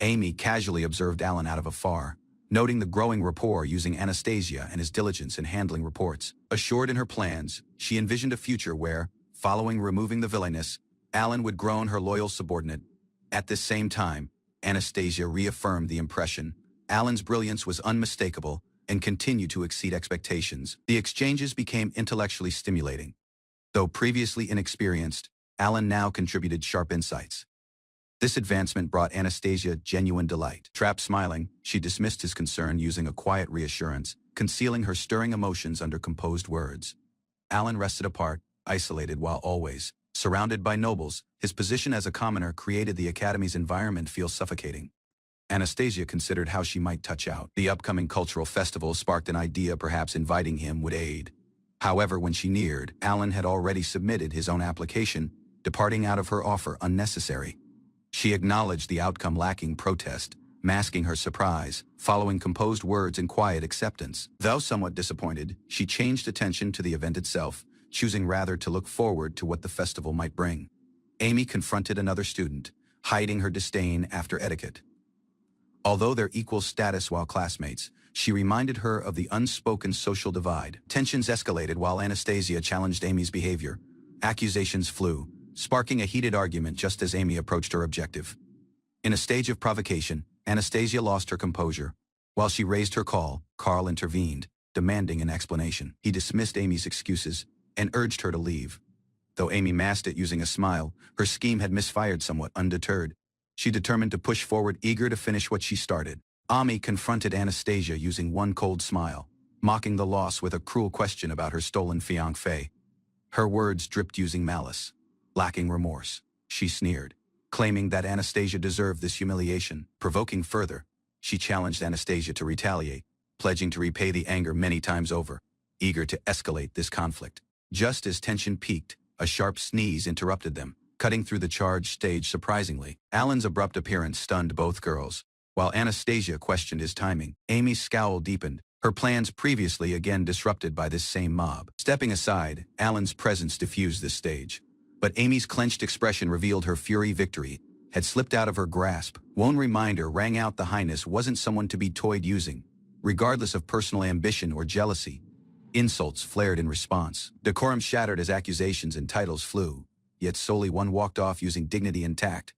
Speaker 2: Amy casually observed Alan out of afar, noting the growing rapport using Anastasia and his diligence in handling reports. Assured in her plans, she envisioned a future where, following removing the Villainess, Alan would grow her loyal subordinate. At this same time, Anastasia reaffirmed the impression Alan's brilliance was unmistakable and continued to exceed expectations. The exchanges became intellectually stimulating. Though previously inexperienced, Alan now contributed sharp insights. This advancement brought Anastasia genuine delight. Trapped smiling, she dismissed his concern using a quiet reassurance, concealing her stirring emotions under composed words. Alan rested apart, isolated while always surrounded by nobles. His position as a commoner created the academy's environment feel suffocating. Anastasia considered how she might touch out. The upcoming cultural festival sparked an idea, perhaps inviting him would aid. However, when she neared, Alan had already submitted his own application, departing out of her offer unnecessary. She acknowledged the outcome lacking protest, masking her surprise, following composed words and quiet acceptance. Though somewhat disappointed, she changed attention to the event itself, choosing rather to look forward to what the festival might bring. Amy confronted another student, hiding her disdain after etiquette. Although their equal status while classmates, she reminded her of the unspoken social divide. Tensions escalated while Anastasia challenged Amy's behavior. Accusations flew, sparking a heated argument just as Amy approached her objective. In a stage of provocation, Anastasia lost her composure. While she raised her call, Carl intervened, demanding an explanation. He dismissed Amy's excuses and urged her to leave. Though Amy masked it using a smile, her scheme had misfired somewhat. Undeterred, she determined to push forward, eager to finish what she started. Amy confronted Anastasia using one cold smile, mocking the loss with a cruel question about her stolen fiancé. Her words dripped using malice. Lacking remorse, she sneered, claiming that Anastasia deserved this humiliation. Provoking further, she challenged Anastasia to retaliate, pledging to repay the anger many times over, eager to escalate this conflict. Just as tension peaked, a sharp sneeze interrupted them, cutting through the charged stage surprisingly. Alan's abrupt appearance stunned both girls. While Anastasia questioned his timing, Amy's scowl deepened, her plans previously again disrupted by this same mob. Stepping aside, Alan's presence diffused this stage. But Amy's clenched expression revealed her fury. Victory had slipped out of her grasp. One reminder rang out: the Highness wasn't someone to be toyed using. Regardless of personal ambition or jealousy, insults flared in response. Decorum shattered as accusations and titles flew. Yet solely one walked off using dignity intact.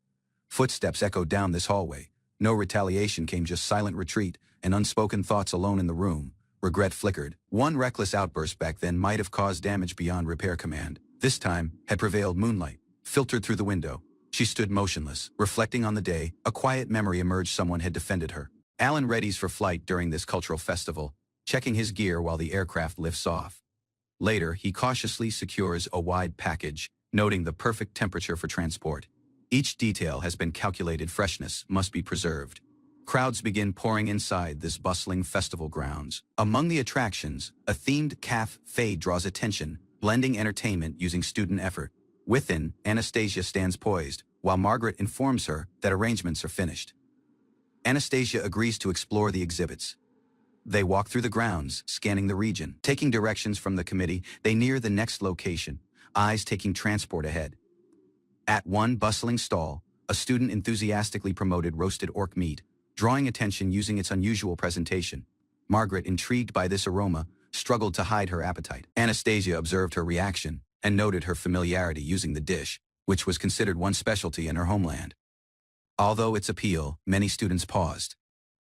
Speaker 2: Footsteps echoed down this hallway. No retaliation came, just silent retreat and unspoken thoughts alone in the room. Regret flickered. One reckless outburst back then might have caused damage beyond repair. Command, this time, had prevailed. Moonlight filtered through the window. She stood motionless, reflecting on the day. A quiet memory emerged: someone had defended her. Alan readies for flight during this cultural festival, checking his gear while the aircraft lifts off. Later, he cautiously secures a wide package, noting the perfect temperature for transport. Each detail has been calculated. Freshness must be preserved. Crowds begin pouring inside this bustling festival grounds. Among the attractions, a themed cafe draws attention, blending entertainment using student effort. Within, Anastasia stands poised, while Margaret informs her that arrangements are finished. Anastasia agrees to explore the exhibits. They walk through the grounds, scanning the region. Taking directions from the committee, they near the next location, eyes taking transport ahead. At one bustling stall, a student enthusiastically promoted roasted orc meat, drawing attention using its unusual presentation. Margaret, intrigued by this aroma, struggled to hide her appetite. Anastasia observed her reaction and noted her familiarity using the dish, which was considered one specialty in her homeland. Although its appeal, many students paused.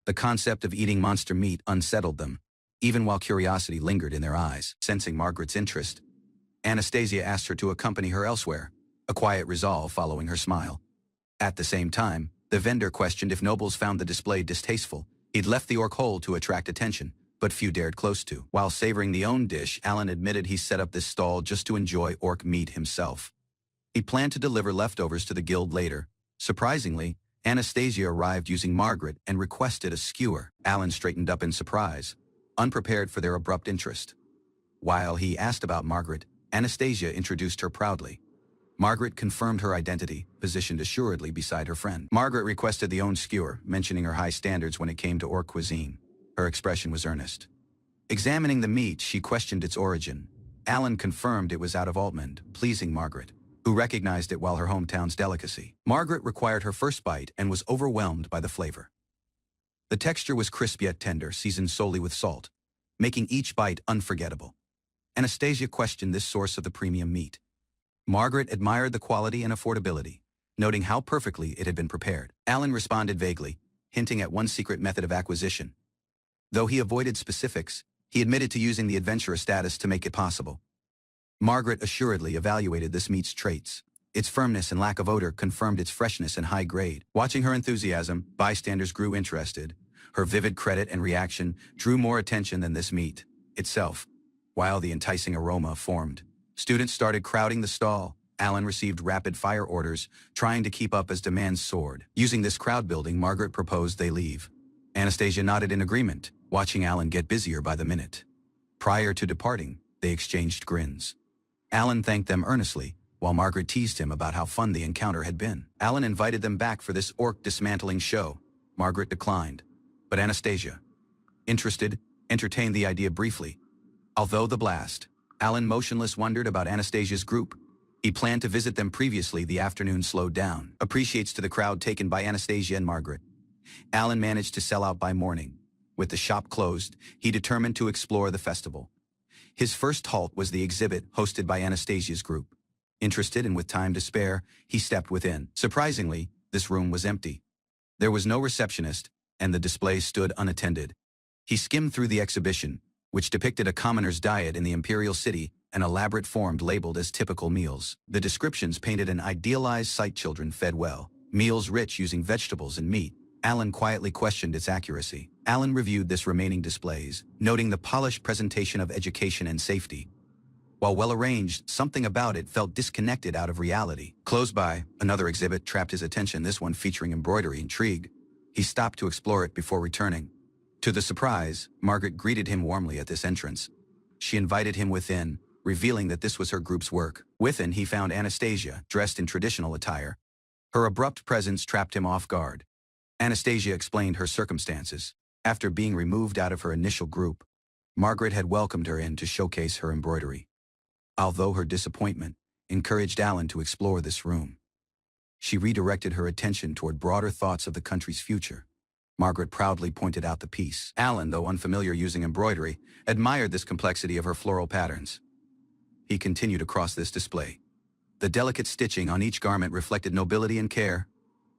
Speaker 2: The concept of eating monster meat unsettled them, even while curiosity lingered in their eyes. Sensing Margaret's interest, Anastasia asked her to accompany her elsewhere, a quiet resolve following her smile. At the same time, the vendor questioned if nobles found the display distasteful. He'd left the orc whole to attract attention, but few dared close to. While savoring the own dish, Alan admitted he set up this stall just to enjoy orc meat himself. He planned to deliver leftovers to the guild later. Surprisingly, Anastasia arrived using Margaret and requested a skewer. Alan straightened up in surprise, unprepared for their abrupt interest. While he asked about Margaret, Anastasia introduced her proudly. Margaret confirmed her identity, positioned assuredly beside her friend. Margaret requested the own skewer, mentioning her high standards when it came to orc cuisine. Her expression was earnest. Examining the meat, she questioned its origin. Alan confirmed it was out of Altmund, pleasing Margaret. who recognized it while her hometown's delicacy. Margaret required her first bite and was overwhelmed by the flavor. The texture was crisp yet tender, seasoned solely with salt, making each bite unforgettable. Anastasia questioned this source of the premium meat. Margaret admired the quality and affordability, noting how perfectly it had been prepared. Alan responded vaguely, hinting at one secret method of acquisition. Though he avoided specifics, he admitted to using the adventurer status to make it possible. Margaret assuredly evaluated this meat's traits. Its firmness and lack of odor confirmed its freshness and high grade. Watching her enthusiasm, bystanders grew interested. Her vivid credit and reaction drew more attention than this meat itself. While the enticing aroma formed, students started crowding the stall. Alan received rapid-fire orders, trying to keep up as demands soared. Using this crowd building, Margaret proposed they leave. Anastasia nodded in agreement, watching Alan get busier by the minute. Prior to departing, they exchanged grins. Alan thanked them earnestly, while Margaret teased him about how fun the encounter had been. Alan invited them back for this orc dismantling show. Margaret declined, but Anastasia, interested, entertained the idea briefly. Although the blast, Alan motionless wondered about Anastasia's group. He planned to visit them previously. The afternoon slowed down. Appreciates to the crowd taken by Anastasia and Margaret. Alan managed to sell out by morning. With the shop closed, he determined to explore the festival. His first halt was the exhibit hosted by Anastasia's group. Interested and with time to spare, he stepped within. Surprisingly, this room was empty. There was no receptionist, and the display stood unattended. He skimmed through the exhibition, which depicted a commoner's diet in the imperial city, an elaborate form labeled as typical meals. The descriptions painted an idealized sight: children fed well, meals rich using vegetables and meat. Alan quietly questioned its accuracy. Alan reviewed this remaining displays, noting the polished presentation of education and safety. While well-arranged, something about it felt disconnected out of reality. Close by, another exhibit trapped his attention, this one featuring embroidery. Intrigued, he stopped to explore it before returning. To the surprise, Margaret greeted him warmly at this entrance. She invited him within, revealing that this was her group's work. Within, he found Anastasia, dressed in traditional attire. Her abrupt presence trapped him off guard. Anastasia explained her circumstances. After being removed out of her initial group, Margaret had welcomed her in to showcase her embroidery. Although her disappointment encouraged Alan to explore this room, she redirected her attention toward broader thoughts of the country's future. Margaret proudly pointed out the piece. Alan, though unfamiliar using embroidery, admired this complexity of her floral patterns. He continued across this display. The delicate stitching on each garment reflected nobility and care,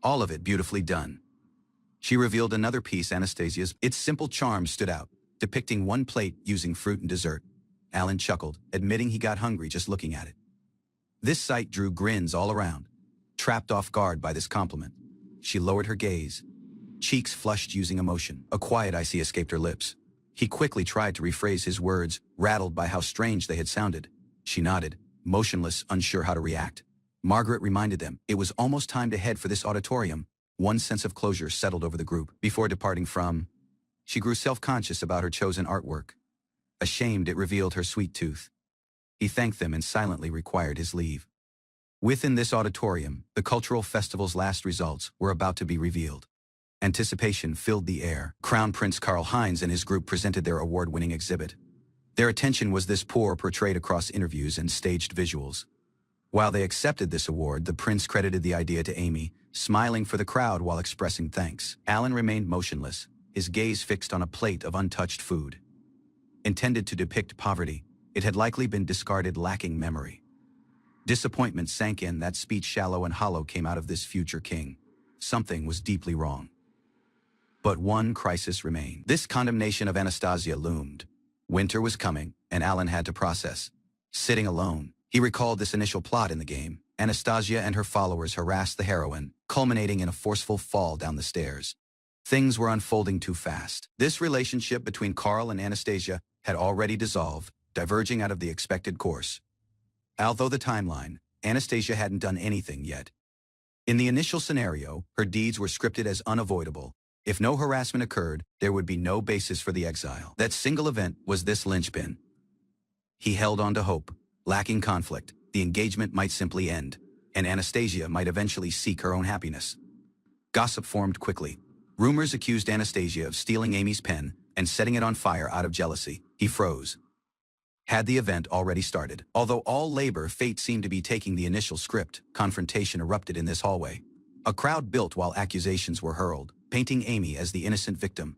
Speaker 2: all of it beautifully done. She revealed another piece, Anastasia's. Its simple charm stood out, depicting one plate using fruit and dessert. Alan chuckled, admitting he got hungry just looking at it. This sight drew grins all around. Trapped off guard by this compliment, she lowered her gaze, cheeks flushed using emotion. A quiet icy escaped her lips. He quickly tried to rephrase his words, rattled by how strange they had sounded. She nodded, motionless, unsure how to react. Margaret reminded them it was almost time to head for this auditorium. One sense of closure settled over the group. Before departing from, she grew self-conscious about her chosen artwork. Ashamed, it revealed her sweet tooth. He thanked them and silently required his leave. Within this auditorium, the cultural festival's last results were about to be revealed. Anticipation filled the air. Crown Prince Karl Heinz and his group presented their award-winning exhibit. Their attention was this poor portrayed across interviews and staged visuals. While they accepted this award, the prince credited the idea to Amy, smiling for the crowd while expressing thanks. Alan remained motionless, his gaze fixed on a plate of untouched food. Intended to depict poverty, it had likely been discarded, lacking memory. Disappointment sank in. That speech, shallow and hollow, came out of this future king. Something was deeply wrong. But one crisis remained. This condemnation of Anastasia loomed. Winter was coming, and Alan had to process. Sitting alone, he recalled this initial plot in the game. Anastasia and her followers harassed the heroine, culminating in a forceful fall down the stairs. Things were unfolding too fast. This relationship between Karl and Anastasia had already dissolved, diverging out of the expected course. Although the timeline, Anastasia hadn't done anything yet. In the initial scenario, her deeds were scripted as unavoidable. If no harassment occurred, there would be no basis for the exile. That single event was this linchpin. He held on to hope. Lacking conflict, the engagement might simply end, and Anastasia might eventually seek her own happiness. Gossip formed quickly. Rumors accused Anastasia of stealing Amy's pen and setting it on fire out of jealousy. He froze. Had the event already started? Although all labor, fate seemed to be taking the initial script, confrontation erupted in this hallway. A crowd built while accusations were hurled, painting Amy as the innocent victim.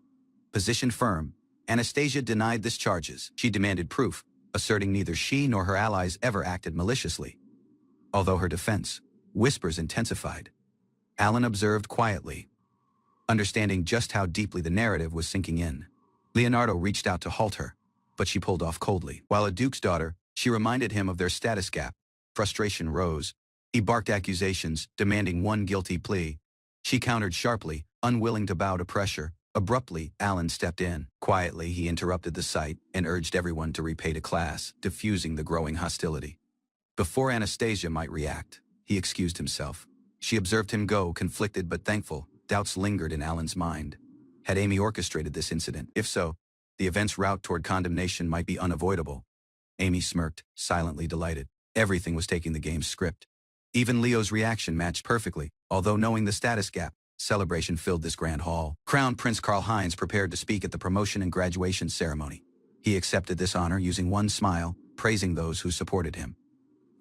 Speaker 2: Positioned firm, Anastasia denied this charges. She demanded proof, asserting neither she nor her allies ever acted maliciously. Although her defense, whispers intensified. Alan observed quietly, understanding just how deeply the narrative was sinking in. Leonardo reached out to halt her, but she pulled off coldly. While a duke's daughter, she reminded him of their status gap. Frustration rose. He barked accusations, demanding one guilty plea. She countered sharply, unwilling to bow to pressure. Abruptly, Alan stepped in. Quietly, he interrupted the sight and urged everyone to repay to class, diffusing the growing hostility. Before Anastasia might react, he excused himself. She observed him go, conflicted but thankful. Doubts lingered in Alan's mind. Had Amy orchestrated this incident? If so, the event's route toward condemnation might be unavoidable. Amy smirked, silently delighted. Everything was taking the game's script. Even Leo's reaction matched perfectly. Although knowing the status gap, celebration filled this grand hall. Crown Prince Karl-Heinz prepared to speak at the promotion and graduation ceremony. He accepted this honor using one smile, praising those who supported him.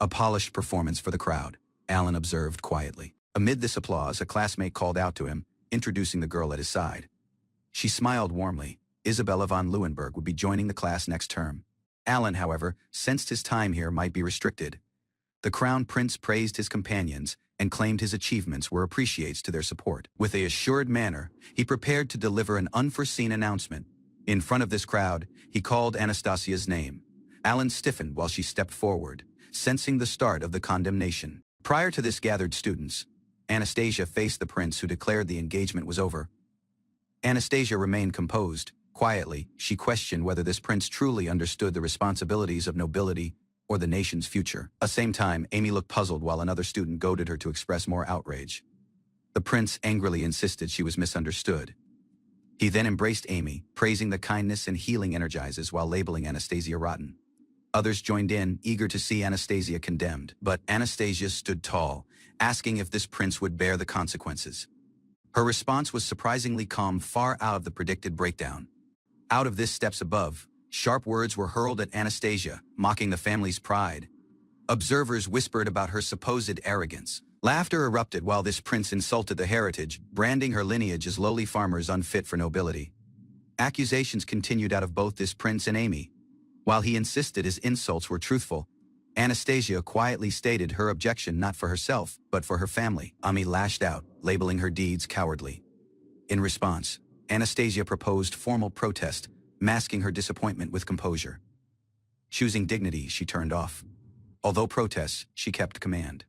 Speaker 2: A polished performance for the crowd, Alan observed quietly. Amid this applause, a classmate called out to him, introducing the girl at his side. She smiled warmly. Isabella von Leeuwenberg would be joining the class next term. Alan, however, sensed his time here might be restricted. The Crown Prince praised his companions and claimed his achievements were appreciates to their support. With an assured manner, he prepared to deliver an unforeseen announcement. In front of this crowd, he called Anastasia's name. Alan stiffened while she stepped forward, sensing the start of the condemnation. Prior to this gathered students, Anastasia faced the prince who declared the engagement was over. Anastasia remained composed. Quietly, she questioned whether this prince truly understood the responsibilities of nobility or the nation's future. At the same time, Amy looked puzzled while another student goaded her to express more outrage. The prince angrily insisted she was misunderstood. He then embraced Amy, praising the kindness and healing energizes while labeling Anastasia rotten. Others joined in, eager to see Anastasia condemned, but Anastasia stood tall, asking if this prince would bear the consequences. Her response was surprisingly calm, far out of the predicted breakdown. Out of this steps above, sharp words were hurled at Anastasia, mocking the family's pride. Observers whispered about her supposed arrogance. Laughter erupted while this prince insulted the heritage, branding her lineage as lowly farmers unfit for nobility. Accusations continued out of both this prince and Amy. While he insisted his insults were truthful, Anastasia quietly stated her objection not for herself, but for her family. Amy lashed out, labeling her deeds cowardly. In response, Anastasia proposed formal protest, masking her disappointment with composure. Choosing dignity, she turned off. Although protests, she kept command.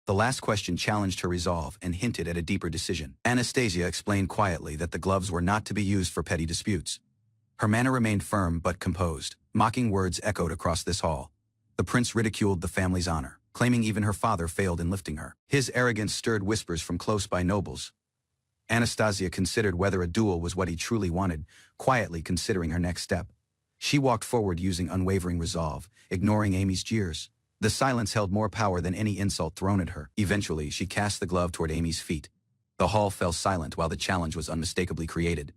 Speaker 2: The last question challenged her resolve and hinted at a deeper decision. Anastasia explained quietly that the gloves were not to be used for petty disputes. Her manner remained firm but composed. Mocking words echoed across this hall. The prince ridiculed the family's honor, claiming even her father failed in lifting her. His arrogance stirred whispers from close-by nobles. Anastasia considered whether a duel was what he truly wanted, quietly considering her next step. She walked forward using unwavering resolve, ignoring Amy's jeers. The silence held more power than any insult thrown at her. Eventually, she cast the glove toward Amy's feet. The hall fell silent while the challenge was unmistakably created.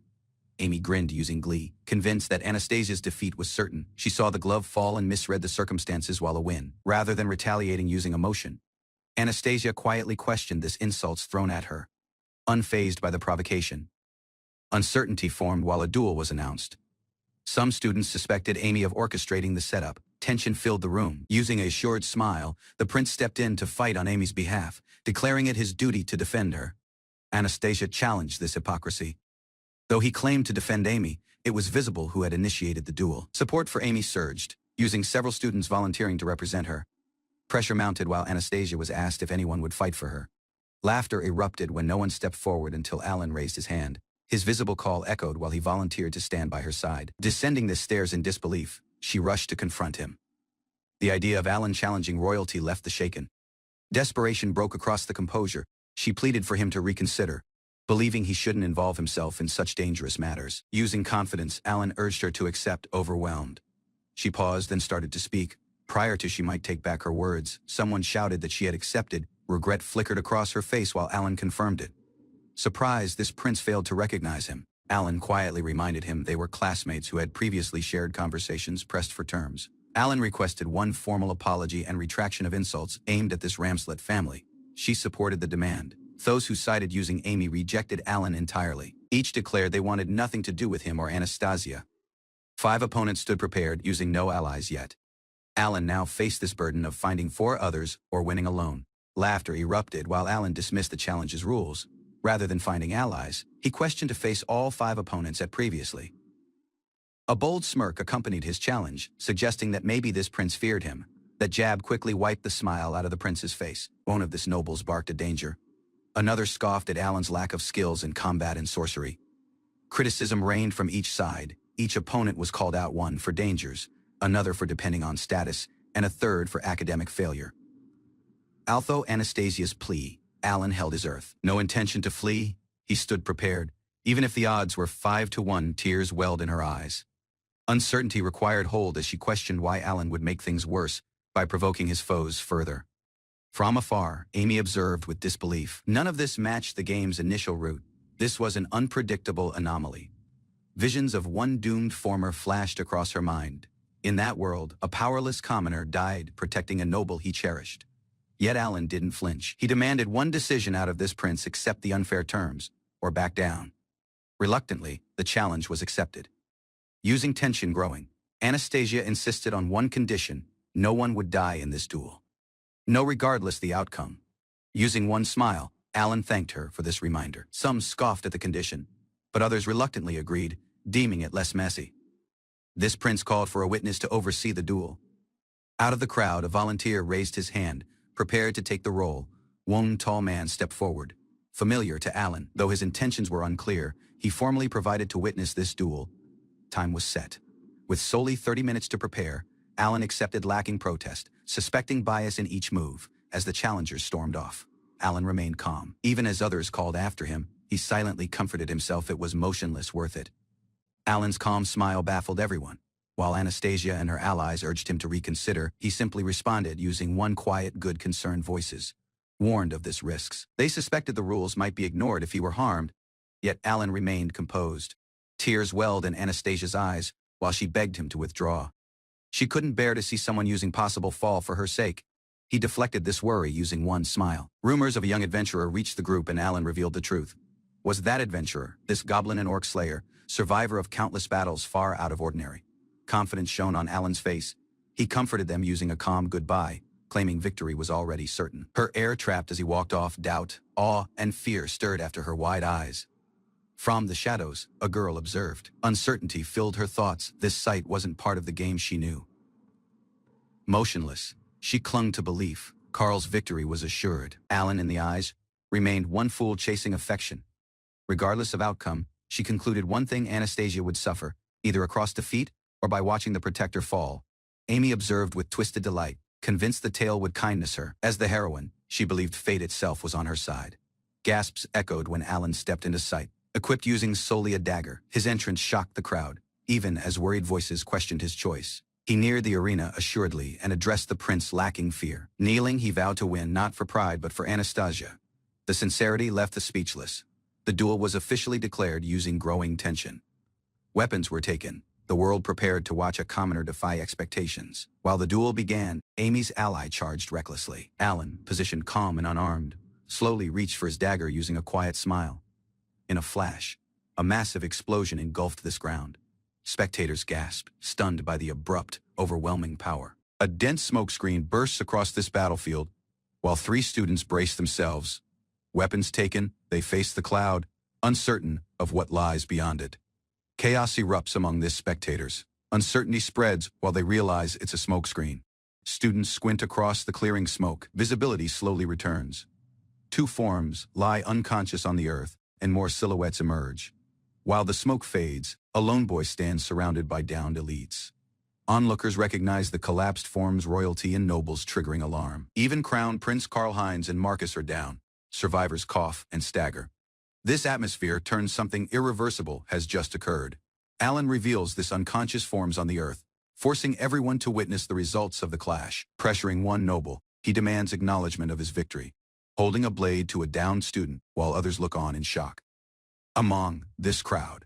Speaker 2: Amy grinned using glee, convinced that Anastasia's defeat was certain. She saw the glove fall and misread the circumstances while a win, rather than retaliating using emotion. Anastasia quietly questioned this insults thrown at her, unfazed by the provocation. Uncertainty formed while a duel was announced. Some students suspected Amy of orchestrating the setup. Tension filled the room. Using a assured smile, the prince stepped in to fight on Amy's behalf, declaring it his duty to defend her. Anastasia challenged this hypocrisy. Though he claimed to defend Amy, it was visible who had initiated the duel. Support for Amy surged, using several students volunteering to represent her. Pressure mounted while Anastasia was asked if anyone would fight for her. Laughter erupted when no one stepped forward until Alan raised his hand. His visible call echoed while he volunteered to stand by her side. Descending the stairs in disbelief, she rushed to confront him. The idea of Alan challenging royalty left the shaken. Desperation broke across the composure. She pleaded for him to reconsider, believing he shouldn't involve himself in such dangerous matters. Using confidence, Alan urged her to accept, overwhelmed. She paused, then started to speak. Prior to she might take back her words, someone shouted that she had accepted. Regret flickered across her face while Alan confirmed it. Surprised, this prince failed to recognize him. Alan quietly reminded him they were classmates who had previously shared conversations pressed for terms. Alan requested one formal apology and retraction of insults aimed at this Ramslet family. She supported the demand. Those who sided using Amy rejected Alan entirely. Each declared they wanted nothing to do with him or Anastasia. 5 opponents stood prepared, using no allies yet. Alan now faced this burden of finding 4 others or winning alone. Laughter erupted while Alan dismissed the challenge's rules. Rather than finding allies, he questioned to face all 5 opponents at previously. A bold smirk accompanied his challenge, suggesting that maybe this prince feared him. That jab quickly wiped the smile out of the prince's face. One of this nobles barked at danger. Another scoffed at Alan's lack of skills in combat and sorcery. Criticism rained from each side. Each opponent was called out, one for dangers, another for depending on status, and a third for academic failure. Although Anastasia's plea, Alan held his earth. No intention to flee, he stood prepared. Even if the odds were 5-1, tears welled in her eyes. Uncertainty required hold as she questioned why Alan would make things worse by provoking his foes further. From afar, Amy observed with disbelief. None of this matched the game's initial route. This was an unpredictable anomaly. Visions of one doomed former flashed across her mind. In that world, a powerless commoner died protecting a noble he cherished. Yet Alan didn't flinch. He demanded one decision out of this prince: accept the unfair terms, or back down. Reluctantly, the challenge was accepted. Using tension growing, Anastasia insisted on one condition: no one would die in this duel. No, regardless the outcome. Using one smile, Alan thanked her for this reminder. Some scoffed at the condition, but others reluctantly agreed, deeming it less messy. This prince called for a witness to oversee the duel. Out of the crowd, a volunteer raised his hand, prepared to take the role. One tall man stepped forward. Familiar to Alan, though his intentions were unclear, he formally provided to witness this duel. Time was set. With solely 30 minutes to prepare, Alan accepted, lacking protest, suspecting bias in each move. As the challengers stormed off, Alan remained calm. Even as others called after him, he silently comforted himself it was motionless worth it. Alan's calm smile baffled everyone. While Anastasia and her allies urged him to reconsider, he simply responded using one quiet, good, concerned voices. Warned of this risks, they suspected the rules might be ignored if he were harmed, yet Alan remained composed. Tears welled in Anastasia's eyes while she begged him to withdraw. She couldn't bear to see someone using possible fall for her sake. He deflected this worry using one smile. Rumors of a young adventurer reached the group and Alan revealed the truth. Was that adventurer, this goblin and orc slayer, survivor of countless battles far out of ordinary? Confidence shone on Alan's face. He comforted them using a calm goodbye, claiming victory was already certain. Her air trapped as he walked off. Doubt, awe, and fear stirred after her wide eyes. From the shadows, a girl observed. Uncertainty filled her thoughts. This sight wasn't part of the game she knew. Motionless, she clung to belief. Carl's victory was assured. Alan, in the eyes, remained one fool chasing affection. Regardless of outcome, she concluded one thing: Anastasia would suffer, either across defeat or by watching the protector fall. Amy observed with twisted delight, convinced the tale would kindness her. As the heroine, she believed fate itself was on her side. Gasps echoed when Alan stepped into sight. Equipped using solely a dagger, his entrance shocked the crowd, even as worried voices questioned his choice. He neared the arena assuredly and addressed the prince, lacking fear. Kneeling, he vowed to win not for pride but for Anastasia. The sincerity left the speechless. The duel was officially declared using growing tension. Weapons were taken. The world prepared to watch a commoner defy expectations. While the duel began, Amy's ally charged recklessly. Alan, positioned calm and unarmed, slowly reached for his dagger using a quiet smile. In a flash, a massive explosion engulfed this ground. Spectators gasped, stunned by the abrupt, overwhelming power. A dense smoke screen bursts across this battlefield, while 3 students braced themselves. Weapons taken, they faced the cloud, uncertain of what lies beyond it. Chaos erupts among these spectators. Uncertainty spreads while they realize it's a smokescreen. Students squint across the clearing smoke. Visibility slowly returns. 2 forms lie unconscious on the earth, and more silhouettes emerge. While the smoke fades, a lone boy stands surrounded by downed elites. Onlookers recognize the collapsed forms, royalty and nobles, triggering alarm. Even Crown Prince Karl-Heinz and Marcus are down. Survivors cough and stagger. This atmosphere turns something irreversible has just occurred. Alan reveals this unconscious forms on the earth, forcing everyone to witness the results of the clash. Pressuring one noble, he demands acknowledgement of his victory, holding a blade to a downed student while others look on in shock. Among this crowd,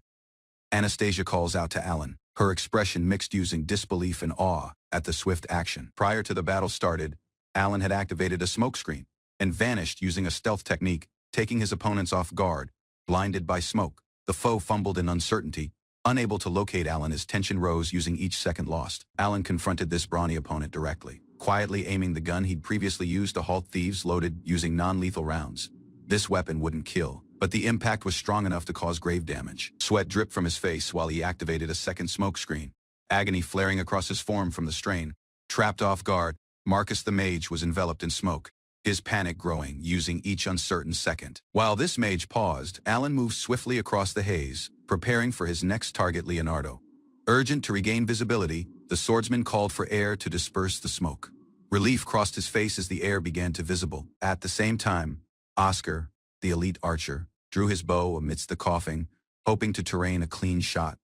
Speaker 1: Anastasia calls out to Alan, her expression mixed using disbelief and awe at the swift action. Prior to the battle started, Alan had activated a smokescreen and vanished using a stealth technique, taking his opponents off guard, blinded by smoke. The foe fumbled in uncertainty, unable to locate Alan as tension rose using each second lost. Alan confronted this brawny opponent directly, quietly aiming the gun he'd previously used to halt thieves loaded using non-lethal rounds. This weapon wouldn't kill, but the impact was strong enough to cause grave damage. Sweat dripped from his face while he activated a second smokescreen, agony flaring across his form from the strain. Trapped off guard, Marcus the mage was enveloped in smoke, his panic growing using each uncertain second. While this mage paused, Alan moved swiftly across the haze, preparing for his next target, Leonardo. Urgent to regain visibility, the swordsman called for air to disperse the smoke. Relief crossed his face as the air began to visible. At the same time, Oscar, the elite archer, drew his bow amidst the coughing, hoping to terrain a clean shot.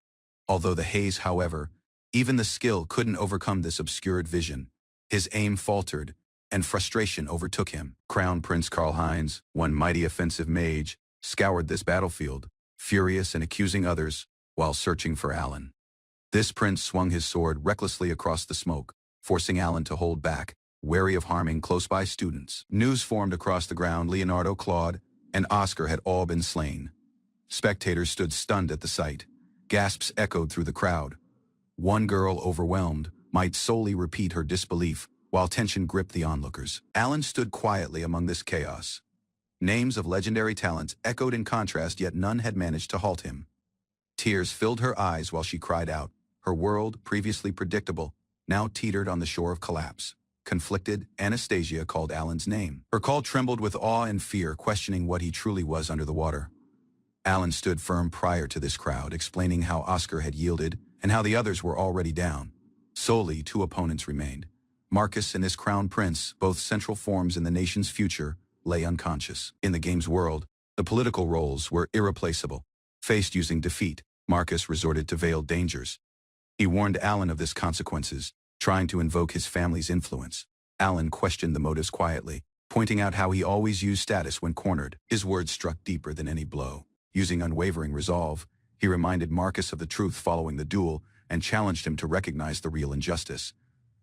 Speaker 1: Although the haze, however, even the skill couldn't overcome this obscured vision. His aim faltered, and frustration overtook him. Crown Prince Karl-Heinz, one mighty offensive mage, scoured this battlefield, furious and accusing others, while searching for Alan. This prince swung his sword recklessly across the smoke, forcing Alan to hold back, wary of harming close-by students. News formed across the ground Leonardo, Claude, and Oscar had all been slain. Spectators stood stunned at the sight. Gasps echoed through the crowd. One girl, overwhelmed, might solely repeat her disbelief, while tension gripped the onlookers. Alan stood quietly among this chaos. Names of legendary talents echoed in contrast, yet none had managed to halt him. Tears filled her eyes while she cried out. Her world, previously predictable, now teetered on the shore of collapse. Conflicted, Anastasia called Alan's name. Her call trembled with awe and fear, questioning what he truly was under the water. Alan stood firm prior to this crowd, explaining how Oscar had yielded and how the others were already down. Solely 2 opponents remained. Marcus and his crown prince, both central forms in the nation's future, lay unconscious. In the game's world, the political roles were irreplaceable. Faced using defeat, Marcus resorted to veiled dangers. He warned Alan of this consequences, trying to invoke his family's influence. Alan questioned the motives quietly, pointing out how he always used status when cornered. His words struck deeper than any blow. Using unwavering resolve, he reminded Marcus of the truth following the duel and challenged him to recognize the real injustice.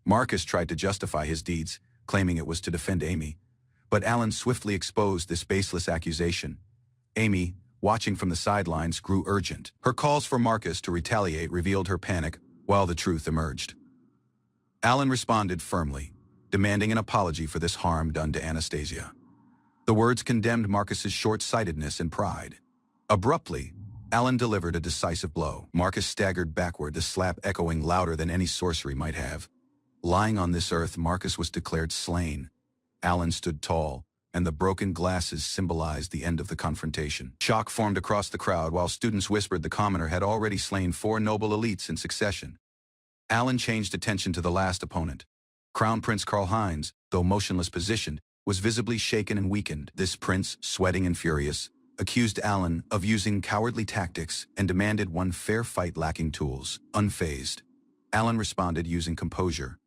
Speaker 1: Marcus tried to justify his deeds, claiming it was to defend Amy. But Alan swiftly exposed this baseless accusation. Amy, watching from the sidelines, grew urgent. Her calls for Marcus to retaliate revealed her panic, while the truth emerged. Alan responded firmly, demanding an apology for this harm done to Anastasia. The words condemned Marcus's short-sightedness and pride. Abruptly, Alan delivered a decisive blow. Marcus staggered backward, the slap echoing louder than any sorcery might have. Lying on this earth, Marcus was declared slain. Alan stood tall, and the broken glasses symbolized the end of the confrontation. Shock formed across the crowd while students whispered the commoner had already slain 4 noble elites in succession. Alan changed attention to the last opponent. Crown Prince Karl-Heinz, though motionless positioned, was visibly shaken and weakened. This prince, sweating and furious, accused Alan of using cowardly tactics and demanded one fair fight lacking tools. Unfazed, Alan responded using composure.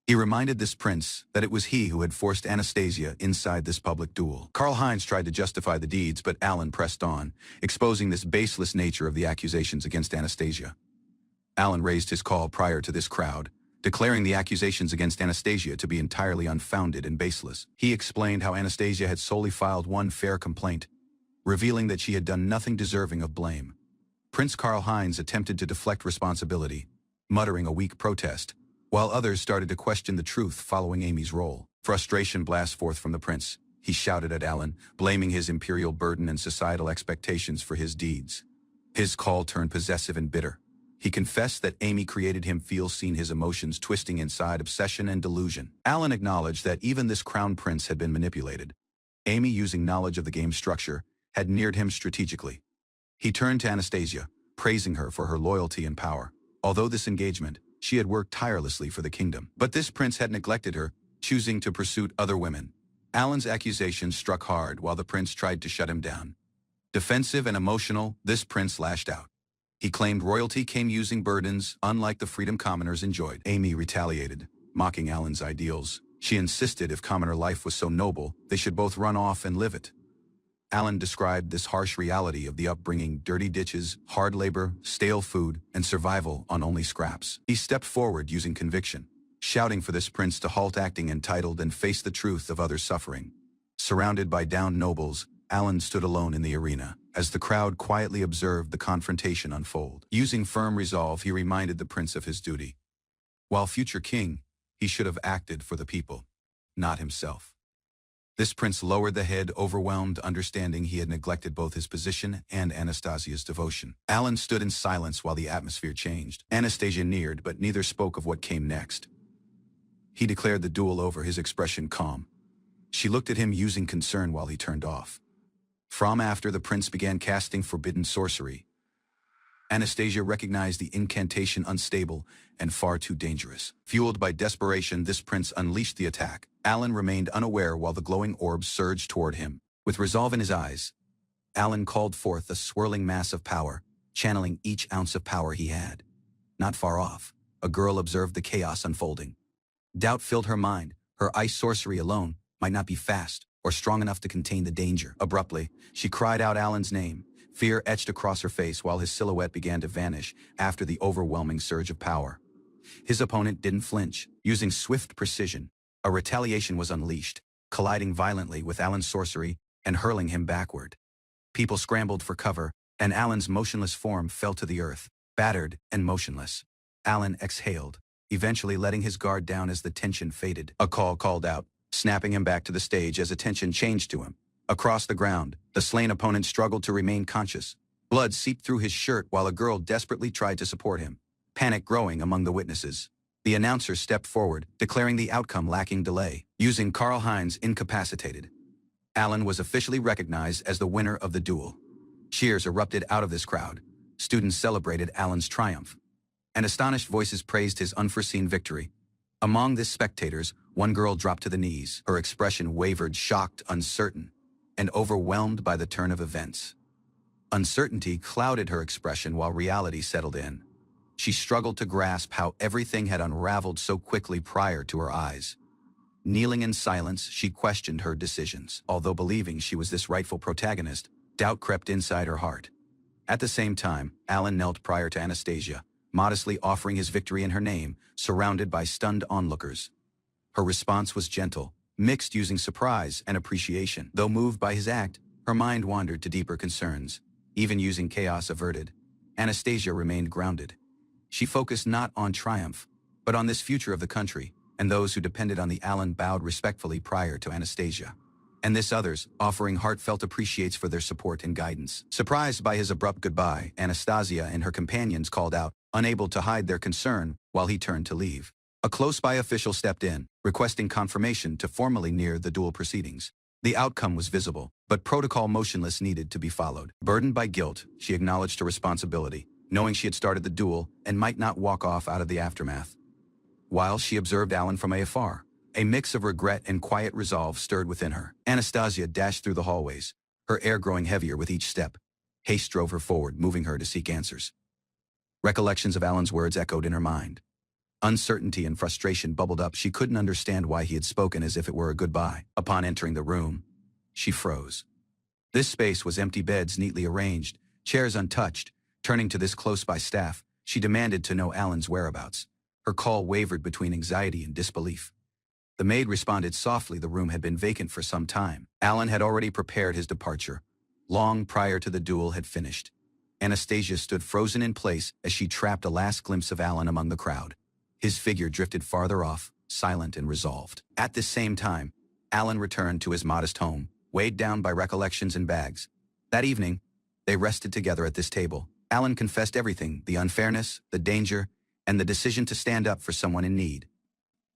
Speaker 1: He reminded this prince that it was he who had forced Anastasia inside this public duel. Karl-Heinz tried to justify the deeds, but Alan pressed on, exposing this baseless nature of the accusations against Anastasia. Alan raised his call prior to this crowd, declaring the accusations against Anastasia to be entirely unfounded and baseless. He explained how Anastasia had solely filed one fair complaint, revealing that she had done nothing deserving of blame. Prince Karl-Heinz attempted to deflect responsibility, muttering a weak protest, while others started to question the truth following Amy's role. Frustration blast forth from the prince. He shouted at Alan, blaming his imperial burden and societal expectations for his deeds. His call turned possessive and bitter. He confessed that Amy created him feel seen, his emotions twisting inside obsession and delusion. Alan acknowledged that even this crown prince had been manipulated. Amy, using knowledge of the game's structure, had neared him strategically. He turned to Anastasia, praising her for her loyalty and power. Although this engagement, she had worked tirelessly for the kingdom. But this prince had neglected her, choosing to pursue other women. Alan's accusations struck hard while the prince tried to shut him down. Defensive and emotional, this prince lashed out. He claimed royalty came using burdens, unlike the freedom commoners enjoyed. Amy retaliated, mocking Alan's ideals. She insisted if commoner life was so noble, they should both run off and live it. Alan described this harsh reality of the upbringing: dirty ditches, hard labor, stale food, and survival on only scraps. He stepped forward using conviction, shouting for this prince to halt acting entitled and face the truth of others' suffering. Surrounded by downed nobles, Alan stood alone in the arena, as the crowd quietly observed the confrontation unfold. Using firm resolve, he reminded the prince of his duty. While future king, he should have acted for the people, not himself. This prince lowered the head, overwhelmed, understanding he had neglected both his position and Anastasia's devotion. Alan stood in silence while the atmosphere changed. Anastasia neared, but neither spoke of what came next. He declared the duel over, his expression calm. She looked at him using concern while he turned off. From after, the prince began casting forbidden sorcery. Anastasia recognized the incantation unstable and far too dangerous. Fueled by desperation, this prince unleashed the attack. Alan remained unaware while the glowing orbs surged toward him. With resolve in his eyes, Alan called forth a swirling mass of power, channeling each ounce of power he had. Not far off, a girl observed the chaos unfolding. Doubt filled her mind. Her ice sorcery alone might not be fast or strong enough to contain the danger. Abruptly, she cried out Alan's name. Fear etched across her face while his silhouette began to vanish after the overwhelming surge of power. His opponent didn't flinch. Using swift precision, a retaliation was unleashed, colliding violently with Alan's sorcery and hurling him backward. People scrambled for cover, and Alan's motionless form fell to the earth, battered and motionless. Alan exhaled, eventually letting his guard down as the tension faded. A call called out, snapping him back to the stage as attention changed to him. Across the ground, the slain opponent struggled to remain conscious. Blood seeped through his shirt while a girl desperately tried to support him, panic growing among the witnesses. The announcer stepped forward, declaring the outcome lacking delay. Using Karl Heinz incapacitated, Alan was officially recognized as the winner of the duel. Cheers erupted out of this crowd. Students celebrated Alan's triumph, and astonished voices praised his unforeseen victory. Among the spectators, one girl dropped to the knees. Her expression wavered, shocked, uncertain, and overwhelmed by the turn of events. Uncertainty clouded her expression while reality settled in. She struggled to grasp how everything had unraveled so quickly prior to her eyes. Kneeling in silence, she questioned her decisions. Although believing she was this rightful protagonist, doubt crept inside her heart. At the same time, Alan knelt prior to Anastasia, modestly offering his victory in her name, surrounded by stunned onlookers. Her response was gentle, mixed using surprise and appreciation. Though moved by his act, her mind wandered to deeper concerns. Even using chaos averted, Anastasia remained grounded. She focused not on triumph, but on this future of the country, and those who depended on the Alan bowed respectfully prior to Anastasia. And this others, offering heartfelt appreciates for their support and guidance. Surprised by his abrupt goodbye, Anastasia and her companions called out, unable to hide their concern while he turned to leave. A close-by official stepped in, requesting confirmation to formally near the duel proceedings. The outcome was visible, but protocol motionless needed to be followed. Burdened by guilt, she acknowledged her responsibility, knowing she had started the duel and might not walk off out of the aftermath. While she observed Alan from afar, a mix of regret and quiet resolve stirred within her. Anastasia dashed through the hallways, her air growing heavier with each step. Haste drove her forward, moving her to seek answers. Recollections of Alan's words echoed in her mind. Uncertainty and frustration bubbled up. She couldn't understand why he had spoken as if it were a goodbye. Upon entering the room, she froze. This space was empty, beds neatly arranged, chairs untouched. Turning to this close-by staff, she demanded to know Alan's whereabouts. Her call wavered between anxiety and disbelief. The maid responded softly. The room had been vacant for some time. Alan had already prepared his departure, long prior to the duel had finished. Anastasia stood frozen in place as she trapped a last glimpse of Alan among the crowd. His figure drifted farther off, silent and resolved. At the same time, Alan returned to his modest home, weighed down by recollections and bags. That evening, they rested together at this table. Alan confessed everything: the unfairness, the danger, and the decision to stand up for someone in need.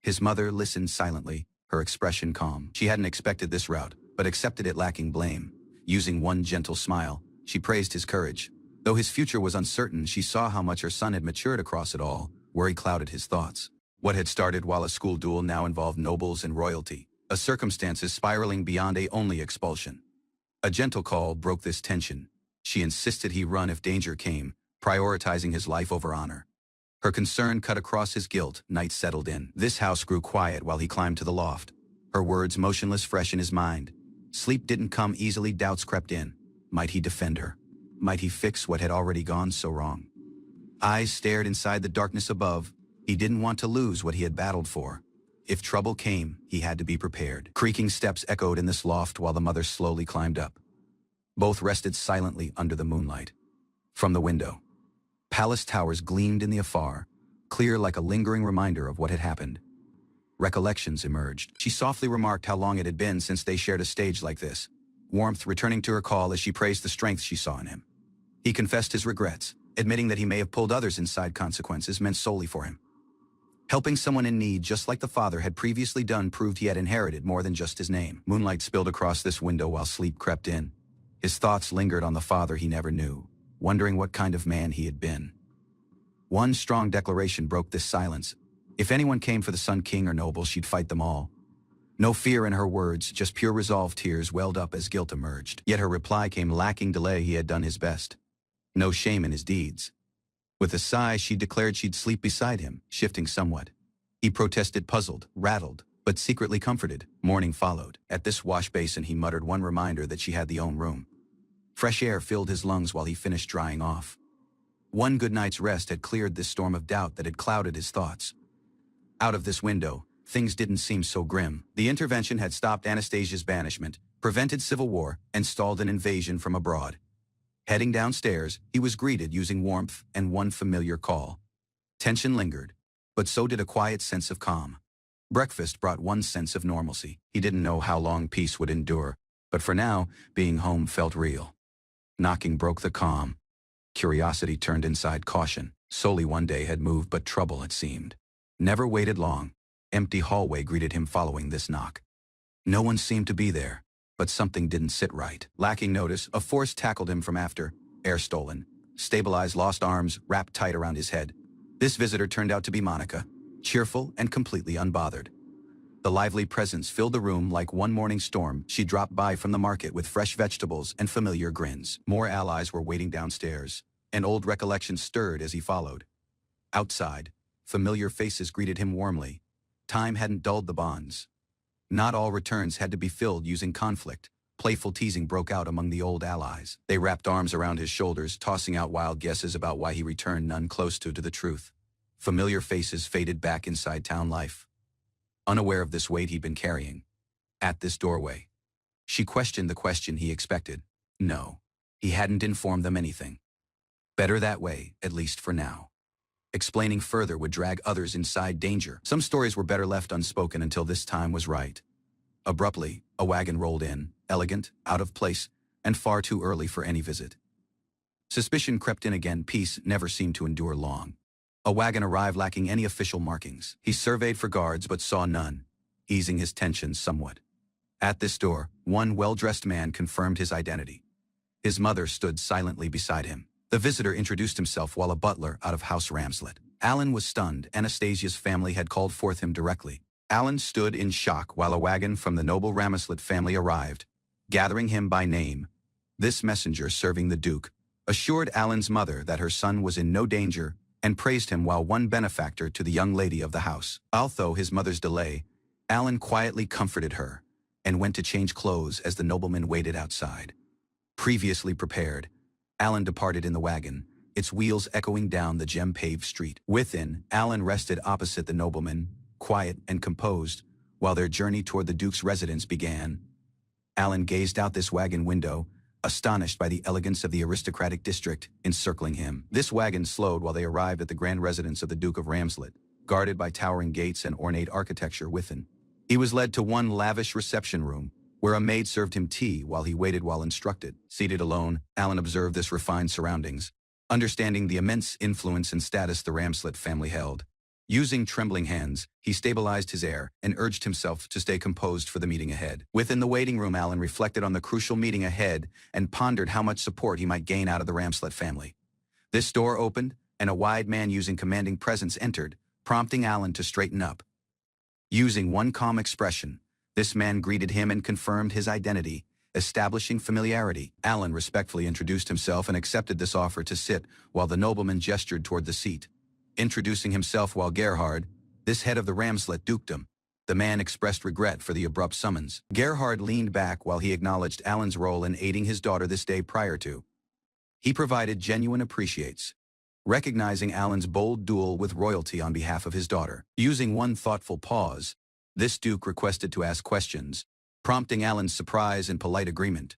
Speaker 1: His mother listened silently, her expression calm. She hadn't expected this route, but accepted it lacking blame. Using one gentle smile, she praised his courage. Though his future was uncertain, she saw how much her son had matured across it all. Worry clouded his thoughts. What had started while a school duel now involved nobles and royalty, a circumstances spiraling beyond a only expulsion. A gentle call broke this tension. She insisted he run if danger came, prioritizing his life over honor. Her concern cut across his guilt. Night settled in. This house grew quiet while he climbed to the loft, her words motionless, fresh in his mind.
Speaker 2: Sleep didn't come easily, doubts crept in. Might he defend her? Might he fix what had already gone so wrong? Eyes stared inside the darkness above. He didn't want to lose what he had battled for. If trouble came, he had to be prepared. Creaking steps echoed in this loft while the mother slowly climbed up. Both rested silently under the moonlight. From the window, palace towers gleamed in the afar, clear like a lingering reminder of what had happened. Recollections emerged. She softly remarked how long it had been since they shared a stage like this, warmth returning to her call as she praised the strength she saw in him. He confessed his regrets, admitting that he may have pulled others inside consequences meant solely for him. Helping someone in need just like the father had previously done proved he had inherited more than just his name. Moonlight spilled across this window while sleep crept in. His thoughts lingered on the father he never knew, wondering what kind of man he had been. One strong declaration broke this silence. If anyone came for the Sun King or noble, she'd fight them all. No fear in her words, just pure resolve. Tears welled up as guilt emerged. Yet her reply came lacking delay. He had done his best. No shame in his deeds. With a sigh, she declared she'd sleep beside him, shifting somewhat. He protested, puzzled, rattled, but secretly comforted. Morning followed. At this wash basin he muttered one reminder that she had the own room. Fresh air filled his lungs while he finished drying off. One good night's rest had cleared this storm of doubt that had clouded his thoughts. Out of this window, things didn't seem so grim. The intervention had stopped Anastasia's banishment, prevented civil war, and stalled an invasion from abroad. Heading downstairs, he was greeted using warmth and one familiar call. Tension lingered, but so did a quiet sense of calm. Breakfast brought one sense of normalcy. He didn't know how long peace would endure, but for now, being home felt real. Knocking broke the calm. Curiosity turned inside caution. Solely one day had moved, but trouble it seemed. Never waited long. Empty hallway greeted him following this knock. No one seemed to be there, but something didn't sit right. Lacking notice, a force tackled him from after, air stolen, stabilized lost arms wrapped tight around his head. This visitor turned out to be Monica, cheerful and completely unbothered. The lively presence filled the room like one morning storm. She dropped by from the market with fresh vegetables and familiar grins. More allies were waiting downstairs, and old recollections stirred as he followed. Outside, familiar faces greeted him warmly. Time hadn't dulled the bonds. Not all returns had to be filled using conflict. Playful teasing broke out among the old allies. They wrapped arms around his shoulders, tossing out wild guesses about why he returned, none close to the truth. Familiar faces faded back inside town life. Unaware of this weight he'd been carrying. At this doorway, she questioned the question he expected. No, he hadn't informed them anything. Better that way, at least for now. Explaining further would drag others inside danger. Some stories were better left unspoken until this time was right. Abruptly, a wagon rolled in, elegant, out of place, and far too early for any visit. Suspicion crept in again. Peace never seemed to endure long. A wagon arrived lacking any official markings. He surveyed for guards but saw none, easing his tensions somewhat. At this door, one well-dressed man confirmed his identity. His mother stood silently beside him. The visitor introduced himself while a butler out of House Ramslet. Alan was stunned. Anastasia's family had called forth him directly. Alan stood in shock while a wagon from the noble Ramslet family arrived, gathering him by name. This messenger, serving the Duke, assured Alan's mother that her son was in no danger and praised him while one benefactor to the young lady of the house. Although his mother's delay, Alan quietly comforted her and went to change clothes as the nobleman waited outside. Previously prepared, Alan departed in the wagon, its wheels echoing down the gem-paved street. Within, Alan rested opposite the nobleman, quiet and composed, while their journey toward the Duke's residence began. Alan gazed out this wagon window, astonished by the elegance of the aristocratic district encircling him. This wagon slowed while they arrived at the grand residence of the Duke of Ramslet, guarded by towering gates and ornate architecture within. He was led to one lavish reception room, where a maid served him tea while he waited while instructed. Seated alone, Alan observed this refined surroundings, understanding the immense influence and status the Ramslet family held. Using trembling hands, he stabilized his air and urged himself to stay composed for the meeting ahead. Within the waiting room, Alan reflected on the crucial meeting ahead and pondered how much support he might gain out of the Ramslet family. This door opened, and a wide man using commanding presence entered, prompting Alan to straighten up. Using one calm expression, this man greeted him and confirmed his identity, establishing familiarity. Alan respectfully introduced himself and accepted this offer to sit while the nobleman gestured toward the seat. Introducing himself while Gerhard, this head of the Ramslet dukedom, The man expressed regret for the abrupt summons. Gerhard leaned back while he acknowledged Alan's role in aiding his daughter this day prior to. He provided genuine appreciates, recognizing Alan's bold duel with royalty on behalf of his daughter. Using one thoughtful pause, this duke requested to ask questions, prompting Alan's surprise and polite agreement.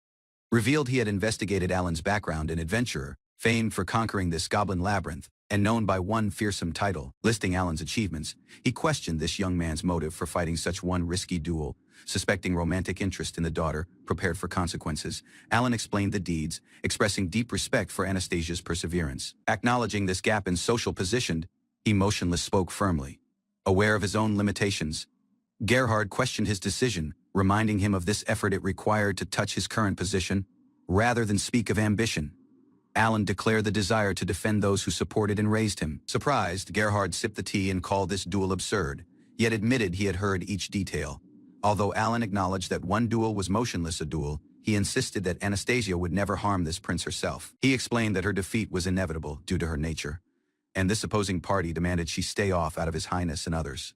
Speaker 2: Revealed he had investigated Alan's background, an adventurer, famed for conquering this goblin labyrinth, and known by one fearsome title, listing Alan's achievements. He questioned this young man's motive for fighting such one risky duel, suspecting romantic interest in the daughter, prepared for consequences. Alan explained the deeds, expressing deep respect for Anastasia's perseverance. Acknowledging this gap in social position, he motionless spoke firmly. Aware of his own limitations, Gerhard questioned his decision, reminding him of this effort it required to touch his current position, rather than speak of ambition. Alan declared the desire to defend those who supported and raised him. Surprised, Gerhard sipped the tea and called this duel absurd, yet admitted he had heard each detail. Although Alan acknowledged that one duel was motionless a duel, he insisted that Anastasia would never harm this prince herself. He explained that her defeat was inevitable due to her nature, and this opposing party demanded she stay off out of His Highness and others.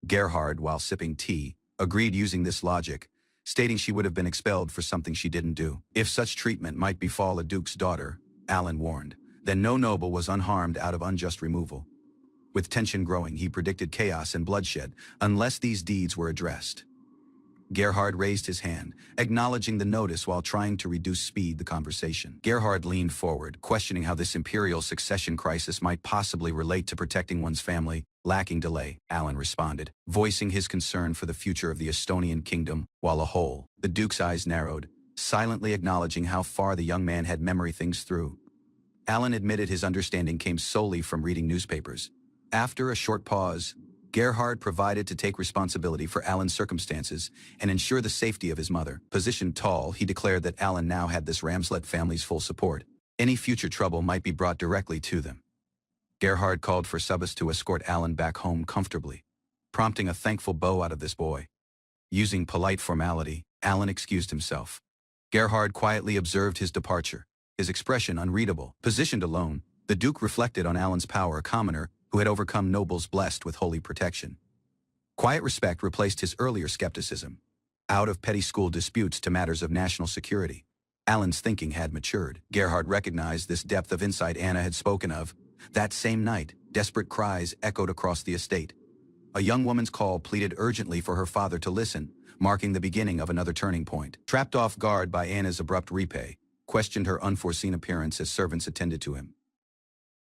Speaker 2: Gerhard, while sipping tea, agreed using this logic, stating she would have been expelled for something she didn't do. If such treatment might befall a duke's daughter, Alan warned, then no noble was unharmed out of unjust removal. With tension growing, he predicted chaos and bloodshed unless these deeds were addressed. Gerhard raised his hand, acknowledging the notice while trying to reduce the conversation. Gerhard leaned forward, questioning how this imperial succession crisis might possibly relate to protecting one's family. Lacking delay, Alan responded, voicing his concern for the future of the Estonian kingdom while a whole. The duke's eyes narrowed, silently acknowledging how far the young man had memory things through. Alan admitted his understanding came solely from reading newspapers. After a short pause, Gerhard provided to take responsibility for Alan's circumstances and ensure the safety of his mother. Positioned tall, he declared that Alan now had this Ramslet family's full support. Any future trouble might be brought directly to them. Gerhard called for Subas to escort Alan back home comfortably, prompting a thankful bow out of this boy. Using polite formality, Alan excused himself. Gerhard quietly observed his departure, his expression unreadable. Positioned alone, the Duke reflected on Alan's power, a commoner who had overcome nobles blessed with holy protection. Quiet respect replaced his earlier skepticism. Out of petty school disputes to matters of national security, Alan's thinking had matured. Gerhard recognized this depth of insight Anna had spoken of. That same night, desperate cries echoed across the estate. A young woman's call pleaded urgently for her father to listen, marking the beginning of another turning point. Trapped off guard by Anna's abrupt repay, questioned her unforeseen appearance as servants attended to him.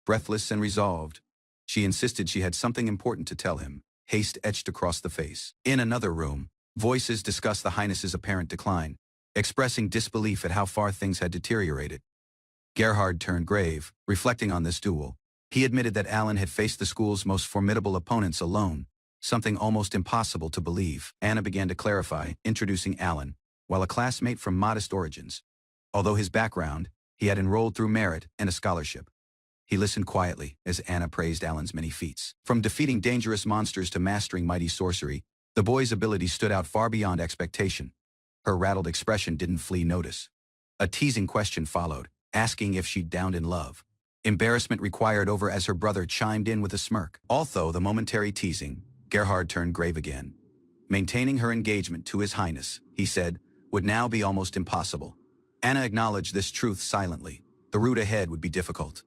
Speaker 2: Breathless and resolved, she insisted she had something important to tell him, haste etched across the face. In another room, voices discussed the Highness's apparent decline, expressing disbelief at how far things had deteriorated. Gerhard turned grave, reflecting on this duel. He admitted that Alan had faced the school's most formidable opponents alone, something almost impossible to believe. Anna began to clarify, introducing Alan, while a classmate from modest origins. Although his background, he had enrolled through merit and a scholarship. He listened quietly as Anna praised Alan's many feats. From defeating dangerous monsters to mastering mighty sorcery, the boy's abilities stood out far beyond expectation. Her rattled expression didn't flee notice. A teasing question followed, asking if she'd downed in love. Embarrassment required over as her brother chimed in with a smirk. Although the momentary teasing, Gerhard turned grave again. Maintaining her engagement to His Highness, he said, would now be almost impossible. Anna acknowledged this truth silently. The route ahead would be difficult.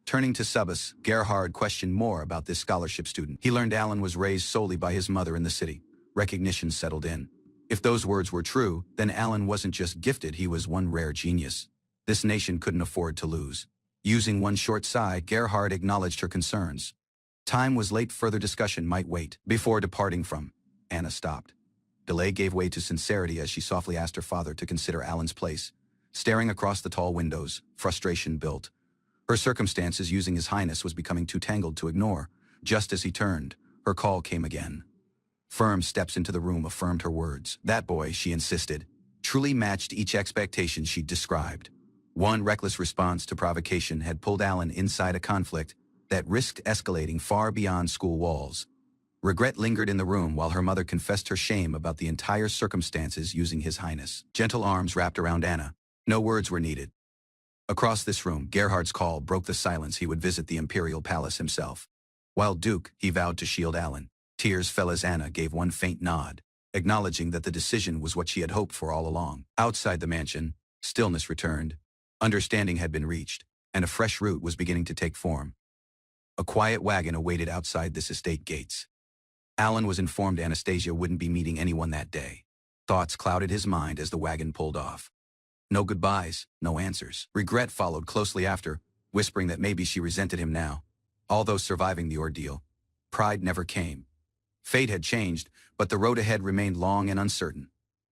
Speaker 2: Turning to Subas, Gerhard questioned more about this scholarship student. He learned Alan was raised solely by his mother in the city. Recognition settled in. If those words were true, then Alan wasn't just gifted, he was one rare genius. This nation couldn't afford to lose. Using one short sigh, Gerhard acknowledged her concerns. Time was late, further discussion might wait. Before departing from, Anna stopped. Delay gave way to sincerity as she softly asked her father to consider Alan's place. Staring across the tall windows, frustration built. Her circumstances using His Highness was becoming too tangled to ignore. Just as he turned, her call came again. Firm steps into the room affirmed her words. That boy, she insisted, truly matched each expectation she'd described. One reckless response to provocation had pulled Alan inside a conflict that risked escalating far beyond school walls. Regret lingered in the room while her mother confessed her shame about the entire circumstances using His Highness. Gentle arms wrapped around Anna. No words were needed. Across this room, Gerhard's call broke the silence. He would visit the imperial palace himself. While Duke, he vowed to shield Alan. Tears fell as Anna gave one faint nod, acknowledging that the decision was what she had hoped for all along. Outside the mansion, stillness returned. Understanding had been reached, and a fresh route was beginning to take form. A quiet wagon awaited outside this estate gates. Alan was informed Anastasia wouldn't be meeting anyone that day. Thoughts clouded his mind as the wagon pulled off. No goodbyes, no answers. Regret followed closely after, whispering that maybe she resented him now. Although surviving the ordeal, pride never came. Fate had changed, but the road ahead remained long and uncertain.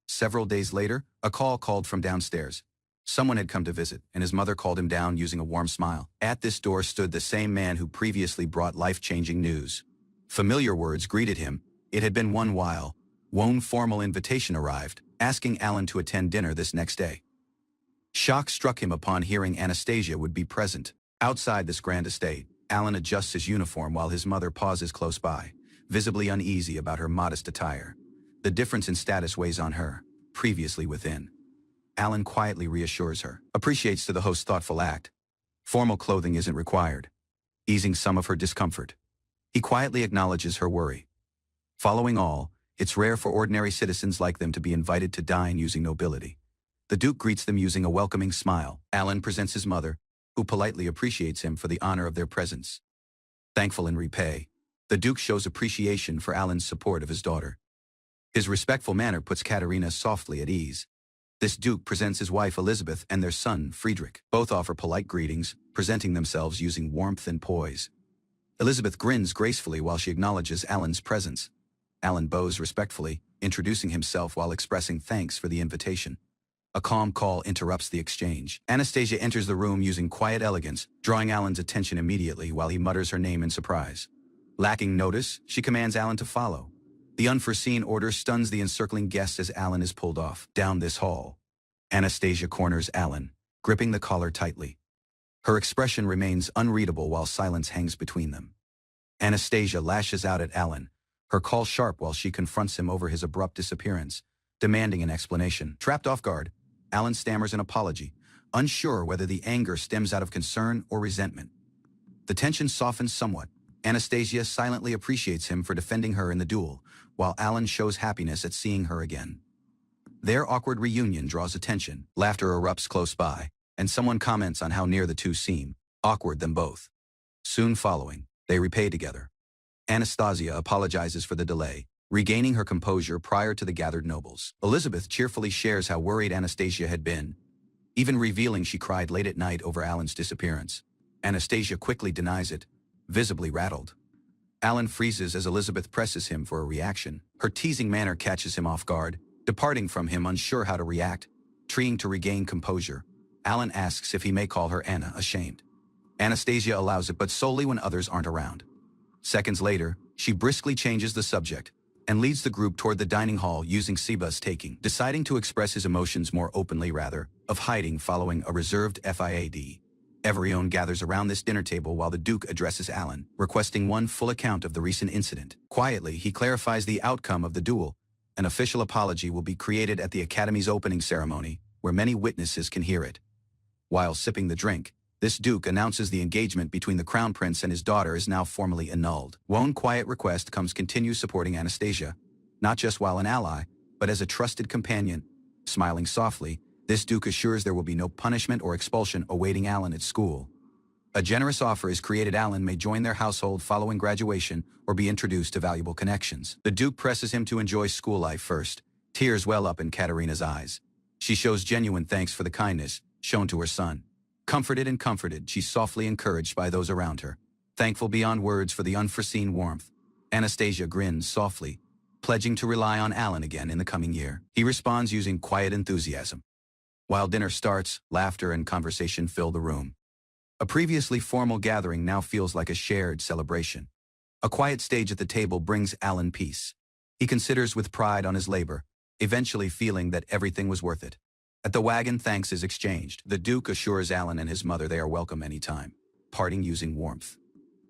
Speaker 2: Several days later, a call called from downstairs. Someone had come to visit, and his mother called him down using a warm smile. At this door stood the same man who previously brought life-changing news. Familiar words greeted him. It had been one while. One formal invitation arrived, asking Alan to attend dinner this next day. Shock struck him upon hearing Anastasia would be present. Outside this grand estate, Alan adjusts his uniform while his mother pauses close by, visibly uneasy about her modest attire. The difference in status weighs on her, previously within. Alan quietly reassures her, appreciates to the host's thoughtful act. Formal clothing isn't required, easing some of her discomfort. He quietly acknowledges her worry. Following all, it's rare for ordinary citizens like them to be invited to dine using nobility. The Duke greets them using a welcoming smile. Alan presents his mother, who politely appreciates him for the honor of their presence. Thankful in repay, the Duke shows appreciation for Alan's support of his daughter. His respectful manner puts Katerina softly at ease. This Duke presents his wife Elizabeth and their son Friedrich. Both offer polite greetings, presenting themselves using warmth and poise. Elizabeth grins gracefully while she acknowledges Alan's presence. Alan bows respectfully, introducing himself while expressing thanks for the invitation. A calm call interrupts the exchange. Anastasia enters the room using quiet elegance, drawing Alan's attention immediately while he mutters her name in surprise. Lacking notice, she commands Alan to follow. The unforeseen order stuns the encircling guests as Alan is pulled off. Down this hall, Anastasia corners Alan, gripping the collar tightly. Her expression remains unreadable while silence hangs between them. Anastasia lashes out at Alan, her call sharp while she confronts him over his abrupt disappearance, demanding an explanation. Trapped off guard, Alan stammers an apology, unsure whether the anger stems out of concern or resentment. The tension softens somewhat. Anastasia silently appreciates him for defending her in the duel, while Alan shows happiness at seeing her again. Their awkward reunion draws attention. Laughter erupts close by, and someone comments on how near the two seem, awkward them both. Soon following, they repay together. Anastasia apologizes for the delay, regaining her composure prior to the gathered nobles. Elizabeth cheerfully shares how worried Anastasia had been, even revealing she cried late at night over Alan's disappearance. Anastasia quickly denies it, visibly rattled. Alan freezes as Elizabeth presses him for a reaction. Her teasing manner catches him off guard, departing from him unsure how to react. Trying to regain composure, Alan asks if he may call her Anna, ashamed. Anastasia allows it, but solely when others aren't around. Seconds later, she briskly changes the subject and leads the group toward the dining hall using Seba's taking, deciding to express his emotions more openly rather of hiding following a reserved FIAD. Everyone gathers around this dinner table while the Duke addresses Alan, requesting one full account of the recent incident. Quietly, he clarifies the outcome of the duel. An official apology will be created at the Academy's opening ceremony, where many witnesses can hear it. While sipping the drink, this Duke announces the engagement between the Crown Prince and his daughter is now formally annulled. One quiet request comes: continue supporting Anastasia, not just while an ally, but as a trusted companion. Smiling softly, this Duke assures there will be no punishment or expulsion awaiting Alan at school. A generous offer is created: Alan may join their household following graduation or be introduced to valuable connections. The Duke presses him to enjoy school life first. Tears well up in Katerina's eyes. She shows genuine thanks for the kindness shown to her son. Comforted, she's softly encouraged by those around her. Thankful beyond words for the unforeseen warmth, Anastasia grins softly, pledging to rely on Alan again in the coming year. He responds using quiet enthusiasm. While dinner starts, laughter and conversation fill the room. A previously formal gathering now feels like a shared celebration. A quiet stage at the table brings Alan peace. He considers with pride on his labor, eventually feeling that everything was worth it. At the wagon, thanks is exchanged. The Duke assures Alan and his mother they are welcome anytime, parting using warmth.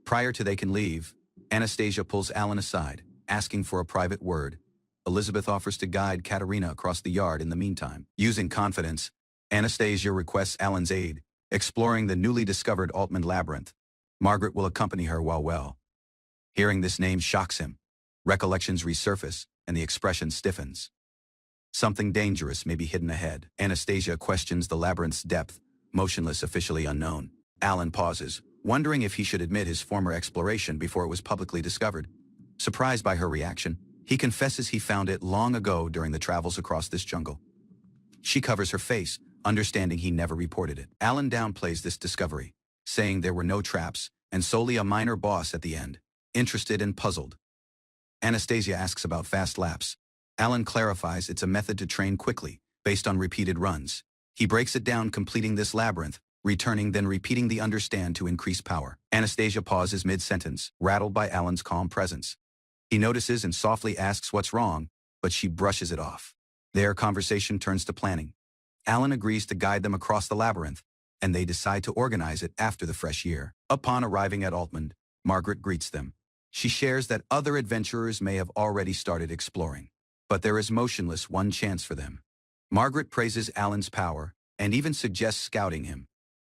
Speaker 2: Prior to they can leave, Anastasia pulls Alan aside, asking for a private word. Elizabeth offers to guide Katerina across the yard in the meantime. Using confidence, Anastasia requests Alan's aid, exploring the newly discovered Altman labyrinth. Margaret will accompany her while well. Hearing this name shocks him. Recollections resurface, and the expression stiffens. Something dangerous may be hidden ahead. Anastasia questions the labyrinth's depth, motionless, officially unknown. Alan pauses, wondering if he should admit his former exploration before it was publicly discovered. Surprised by her reaction, he confesses he found it long ago during the travels across this jungle. She covers her face, understanding he never reported it. Alan downplays this discovery, saying there were no traps and solely a minor boss at the end. Interested and puzzled, Anastasia asks about fast laps. Alan clarifies it's a method to train quickly, based on repeated runs. He breaks it down, completing this labyrinth, returning then repeating the understand to increase power. Anastasia pauses mid-sentence, rattled by Alan's calm presence. He notices and softly asks what's wrong, but she brushes it off. Their conversation turns to planning. Alan agrees to guide them across the labyrinth, and they decide to organize it after the fresh year. Upon arriving at Altmund, Margaret greets them. She shares that other adventurers may have already started exploring, but there is motionless one chance for them. Margaret praises Alan's power and even suggests scouting him.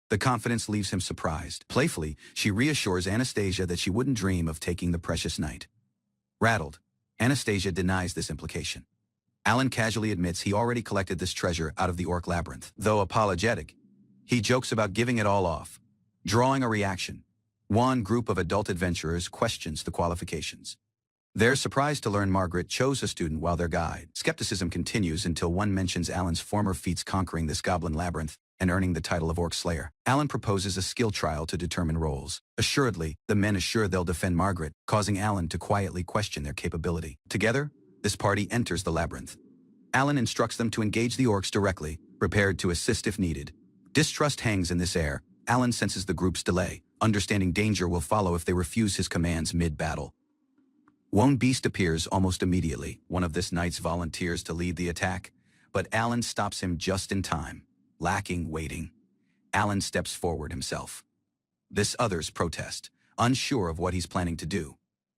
Speaker 2: The confidence leaves him surprised. Playfully, she reassures Anastasia that she wouldn't dream of taking the precious knight. Rattled, Anastasia denies this implication. Alan casually admits he already collected this treasure out of the orc labyrinth. Though apologetic, he jokes about giving it all off, drawing a reaction. One group of adult adventurers questions the qualifications. They're surprised to learn Margaret chose a student while their guide. Skepticism continues until one mentions Alan's former feats conquering this goblin labyrinth and earning the title of Orc Slayer. Alan proposes a skill trial to determine roles. Assuredly, the men assure they'll defend Margaret, causing Alan to quietly question their capability. Together, this party enters the labyrinth. Alan instructs them to engage the orcs directly, prepared to assist if needed. Distrust hangs in this air. Alan senses the group's delay, understanding danger will follow if they refuse his commands mid-battle. One beast appears almost immediately. One of this knight's volunteers to lead the attack, but Alan stops him just in time. Lacking waiting, Alan steps forward himself. This others protest, unsure of what he's planning to do.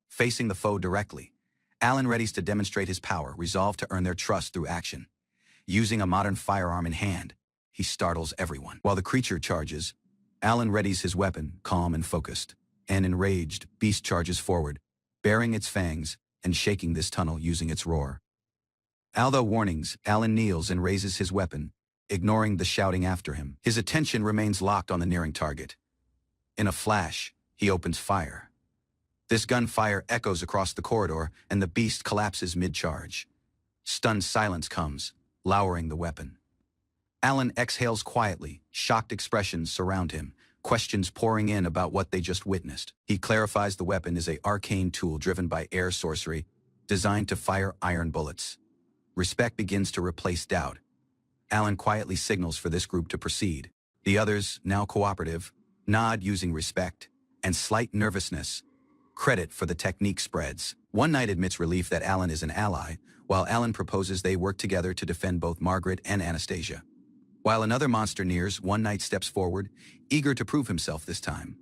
Speaker 2: Facing the foe directly, Alan readies to demonstrate his power, resolved to earn their trust through action. Using a modern firearm in hand, he startles everyone. While the creature charges, Alan readies his weapon, calm and focused. An enraged beast charges forward, baring its fangs and shaking this tunnel using its roar. Although warnings, Alan kneels and raises his weapon, ignoring the shouting after him. His attention remains locked on the nearing target. In a flash, he opens fire. This gunfire echoes across the corridor, and the beast collapses mid-charge. Stunned silence comes, lowering the weapon. Alan exhales quietly, shocked expressions surround him, questions pouring in about what they just witnessed. He clarifies the weapon is an arcane tool driven by air sorcery, designed to fire iron bullets. Respect begins to replace doubt. Alan quietly signals for this group to proceed. The others, now cooperative, nod using respect and slight nervousness. Credit for the technique spreads. One knight admits relief that Alan is an ally, while Alan proposes they work together to defend both Margaret and Anastasia. While another monster nears, one knight steps forward, eager to prove himself this time.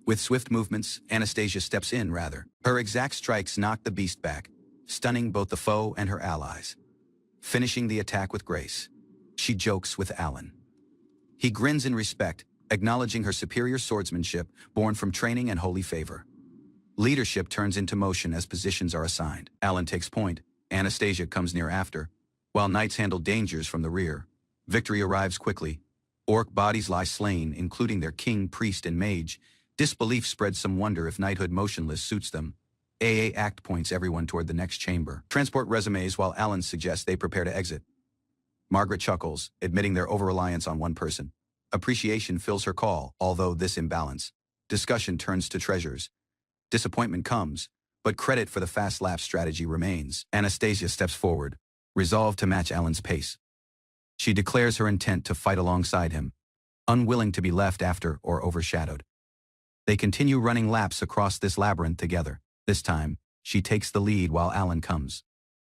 Speaker 2: With swift movements, Anastasia steps in, rather. Her exact strikes knock the beast back, stunning both the foe and her allies. Finishing the attack with grace, she jokes with Alan. He grins in respect, acknowledging her superior swordsmanship born from training and holy favor. Leadership turns into motion as positions are assigned. Alan takes point, Anastasia comes near after, while knights handle dangers from the rear. Victory arrives quickly. Orc bodies lie slain, including their king, priest, and mage. Disbelief spreads some wonder if knighthood motionless suits them. AA Act points everyone toward the next chamber. Transport resumes while Alan suggests they prepare to exit. Margaret chuckles, admitting their over-reliance on one person. Appreciation fills her call, although this imbalance. Discussion turns to treasures. Disappointment comes, but credit for the fast lap strategy remains. Anastasia steps forward, resolved to match Alan's pace. She declares her intent to fight alongside him, unwilling to be left after or overshadowed. They continue running laps across this labyrinth together. This time, she takes the lead while Alan comes,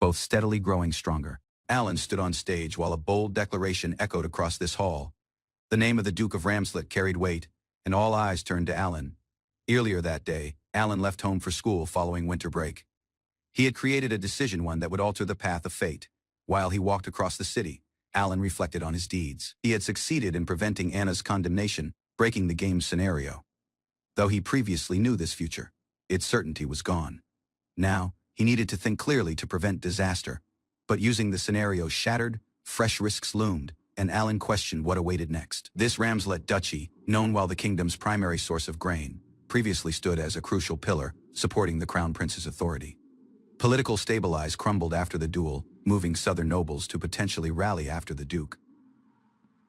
Speaker 2: both steadily growing stronger. Alan stood on stage while a bold declaration echoed across this hall. The name of the Duke of Ramslet carried weight, and all eyes turned to Alan. Earlier that day, Alan left home for school following winter break. He had created a decision, one that would alter the path of fate. While he walked across the city, Alan reflected on his deeds. He had succeeded in preventing Anna's condemnation, breaking the game's scenario. Though he previously knew this future, its certainty was gone. Now, He needed to think clearly to prevent disaster. But using the scenario shattered, fresh risks loomed, and Alan questioned what awaited next. This Ramslet duchy, known while the kingdom's primary source of grain, previously stood as a crucial pillar, supporting the crown prince's authority. Political stabilize crumbled after the duel, moving southern nobles to potentially rally after the duke.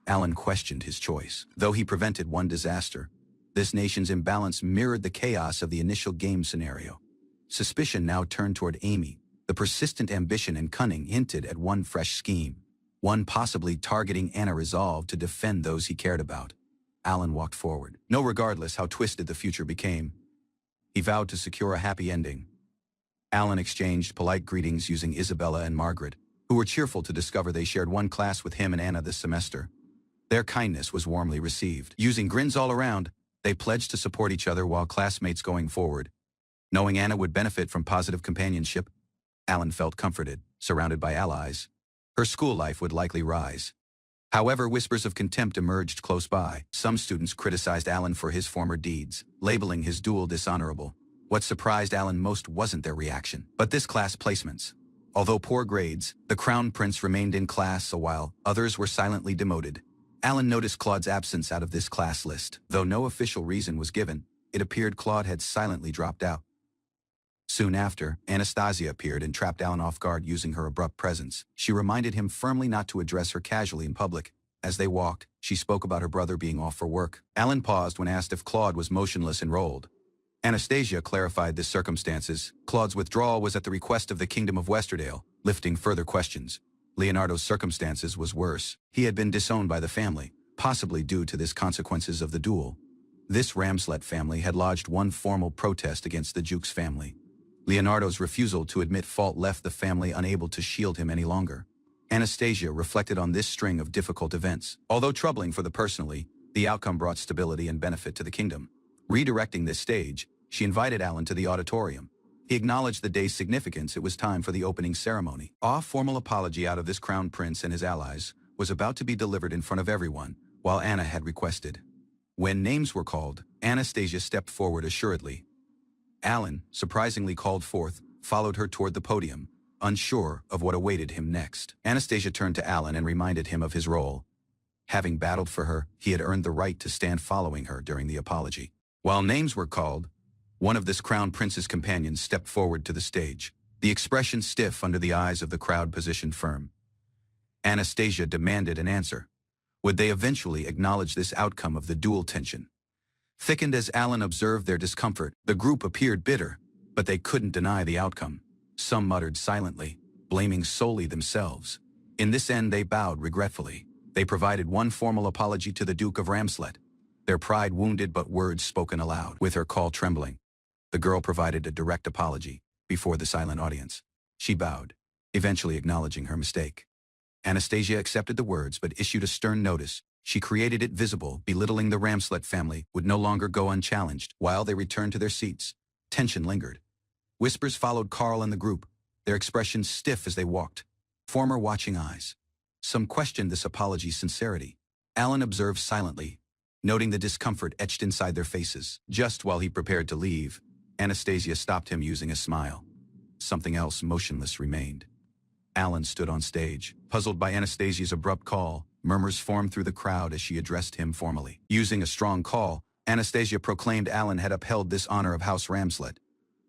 Speaker 2: Alan questioned his choice. Though he prevented one disaster, this nation's imbalance mirrored the chaos of the initial game scenario. Suspicion now turned toward Amy. The persistent ambition and cunning hinted at one fresh scheme, one possibly targeting Anna resolved to defend those he cared about. Alan walked forward. No, regardless how twisted the future became, he vowed to secure a happy ending. Alan exchanged polite greetings using Isabella and Margaret, who were cheerful to discover they shared one class with him and Anna this semester. Their kindness was warmly received. Using grins all around, they pledged to support each other while classmates going forward. Knowing Anna would benefit from positive companionship, Alan felt comforted, surrounded by allies. Her school life would likely rise. However, whispers of contempt emerged close by. Some students criticized Alan for his former deeds, labeling his duel dishonorable. What surprised Alan most wasn't their reaction, but this class placements. Although poor grades, the Crown Prince remained in class a while others were silently demoted. Alan noticed Claude's absence out of this class list. Though no official reason was given, it appeared Claude had silently dropped out. Soon after, Anastasia appeared and trapped Alan off guard using her abrupt presence. She reminded him firmly not to address her casually in public. As they walked, she spoke about her brother being off for work. Alan paused when asked if Claude was motionless enrolled. Anastasia clarified the circumstances. Claude's withdrawal was at the request of the Kingdom of Westerdale, lifting further questions. Leonardo's circumstances was worse. He had been disowned by the family, possibly due to the consequences of the duel. This Ramslet family had lodged one formal protest against the Duke's family. Leonardo's refusal to admit fault left the family unable to shield him any longer. Anastasia reflected on this string of difficult events. Although troubling for the personally, the outcome brought stability and benefit to the kingdom. Redirecting this stage, she invited Alan to the auditorium. He acknowledged the day's significance. It was time for the opening ceremony. A formal apology out of this crown prince and his allies was about to be delivered in front of everyone, while Anna had requested. When names were called, Anastasia stepped forward assuredly. Alan, surprisingly called forth, followed her toward the podium, unsure of what awaited him next. Anastasia turned to Alan and reminded him of his role. Having battled for her, he had earned the right to stand following her during the apology. While names were called, one of this crown prince's companions stepped forward to the stage, the expression stiff under the eyes of the crowd positioned firm. Anastasia demanded an answer. Would they eventually acknowledge this outcome of the duel tension? Thickened as Alan observed their discomfort, the group appeared bitter, but they couldn't deny the outcome. Some muttered silently, blaming solely themselves. In this end, they bowed regretfully. They provided one formal apology to the Duke of Ramslet, their pride wounded but words spoken aloud. With her call trembling, the girl provided a direct apology before the silent audience. She bowed, eventually acknowledging her mistake. Anastasia accepted the words but issued a stern notice. She created it visible. Belittling the Ramslet family would no longer go unchallenged. While they returned to their seats, tension lingered. Whispers followed Carl and the group, their expressions stiff as they walked, former watching eyes. Some questioned this apology's sincerity. Alan observed silently, noting the discomfort etched inside their faces. Just while he prepared to leave, Anastasia stopped him using a smile. Something else motionless remained. Alan stood on stage, puzzled by Anastasia's abrupt call. Murmurs formed through the crowd as she addressed him formally. Using a strong call, Anastasia proclaimed Alan had upheld this honor of House Ramslet.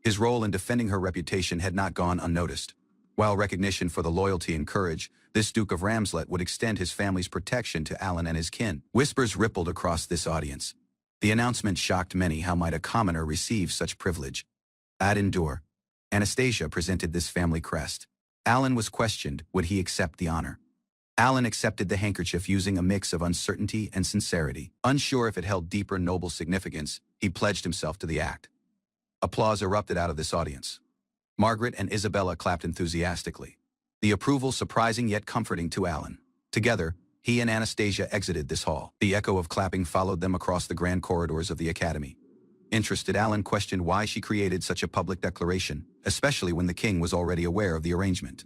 Speaker 2: His role in defending her reputation had not gone unnoticed. While recognition for the loyalty and courage, this Duke of Ramslet would extend his family's protection to Alan and his kin. Whispers rippled across this audience. The announcement shocked many. How might a commoner receive such privilege? Ad endure. Anastasia presented this family crest. Alan was questioned, would he accept the honor? Alan accepted the handkerchief using a mix of uncertainty and sincerity. Unsure if it held deeper noble significance, he pledged himself to the act. Applause erupted out of this audience. Margaret and Isabella clapped enthusiastically. The approval surprising yet comforting to Alan. Together, he and Anastasia exited this hall. The echo of clapping followed them across the grand corridors of the academy. Interested, Alan questioned why she created such a public declaration, especially when the king was already aware of the arrangement.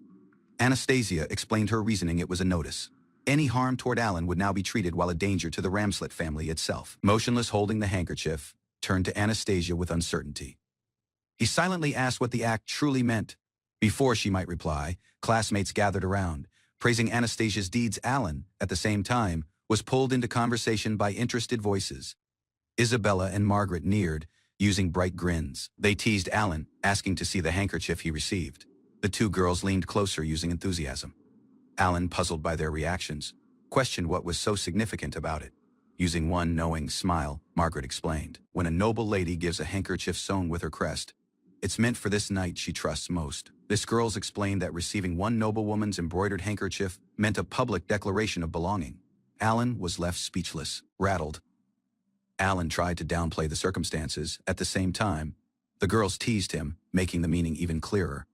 Speaker 2: Anastasia explained her reasoning. It was a notice. Any harm toward Alan would now be treated while a danger to the Ramslet family itself. Motionless, holding the handkerchief, turned to Anastasia with uncertainty. He silently asked what the act truly meant. Before she might reply, classmates gathered around, praising Anastasia's deeds. Alan, at the same time, was pulled into conversation by interested voices. Isabella and Margaret neared, using bright grins. They teased Alan, asking to see the handkerchief he received. The two girls leaned closer using enthusiasm. Alan, puzzled by their reactions, questioned what was so significant about it. Using one knowing smile, Margaret explained, "When a noble lady gives a handkerchief sewn with her crest, it's meant for this knight she trusts most." This girls explained that receiving one noblewoman's embroidered handkerchief meant a public declaration of belonging. Alan was left speechless, rattled. Alan tried to downplay the circumstances. At the same time, the girls teased him, making the meaning even clearer.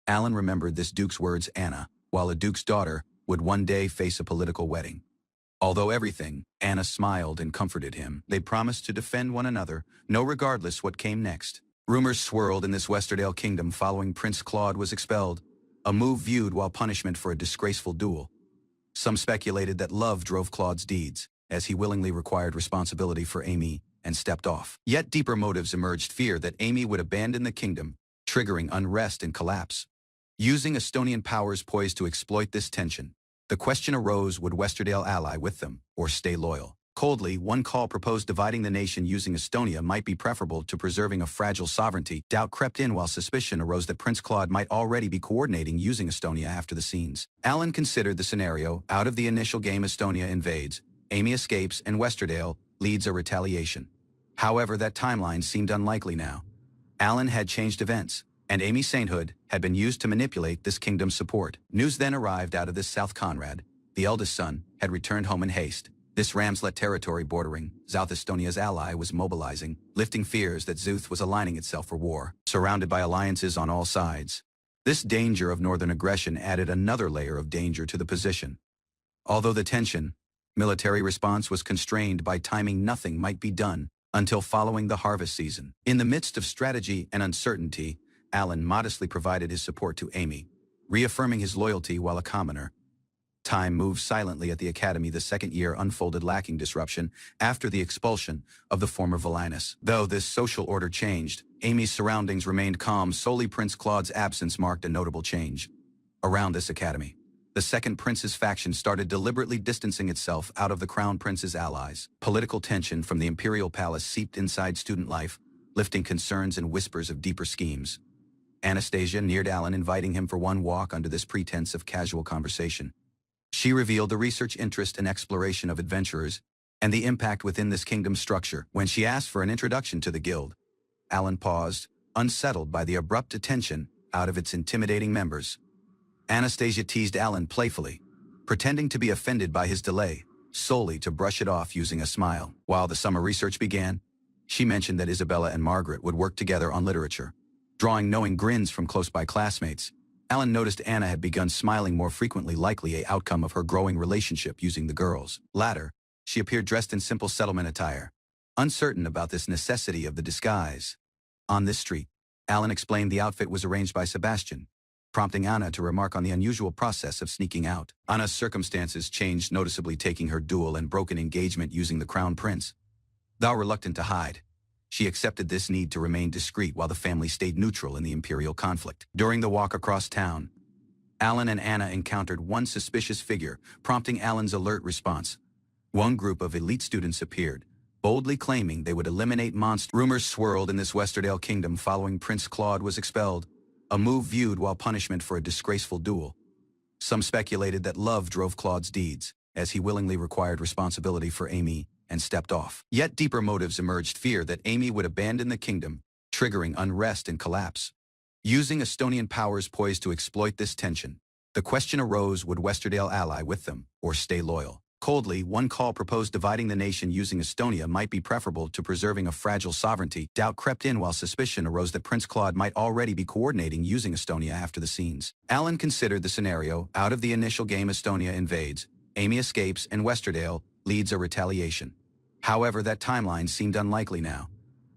Speaker 2: Alan remembered this duke's words, Anna, while a duke's daughter would one day face a political wedding. Although everything, Anna smiled and comforted him. They promised to defend one another, no regardless what came next. Rumors swirled in this Westerdale kingdom following Prince Claude was expelled, a move viewed while punishment for a disgraceful duel. Some speculated that love drove Claude's deeds, as he willingly required responsibility for Amy and stepped off. Yet deeper motives emerged: fear that Amy would abandon the kingdom, triggering unrest and collapse. Using Estonian powers poised to exploit this tension, the question arose: would Westerdale ally with them, or stay loyal? Coldly, one call proposed dividing the nation using Estonia might be preferable to preserving a fragile sovereignty. Doubt crept in while suspicion arose that Prince Claude might already be coordinating using Estonia after the scenes. Alan considered the scenario: out of the initial game, Estonia invades, Amy escapes, and Westerdale leads a retaliation. However, that timeline seemed unlikely now. Alan had changed events, and Amy's sainthood had been used to manipulate this kingdom's support. News then arrived out of this South Conrad. The eldest son had returned home in haste. This Ramslet territory bordering South Estonia's ally was mobilizing, lifting fears that Zuth was aligning itself for war, surrounded by alliances on all sides. This danger of northern aggression added another layer of danger to the position. Although the tension, military response was constrained by timing, nothing might be done until following the harvest season. In the midst of strategy and uncertainty, Alan modestly provided his support to Amy, reaffirming his loyalty while a commoner. Time moved silently at the academy. The second year unfolded lacking disruption after the expulsion of the former Villainess. Though this social order changed, Amy's surroundings remained calm. Solely Prince Claude's absence marked a notable change. Around this academy, the second prince's faction started deliberately distancing itself out of the crown prince's allies. Political tension from the imperial palace seeped inside student life, lifting concerns and whispers of deeper schemes. Anastasia neared Alan, inviting him for one walk under this pretense of casual conversation. She revealed the research interest and exploration of adventurers and the impact within this kingdom's structure. When she asked for an introduction to the guild, Alan paused, unsettled by the abrupt attention out of its intimidating members. Anastasia teased Alan playfully, pretending to be offended by his delay, solely to brush it off using a smile. While the summer research began, she mentioned that Isabella and Margaret would work together on literature. Drawing knowing grins from close-by classmates, Alan noticed Anna had begun smiling more frequently, likely an outcome of her growing relationship using the girls. Latter, she appeared dressed in simple settlement attire, uncertain about this necessity of the disguise. On this street, Alan explained the outfit was arranged by Sebastian, prompting Anna to remark on the unusual process of sneaking out. Anna's circumstances changed noticeably, taking her dual and broken engagement using the crown prince. Though reluctant to hide, she accepted this need to remain discreet while the family stayed neutral in the imperial conflict. During the walk across town, Alan and Anna encountered one suspicious figure, prompting Alan's alert response. One group of elite students appeared, boldly claiming they would eliminate monsters. Rumors swirled in this Westerdale kingdom following Prince Claude was expelled, a move viewed while punishment for a disgraceful duel. Some speculated that love drove Claude's deeds, as he willingly required responsibility for Amy and stepped off. Yet deeper motives emerged: fear that Amy would abandon the kingdom, triggering unrest and collapse. Using Estonian powers poised to exploit this tension, the question arose: would Westerdale ally with them, or stay loyal? Coldly, one call proposed dividing the nation using Estonia might be preferable to preserving a fragile sovereignty. Doubt crept in while suspicion arose that Prince Claude might already be coordinating using Estonia after the scenes. Alan considered the scenario: out of the initial game, Estonia invades, Amy escapes, and Westerdale leads a retaliation. However, that timeline seemed unlikely now.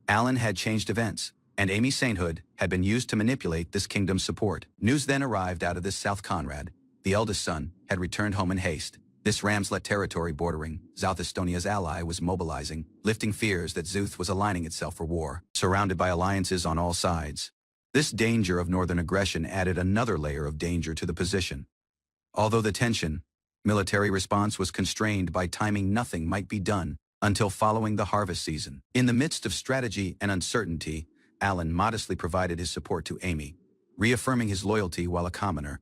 Speaker 2: Alan had changed events, and Amy's sainthood had been used to manipulate this kingdom's support. News then arrived out of this South Conrad. The eldest son had returned home in haste. This Ramslet territory bordering South Estonia's ally was mobilizing, lifting fears that Zuth was aligning itself for war, surrounded by alliances on all sides. This danger of northern aggression added another layer of danger to the position. Although the tension, military response was constrained by timing, nothing might be done until following the harvest season. In the midst of strategy and uncertainty, Alan modestly provided his support to Amy, reaffirming his loyalty while a commoner.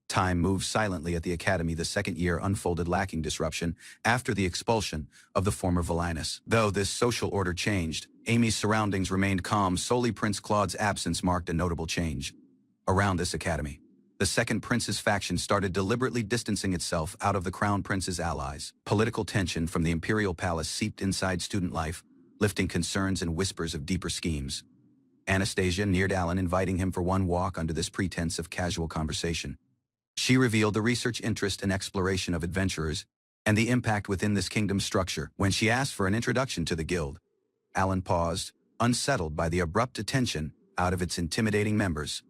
Speaker 2: Time moved silently at the academy. The second year unfolded lacking disruption after the expulsion of the former Villainess. Though this social order changed, Amy's surroundings remained calm. Solely Prince Claude's absence marked a notable change. Around this academy, the second prince's faction started deliberately distancing itself out of the crown prince's allies. Political tension from the imperial palace seeped inside student life, lifting concerns and whispers of deeper schemes. Anastasia neared Alan, inviting him for one walk under this pretense of casual conversation. She revealed the research interest and exploration of adventurers and the impact within this kingdom's structure. When she asked for an introduction to the guild, Alan paused, unsettled by the abrupt attention out of its intimidating members.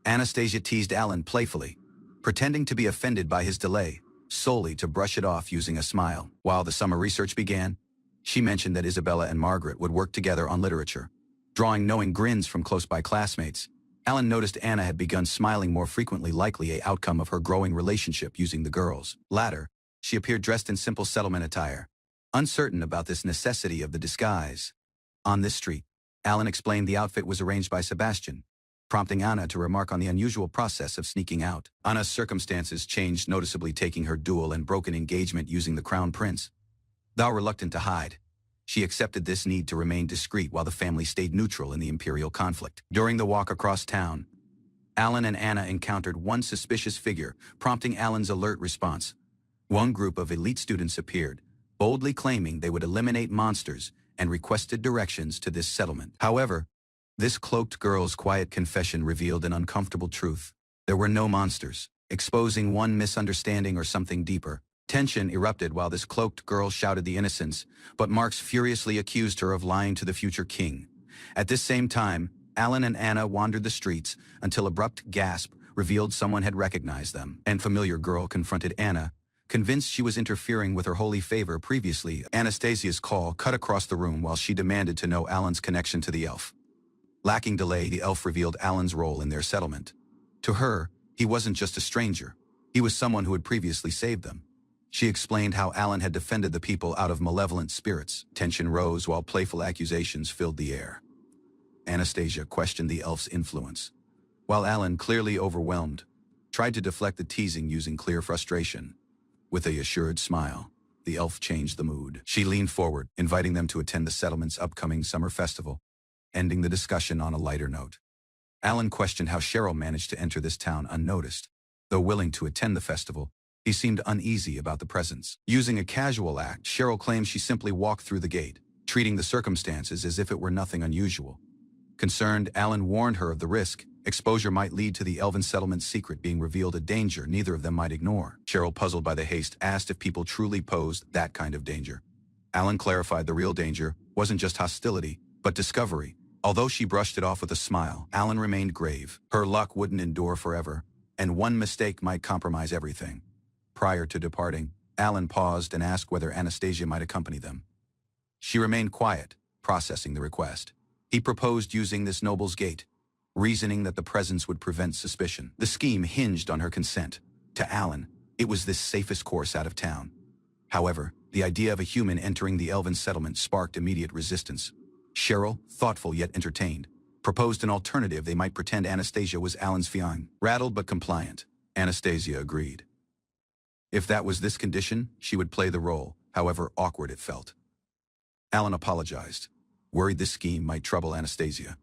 Speaker 2: Anastasia teased Alan playfully, pretending to be offended by his delay, solely to brush it off using a smile. While the summer research began, she mentioned that Isabella and Margaret would work together on literature. Drawing knowing grins from close-by classmates, Alan noticed Anna had begun smiling more frequently, likely an outcome of her growing relationship using the girls. Later, she appeared dressed in simple settlement attire, uncertain about this necessity of the disguise. On this street, Alan explained the outfit was arranged by Sebastian, prompting Anna to remark on the unusual process of sneaking out. Anna's circumstances changed noticeably, taking her dual and broken engagement using the crown prince. Though reluctant to hide, she accepted this need to remain discreet while the family stayed neutral in the imperial conflict. During the walk across town, Alan and Anna encountered one suspicious figure, prompting Alan's alert response. One group of elite students appeared, boldly claiming they would eliminate monsters and requested directions to this settlement. However, this cloaked girl's quiet confession revealed an uncomfortable truth. There were no monsters, exposing one misunderstanding or something deeper. Tension erupted while this cloaked girl shouted the innocence, but Marx furiously accused her of lying to the future king. At this same time, Alan and Anna wandered the streets until abrupt gasp revealed someone had recognized them. An familiar girl confronted Anna, convinced she was interfering with her holy favor. Previously, Anastasia's call cut across the room while she demanded to know Alan's connection to the elf. Lacking delay, the elf revealed Alan's role in their settlement. To her, he wasn't just a stranger. He was someone who had previously saved them. She explained how Alan had defended the people out of malevolent spirits. Tension rose while playful accusations filled the air. Anastasia questioned the elf's influence, while Alan, clearly overwhelmed, tried to deflect the teasing using clear frustration. With a assured smile, the elf changed the mood. She leaned forward, inviting them to attend the settlement's upcoming summer festival, ending the discussion on a lighter note. Alan questioned how Cheryl managed to enter this town unnoticed. Though willing to attend the festival, he seemed uneasy about the presence. Using a casual act, Cheryl claimed she simply walked through the gate, treating the circumstances as if it were nothing unusual. Concerned, Alan warned her of the risk. Exposure might lead to the elven settlement's secret being revealed, a danger neither of them might ignore. Cheryl, puzzled by the haste, asked if people truly posed that kind of danger. Alan clarified the real danger wasn't just hostility, but discovery. Although she brushed it off with a smile, Alan remained grave. Her luck wouldn't endure forever, and one mistake might compromise everything. Prior to departing, Alan paused and asked whether Anastasia might accompany them. She remained quiet, processing the request. He proposed using this noble's gate, reasoning that the presence would prevent suspicion. The scheme hinged on her consent. To Alan, it was the safest course out of town. However, the idea of a human entering the elven settlement sparked immediate resistance. Cheryl, thoughtful yet entertained, proposed an alternative. They might pretend Anastasia was Alan's fiancée. Rattled but compliant, Anastasia agreed. If that was this condition, she would play the role, however awkward it felt. Alan apologized, worried this scheme might trouble Anastasia.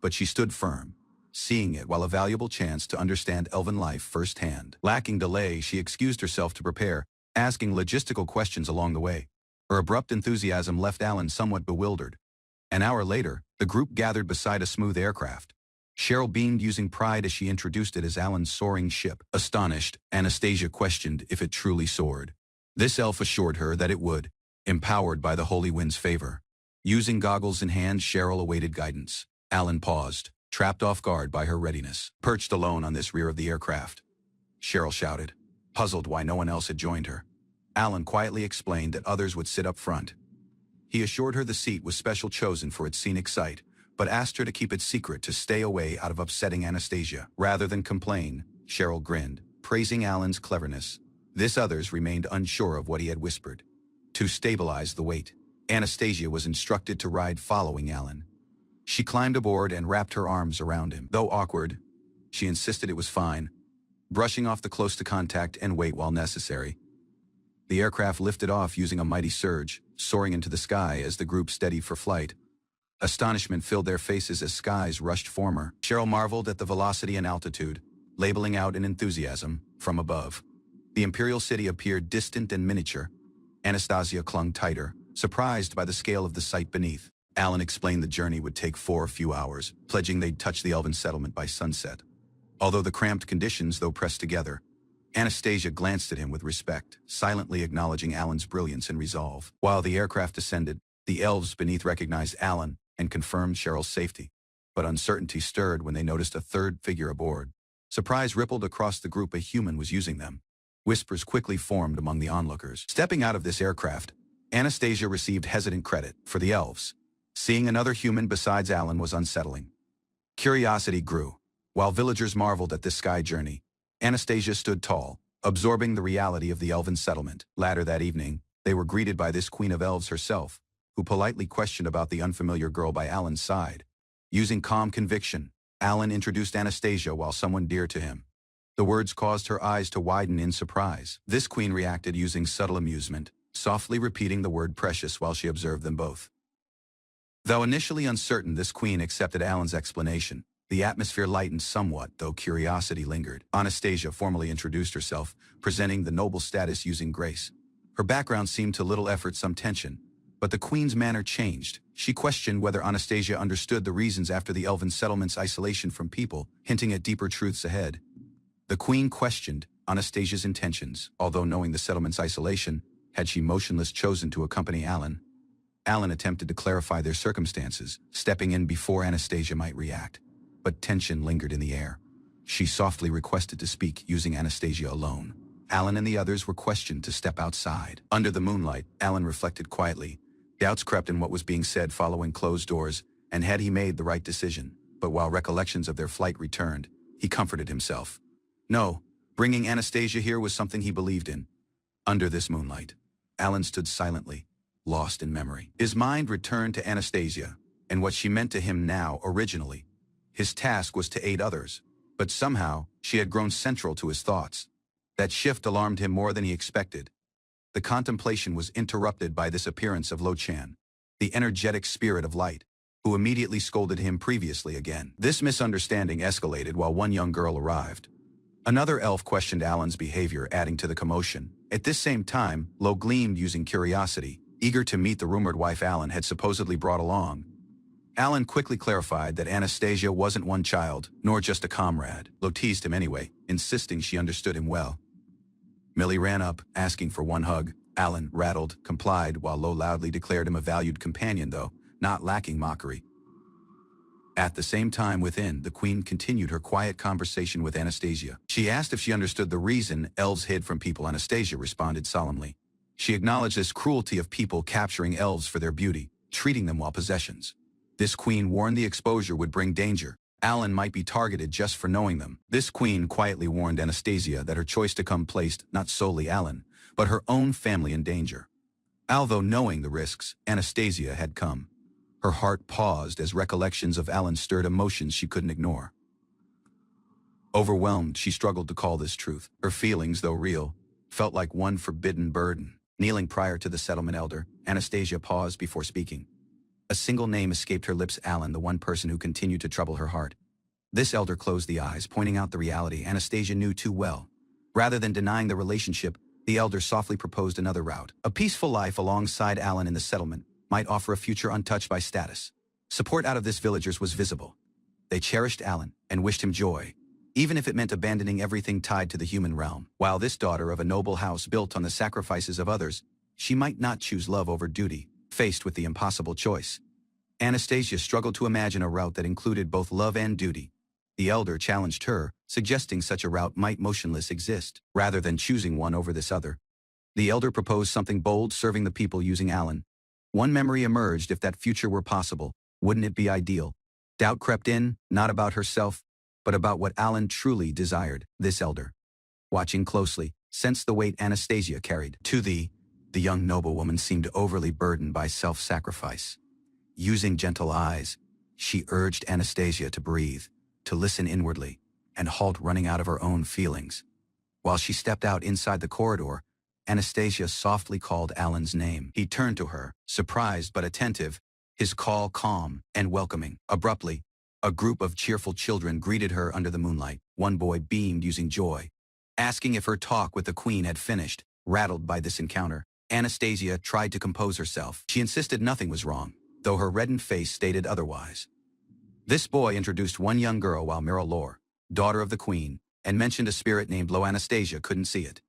Speaker 2: But she stood firm, seeing it while a valuable chance to understand elven life firsthand. Lacking delay, she excused herself to prepare, asking logistical questions along the way. Her abrupt enthusiasm left Alan somewhat bewildered. An hour later, the group gathered beside a smooth aircraft. Cheryl beamed, using pride as she introduced it as Alan's soaring ship. Astonished, Anastasia questioned if it truly soared. This elf assured her that it would, empowered by the Holy Wind's favor. Using goggles in hand, Cheryl awaited guidance. Alan paused, trapped off guard by her readiness. Perched alone on this rear of the aircraft, Cheryl shouted, puzzled why no one else had joined her. Alan quietly explained that others would sit up front. He assured her the seat was special, chosen for its scenic sight,
Speaker 1: but asked her to keep it secret to stay away out of upsetting Anastasia. Rather than complain, Cheryl grinned, praising Alan's cleverness. This others remained unsure of what he had whispered. To stabilize the weight, Anastasia was instructed to ride following Alan. She climbed aboard and wrapped her arms around him. Though awkward, she insisted it was fine, brushing off the close-to-contact and wait while necessary. The aircraft lifted off using a mighty surge, soaring into the sky as the group steadied for flight. Astonishment filled their faces as skies rushed former. Cheryl marveled at the velocity and altitude, labeling out in enthusiasm from above. The imperial city appeared distant and miniature. Anastasia clung tighter, surprised by the scale of the sight beneath. Alan explained the journey would take few hours, pledging they'd touch the elven settlement by sunset. Although the cramped conditions, though pressed together, Anastasia glanced at him with respect, silently acknowledging Alan's brilliance and resolve. While the aircraft descended, the elves beneath recognized Alan and confirmed Cheryl's safety. But uncertainty stirred when they noticed a third figure aboard. Surprise rippled across the group. A human was using them. Whispers quickly formed among the onlookers. Stepping out of this aircraft, Anastasia received hesitant credit. For the elves, seeing another human besides Alan was unsettling. Curiosity grew. While villagers marveled at this sky journey, Anastasia stood tall, absorbing the reality of the elven settlement. Later that evening, they were greeted by this queen of elves herself, who politely questioned about the unfamiliar girl by Alan's side. Using calm conviction, Alan introduced Anastasia while someone dear to him. The words caused her eyes to widen in surprise. This queen reacted using subtle amusement, softly repeating the word precious while she observed them both. Though initially uncertain, this queen accepted Alan's explanation. The atmosphere lightened somewhat, though curiosity lingered. Anastasia formally introduced herself, presenting the noble status using grace. Her background seemed to little effort some tension, but the queen's manner changed. She questioned whether Anastasia understood the reasons after the elven settlement's isolation from people, hinting at deeper truths ahead. The queen questioned Anastasia's intentions, although knowing the settlement's isolation, had she motionless chosen to accompany Alan. Alan attempted to clarify their circumstances, stepping in before Anastasia might react. But tension lingered in the air. She softly requested to speak using Anastasia alone. Alan and the others were questioned to step outside. Under the moonlight, Alan reflected quietly. Doubts crept in what was being said following closed doors, and had he made the right decision. But while recollections of their flight returned, he comforted himself. No, bringing Anastasia here was something he believed in. Under this moonlight, Alan stood silently, lost in memory. His mind returned to Anastasia, and what she meant to him now originally. His task was to aid others, but somehow she had grown central to his thoughts. That shift alarmed him more than he expected. The contemplation was interrupted by this appearance of Lo-chan, the energetic spirit of light, who immediately scolded him previously again. This misunderstanding escalated while one young girl arrived. Another elf questioned Alan's behavior, adding to the commotion. At this same time, Lo gleamed using curiosity, eager to meet the rumored wife Alan had supposedly brought along. Alan quickly clarified that Anastasia wasn't one child, nor just a comrade. Lo teased him anyway, insisting she understood him well. Millie ran up, asking for one hug. Alan, rattled, complied, while Lo loudly declared him a valued companion, though not lacking mockery. At the same time within, the queen continued her quiet conversation with Anastasia. She asked if she understood the reason elves hid from people. Anastasia responded solemnly. She acknowledged this cruelty of people capturing elves for their beauty, treating them while possessions. This queen warned the exposure would bring danger. Alan might be targeted just for knowing them. This queen quietly warned Anastasia that her choice to come placed not solely Alan, but her own family in danger. Although knowing the risks, Anastasia had come. Her heart paused as recollections of Alan stirred emotions she couldn't ignore. Overwhelmed, she struggled to call this truth. Her feelings, though real, felt like one forbidden burden. Kneeling prior to the settlement elder, Anastasia paused before speaking. A single name escaped her lips: Alan, the one person who continued to trouble her heart. This elder closed the eyes, pointing out the reality Anastasia knew too well. Rather than denying the relationship, the elder softly proposed another route. A peaceful life alongside Alan in the settlement might offer a future untouched by status. Support out of this villagers was visible. They cherished Alan and wished him joy, even if it meant abandoning everything tied to the human realm. While this daughter of a noble house built on the sacrifices of others, she might not choose love over duty. Faced with the impossible choice, Anastasia struggled to imagine a route that included both love and duty. The elder challenged her, suggesting such a route might motionless exist. Rather than choosing one over this other, the elder proposed something bold: serving the people using Alan. One memory emerged: if that future were possible, wouldn't it be ideal?
Speaker 2: Doubt crept in, not about herself, but about what Alan truly desired. This elder, watching closely, sensed the weight Anastasia carried. To the young noblewoman seemed overly burdened by self-sacrifice. Using gentle eyes, she urged Anastasia to breathe, to listen inwardly, and halt running out of her own feelings. While she stepped out inside the corridor, Anastasia softly called Alan's name. He turned to her, surprised but attentive, his call calm and welcoming. Abruptly, a group of cheerful children greeted her under the moonlight. One boy beamed using joy, asking if her talk with the queen had finished. Rattled by this encounter, Anastasia tried to compose herself. She insisted nothing was wrong, though her reddened face stated otherwise. This boy introduced one young girl while Lore, daughter of the queen, and mentioned a spirit named Lo. Anastasia couldn't see it.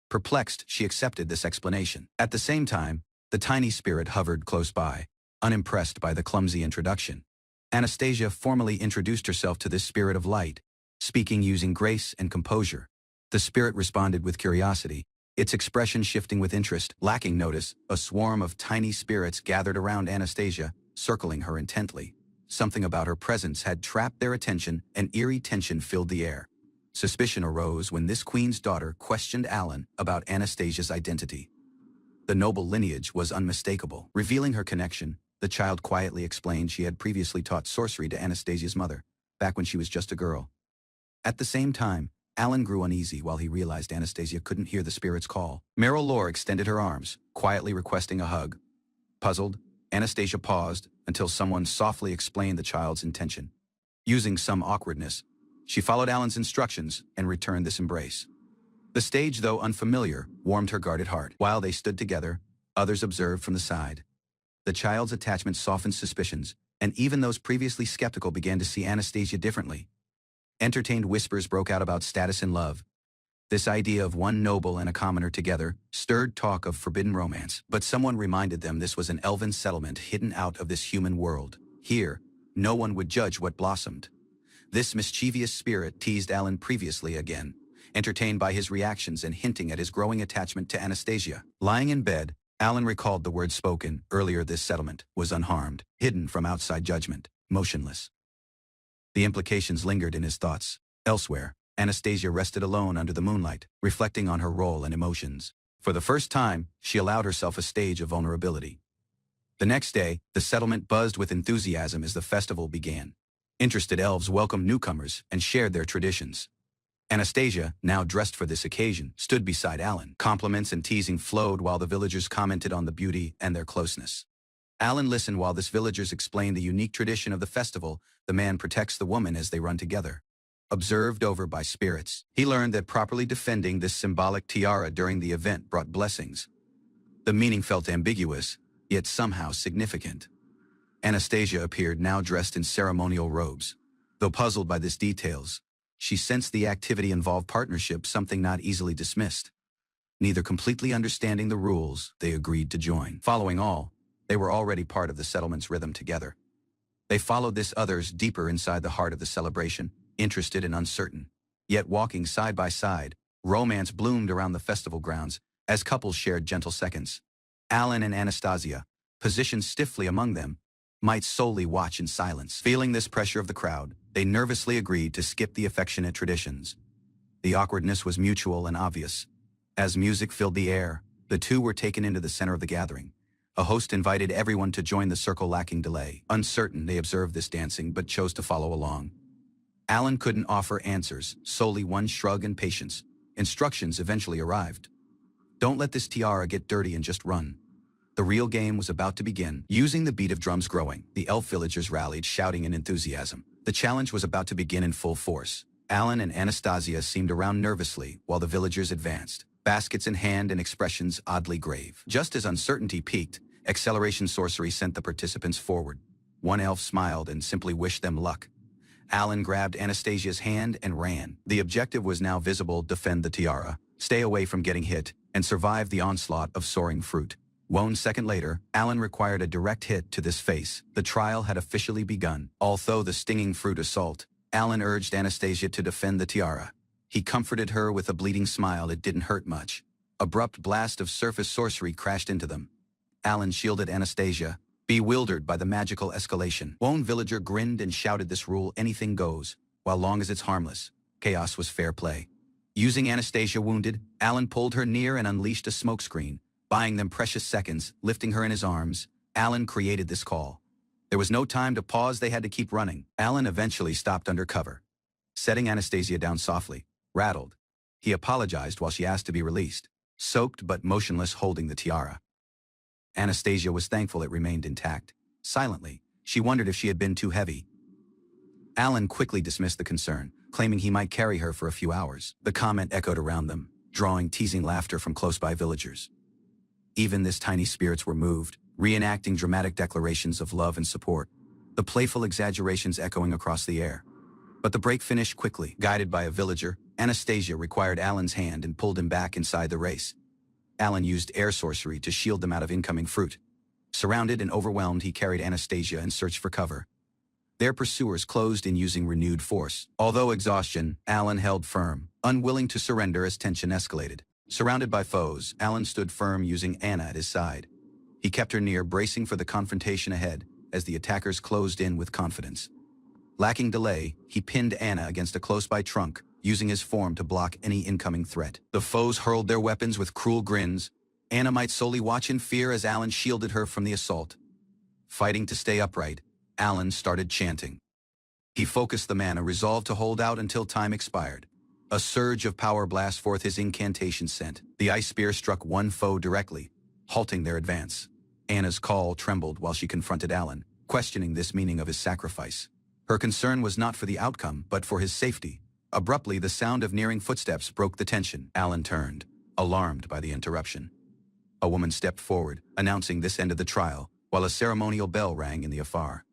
Speaker 2: Perplexed, she accepted this explanation. At the same time, the tiny spirit hovered close by, unimpressed by the clumsy introduction. Anastasia formally introduced herself to this spirit of light, speaking using grace and composure. The spirit responded with curiosity, its expression shifting with interest. Lacking notice, a swarm of tiny spirits gathered around Anastasia, circling her intently. Something about her presence had trapped their attention, and eerie tension filled the air. Suspicion arose when this queen's daughter questioned Alan about Anastasia's identity. The noble lineage was unmistakable. Revealing her connection, the child quietly explained she had previously taught sorcery to Anastasia's mother, back when she was just a girl. At the same time, Alan grew uneasy while he realized Anastasia couldn't hear the spirit's call. Lore extended her arms, quietly requesting a hug. Puzzled, Anastasia paused until someone softly explained the child's intention. Using some awkwardness, she followed Alan's instructions and returned this embrace. The stage, though unfamiliar, warmed her guarded heart. While they stood together, others observed from the side. The child's attachment softened suspicions, and even those previously skeptical began to see Anastasia differently. Entertained whispers broke out about status and love. This idea of one noble and a commoner together stirred talk of forbidden romance, but someone reminded them this was an elven settlement hidden out of this human world. Here, no one would judge what blossomed. This mischievous spirit teased Alan previously again, entertained by his reactions and hinting at his growing attachment to Anastasia. Lying in bed, Alan recalled the words spoken earlier. This settlement was unharmed, hidden from outside judgment, motionless. The implications lingered in his thoughts. Elsewhere, Anastasia rested alone under the moonlight, reflecting on her role and emotions. For the first time, she allowed herself a stage of vulnerability. The next day, the settlement buzzed with enthusiasm as the festival began. Interested elves welcomed newcomers and shared their traditions. Anastasia, now dressed for this occasion, stood beside Alan. Compliments and teasing flowed while the villagers commented on the beauty and their closeness. Alan listened while this villagers explained the unique tradition of the festival. The man protects the woman as they run together. Observed over by spirits, he learned that properly defending this symbolic tiara during the event brought blessings. The meaning felt ambiguous, yet somehow significant. Anastasia appeared now dressed in ceremonial robes. Though puzzled by these details, she sensed the activity involved partnership, something not easily dismissed. Neither completely understanding the rules, they agreed to join. Following all, they were already part of the settlement's rhythm together. They followed this others deeper inside the heart of the celebration, interested and uncertain. Yet walking side by side, romance bloomed around the festival grounds as couples shared gentle seconds. Alan and Anastasia, positioned stiffly among them, might solely watch in silence. Feeling this pressure of the crowd, they nervously agreed to skip the affectionate traditions. The awkwardness was mutual and obvious. As music filled the air, the two were taken into the center of the gathering. A host invited everyone to join the circle lacking delay. Uncertain, they observed this dancing but chose to follow along. Alan couldn't offer answers, solely one shrug and patience. Instructions eventually arrived. Don't let this tiara get dirty and just run. The real game was about to begin. Using the beat of drums growing, the elf villagers rallied, shouting in enthusiasm. The challenge was about to begin in full force. Alan and Anastasia seemed around nervously while the villagers advanced, baskets in hand and expressions oddly grave. Just as uncertainty peaked, acceleration sorcery sent the participants forward. One elf smiled and simply wished them luck. Alan grabbed Anastasia's hand and ran. The objective was now visible: defend the tiara, stay away from getting hit, and survive the onslaught of soaring fruit. 1 second later, Alan required a direct hit to this face. The trial had officially begun. Although the stinging fruit assault, Alan urged Anastasia to defend the tiara. He comforted her with a bleeding smile. It didn't hurt much. Abrupt blast of surface sorcery crashed into them. Alan shielded Anastasia, bewildered by the magical escalation. One villager grinned and shouted this rule anything goes, while long as it's harmless. Chaos was fair play. Using Anastasia wounded, Alan pulled her near and unleashed a smokescreen, buying them precious seconds, lifting her in his arms. Alan created this call. There was no time to pause, they had to keep running. Alan eventually stopped under cover, setting Anastasia down softly. Rattled, he apologized while she asked to be released, soaked but motionless, holding the tiara. Anastasia was thankful it remained intact. Silently, she wondered if she had been too heavy. Alan quickly dismissed the concern, claiming he might carry her for a few hours. The comment echoed around them, drawing teasing laughter from close-by villagers. Even this tiny spirits were moved, reenacting dramatic declarations of love and support, the playful exaggerations echoing across the air. But the break finished quickly. Guided by a villager, Anastasia required Alan's hand and pulled him back inside the race. Alan used air sorcery to shield them out of incoming fruit. Surrounded and overwhelmed, he carried Anastasia and searched for cover. Their pursuers closed in using renewed force. Although exhaustion, Alan held firm, unwilling to surrender as tension escalated. Surrounded by foes, Alan stood firm, using Anna at his side. He kept her near, bracing for the confrontation ahead as the attackers closed in with confidence. Lacking delay, he pinned Anna against a close-by trunk, using his form to block any incoming threat. The foes hurled their weapons with cruel grins. Anna might solely watch in fear as Alan shielded her from the assault. Fighting to stay upright, Alan started chanting. He focused the mana, resolved to hold out until time expired. A surge of power blast forth his incantation sent. The ice spear struck one foe directly, halting their advance. Anna's call trembled while she confronted Alan, questioning this meaning of his sacrifice. Her concern was not for the outcome, but for his safety. Abruptly, the sound of nearing footsteps broke the tension. Alan turned, alarmed by the interruption. A woman stepped forward, announcing this ended the trial, while a ceremonial bell rang in the afar.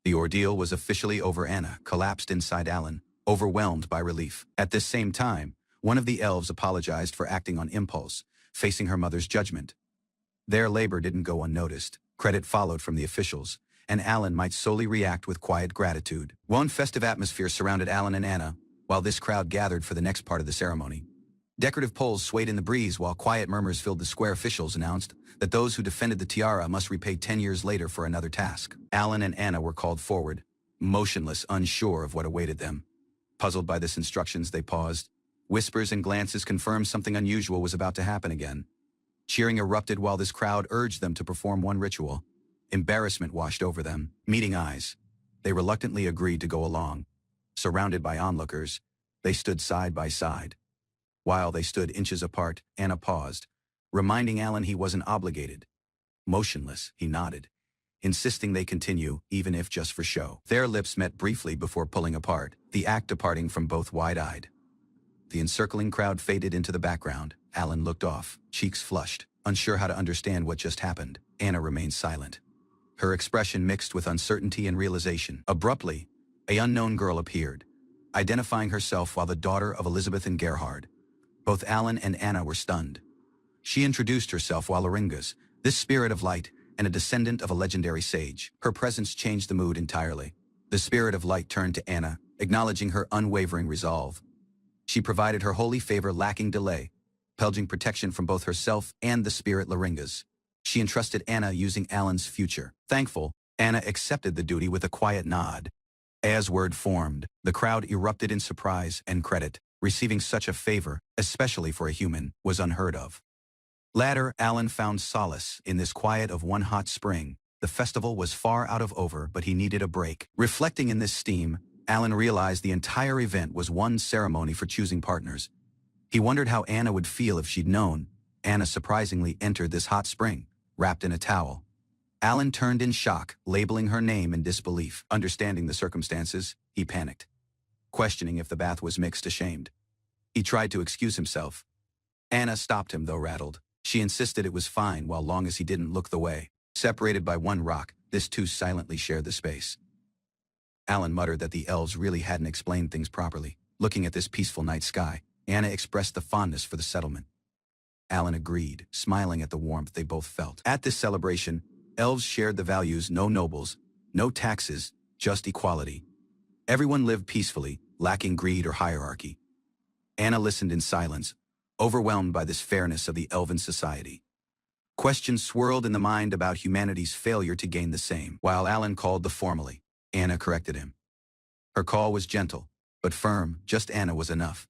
Speaker 2: The ordeal was officially over. Anna collapsed inside Alan, overwhelmed by relief. At this same time, one of the elves apologized for acting on impulse, facing her mother's judgment. Their labor didn't go unnoticed. Credit followed from the officials, and Alan might solely react with quiet gratitude. One festive atmosphere surrounded Alan and Anna, while this crowd gathered for the next part of the ceremony. Decorative poles swayed in the breeze while quiet murmurs filled the square. Officials announced that those who defended the tiara must repay 10 years later for another task. Alan and Anna were called forward, motionless, unsure of what awaited them. Puzzled by this instructions, they paused. Whispers and glances confirmed something unusual was about to happen again. Cheering erupted while this crowd urged them to perform one ritual. Embarrassment washed over them. Meeting eyes, they reluctantly agreed to go along. Surrounded by onlookers, they stood side by side. While they stood inches apart, Anna paused, reminding Alan he wasn't obligated. Motionless, he nodded, insisting they continue, even if just for show. Their lips met briefly before pulling apart, the act departing from both wide-eyed. The encircling crowd faded into the background. Alan looked off, cheeks flushed, unsure how to understand what just happened. Anna remained silent, her expression mixed with uncertainty and realization. Abruptly, an unknown girl appeared, identifying herself while the daughter of Elizabeth and Gerhard. Both Alan and Anna were stunned. She introduced herself while Laringas, this spirit of light, and a descendant of a legendary sage. Her presence changed the mood entirely. The spirit of light turned to Anna, acknowledging her unwavering resolve. She provided her holy favor lacking delay, pledging protection from both herself and the spirit Laringas. She entrusted Anna using Alan's future. Thankful, Anna accepted the duty with a quiet nod. As word formed, the crowd erupted in surprise and credit. Receiving such a favor, especially for a human, was unheard of. Later, Alan found solace in this quiet of one hot spring. The festival was far out of over, but he needed a break. Reflecting in this steam, Alan realized the entire event was one ceremony for choosing partners. He wondered how Anna would feel if she'd known. Anna surprisingly entered this hot spring, wrapped in a towel. Alan turned in shock, labeling her name in disbelief. Understanding the circumstances, he panicked, questioning if the bath was mixed, ashamed. He tried to excuse himself. Anna stopped him, though rattled. She insisted it was fine while long as he didn't look the way. Separated by one rock, this two silently shared the space. Alan muttered that the elves really hadn't explained things properly. Looking at this peaceful night sky, Anna expressed the fondness for the settlement. Alan agreed, smiling at the warmth they both felt. At this celebration, elves shared the values: no nobles, no taxes, just equality. Everyone lived peacefully, lacking greed or hierarchy. Anna listened in silence, overwhelmed by this fairness of the elven society. Questions swirled in the mind about humanity's failure to gain the same. While Alan called the formally, Anna corrected him. Her call was gentle, but firm. Just Anna was enough.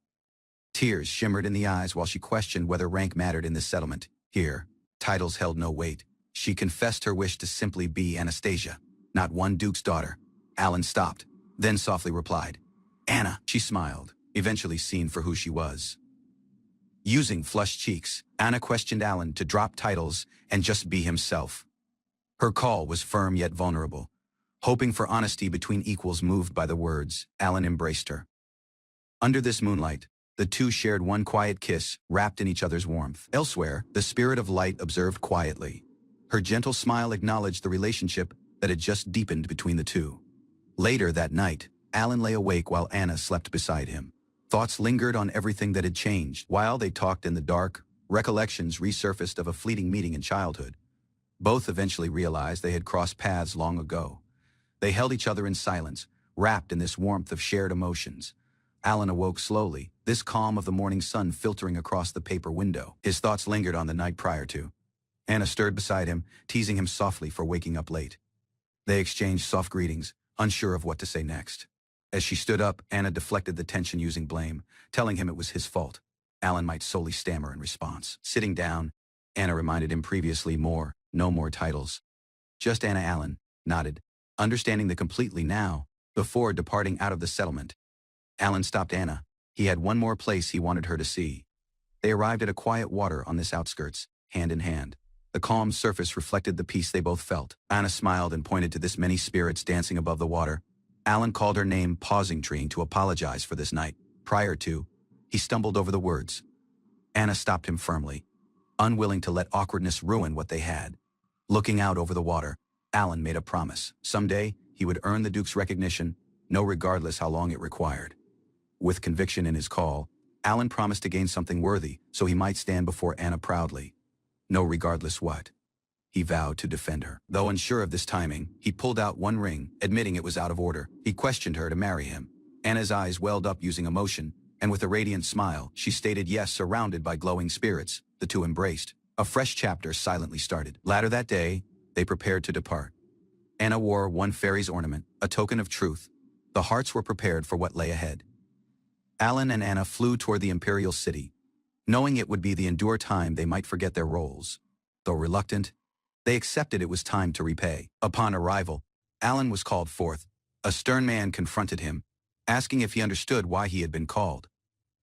Speaker 2: Tears shimmered in the eyes while she questioned whether rank mattered in this settlement. Here, titles held no weight. She confessed her wish to simply be Anastasia, not one duke's daughter. Alan stopped, then softly replied, Anna. She smiled, eventually seen for who she was. Using flushed cheeks, Anna questioned Alan to drop titles and just be himself. Her call was firm yet vulnerable. Hoping for honesty between equals moved by the words, Alan embraced her. Under this moonlight, the two shared one quiet kiss, wrapped in each other's warmth. Elsewhere, the spirit of light observed quietly. Her gentle smile acknowledged the relationship that had just deepened between the two. Later that night, Alan lay awake while Anna slept beside him. Thoughts lingered on everything that had changed. While they talked in the dark, recollections resurfaced of a fleeting meeting in childhood. Both eventually realized they had crossed paths long ago. They held each other in silence, wrapped in this warmth of shared emotions. Alan awoke slowly, this calm of the morning sun filtering across the paper window. His thoughts lingered on the night prior to. Anna stirred beside him, teasing him softly for waking up late. They exchanged soft greetings, unsure of what to say next. As she stood up, Anna deflected the tension using blame, telling him it was his fault. Alan might solely stammer in response. Sitting down, Anna reminded him previously no more titles. Just Anna. Alan nodded, understanding the completely now, before departing out of the settlement. Alan stopped Anna. He had one more place he wanted her to see. They arrived at a quiet water on this outskirts, hand in hand. The calm surface reflected the peace they both felt. Anna smiled and pointed to this many spirits dancing above the water. Alan called her name, pausing, trying to apologize for this night. Prior to, he stumbled over the words. Anna stopped him firmly, unwilling to let awkwardness ruin what they had. Looking out over the water, Alan made a promise. Someday, he would earn the Duke's recognition, no regardless how long it required. With conviction in his call, Alan promised to gain something worthy so he might stand before Anna proudly. No regardless what. He vowed to defend her. Though unsure of this timing, he pulled out one ring, admitting it was out of order. He questioned her to marry him. Anna's eyes welled up using emotion, and with a radiant smile, she stated yes, surrounded by glowing spirits. The two embraced. A fresh chapter silently started. Later that day, they prepared to depart. Anna wore one fairy's ornament, a token of truth. The hearts were prepared for what lay ahead. Alan and Anna flew toward the imperial city, knowing it would be the endure time they might forget their roles. Though reluctant, they accepted it was time to repay. Upon arrival, Alan was called forth. A stern man confronted him, asking if he understood why he had been called.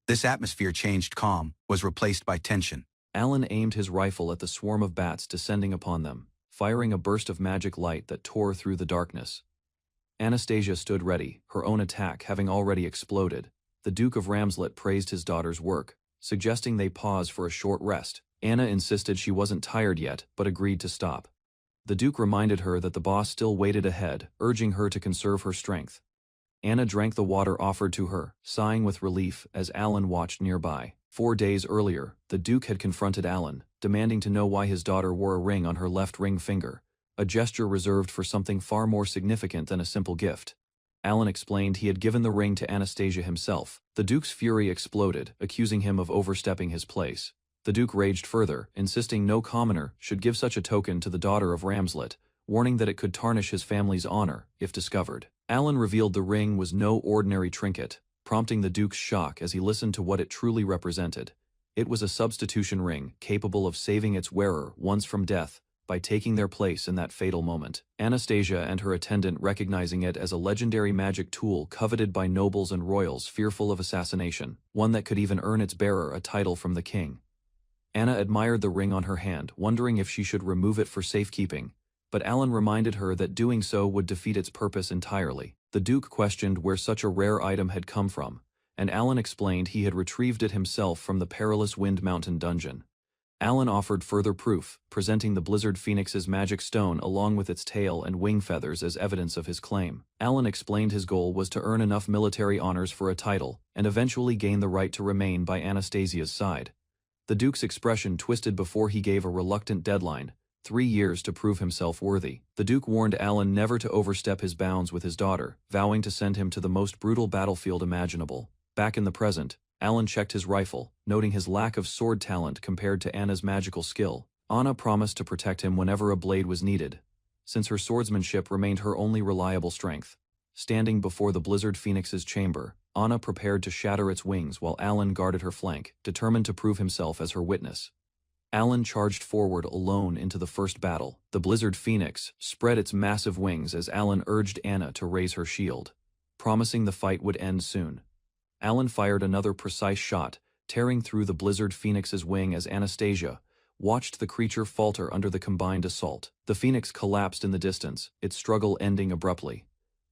Speaker 2: This atmosphere changed. Calm was replaced by tension.
Speaker 3: Alan aimed his rifle at the swarm of bats descending upon them, firing a burst of magic light that tore through the darkness. Anastasia stood ready, her own attack having already exploded. The Duke of Ramslet praised his daughter's work, suggesting they pause for a short rest. Anna insisted she wasn't tired yet, but agreed to stop. The Duke reminded her that the boss still waited ahead, urging her to conserve her strength. Anna drank the water offered to her, sighing with relief as Alan watched nearby. 4 days earlier, the Duke had confronted Alan, demanding to know why his daughter wore a ring on her left ring finger, a gesture reserved for something far more significant than a simple gift. Alan explained he had given the ring to Anastasia himself. The Duke's fury exploded, accusing him of overstepping his place. The Duke raged further, insisting no commoner should give such a token to the daughter of Ramslet, warning that it could tarnish his family's honor if discovered. Alan revealed the ring was no ordinary trinket, prompting the Duke's shock as he listened to what it truly represented. It was a substitution ring, capable of saving its wearer once from death by taking their place in that fatal moment. Anastasia and her attendant recognizing it as a legendary magic tool coveted by nobles and royals fearful of assassination, one that could even earn its bearer a title from the king. Anna admired the ring on her hand, wondering if she should remove it for safekeeping, but Alan reminded her that doing so would defeat its purpose entirely. The Duke questioned where such a rare item had come from, and Alan explained he had retrieved it himself from the perilous Wind Mountain dungeon. Alan offered further proof, presenting the Blizzard Phoenix's magic stone along with its tail and wing feathers as evidence of his claim. Alan explained his goal was to earn enough military honors for a title, and eventually gain the right to remain by Anastasia's side. The Duke's expression twisted before he gave a reluctant deadline, 3 years to prove himself worthy. The Duke warned Alan never to overstep his bounds with his daughter, vowing to send him to the most brutal battlefield imaginable. Back in the present, Alan checked his rifle, noting his lack of sword talent compared to Anna's magical skill. Anna promised to protect him whenever a blade was needed, since her swordsmanship remained her only reliable strength. Standing before the Blizzard Phoenix's chamber, Anna prepared to shatter its wings while Alan guarded her flank, determined to prove himself as her witness. Alan charged forward alone into the first battle. The Blizzard Phoenix spread its massive wings as Alan urged Anna to raise her shield, promising the fight would end soon. Alan fired another precise shot, tearing through the Blizzard Phoenix's wing as Anastasia watched the creature falter under the combined assault. The Phoenix collapsed in the distance, its struggle ending abruptly.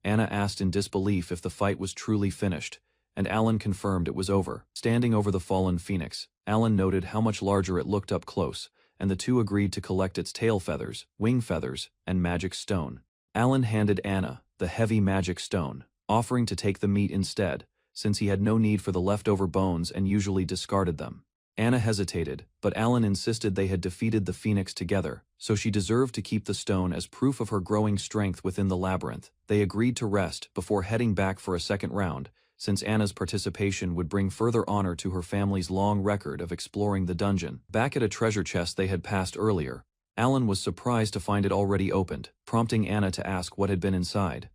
Speaker 3: Anna asked in disbelief if the fight was truly finished, and Alan confirmed it was over. Standing over the fallen Phoenix, Alan noted how much larger it looked up close, and the two agreed to collect its tail feathers, wing feathers, and magic stone. Alan handed Anna the heavy magic stone, offering to take the meat instead, since he had no need for the leftover bones and usually discarded them. Anna hesitated, but Alan insisted they had defeated the Phoenix together, so she deserved to keep the stone as proof of her growing strength within the labyrinth. They agreed to rest before heading back for a second round, since Anna's participation would bring further honor to her family's long record of exploring the dungeon. Back at a treasure chest they had passed earlier, Alan was surprised to find it already opened, prompting Anna to ask what had been inside.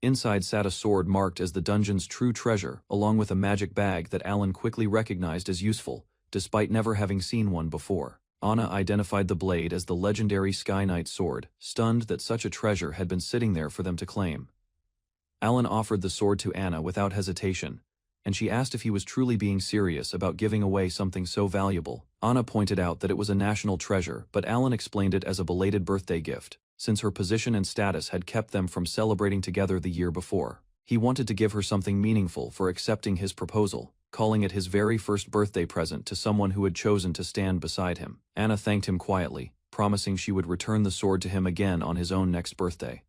Speaker 3: Inside sat a sword marked as the dungeon's true treasure, along with a magic bag that Alan quickly recognized as useful, despite never having seen one before. Anna identified the blade as the legendary Sky Knight sword, stunned that such a treasure had been sitting there for them to claim. Alan offered the sword to Anna without hesitation, and she asked if he was truly being serious about giving away something so valuable. Anna pointed out that it was a national treasure, but Alan explained it as a belated birthday gift, since her position and status had kept them from celebrating together the year before. He wanted to give her something meaningful for accepting his proposal, calling it his very first birthday present to someone who had chosen to stand beside him. Anna thanked him quietly, promising she would return the sword to him again on his own next birthday.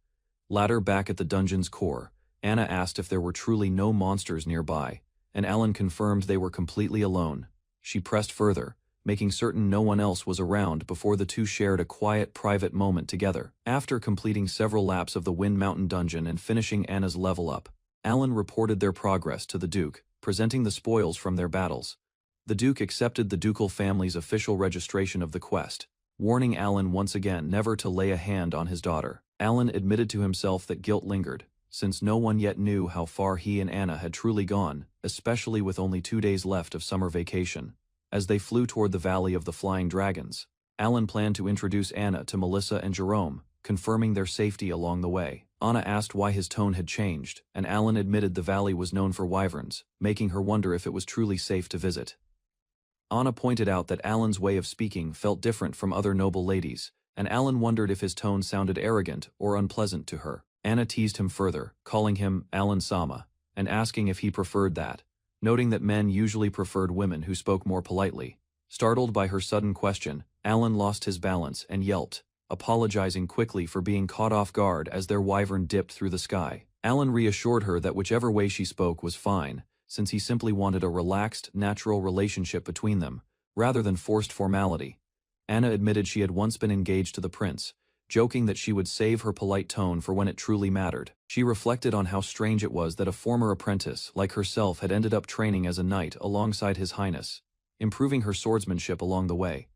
Speaker 3: Later, back at the dungeon's core, Anna asked if there were truly no monsters nearby, and Alan confirmed they were completely alone. She pressed further, making certain no one else was around before the two shared a quiet, private moment together. After completing several laps of the Wind Mountain dungeon and finishing Anna's level up, Alan reported their progress to the Duke, presenting the spoils from their battles. The Duke accepted the ducal family's official registration of the quest, warning Alan once again never to lay a hand on his daughter. Alan admitted to himself that guilt lingered, since no one yet knew how far he and Anna had truly gone, especially with only 2 days left of summer vacation. As they flew toward the Valley of the Flying Dragons, Alan planned to introduce Anna to Melissa and Jerome, confirming their safety along the way. Anna asked why his tone had changed, and Alan admitted the valley was known for wyverns, making her wonder if it was truly safe to visit. Anna pointed out that Alan's way of speaking felt different from other noble ladies, and Alan wondered if his tone sounded arrogant or unpleasant to her. Anna teased him further, calling him Alan Sama, and asking if he preferred that, noting that men usually preferred women who spoke more politely. Startled by her sudden question, Alan lost his balance and yelped, apologizing quickly for being caught off guard as their wyvern dipped through the sky. Alan reassured her that whichever way she spoke was fine, since he simply wanted a relaxed, natural relationship between them, rather than forced formality. Anna admitted she had once been engaged to the prince, joking that she would save her polite tone for when it truly mattered. She reflected on how strange it was that a former apprentice, like herself, had ended up training as a knight alongside His Highness, improving her swordsmanship along the way.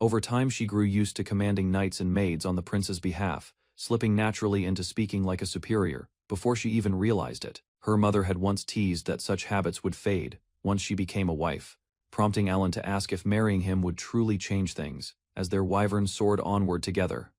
Speaker 3: Over time she grew used to commanding knights and maids on the prince's behalf, slipping naturally into speaking like a superior, before she even realized it. Her mother had once teased that such habits would fade once she became a wife, prompting Alan to ask if marrying him would truly change things. As their wyverns soared onward together,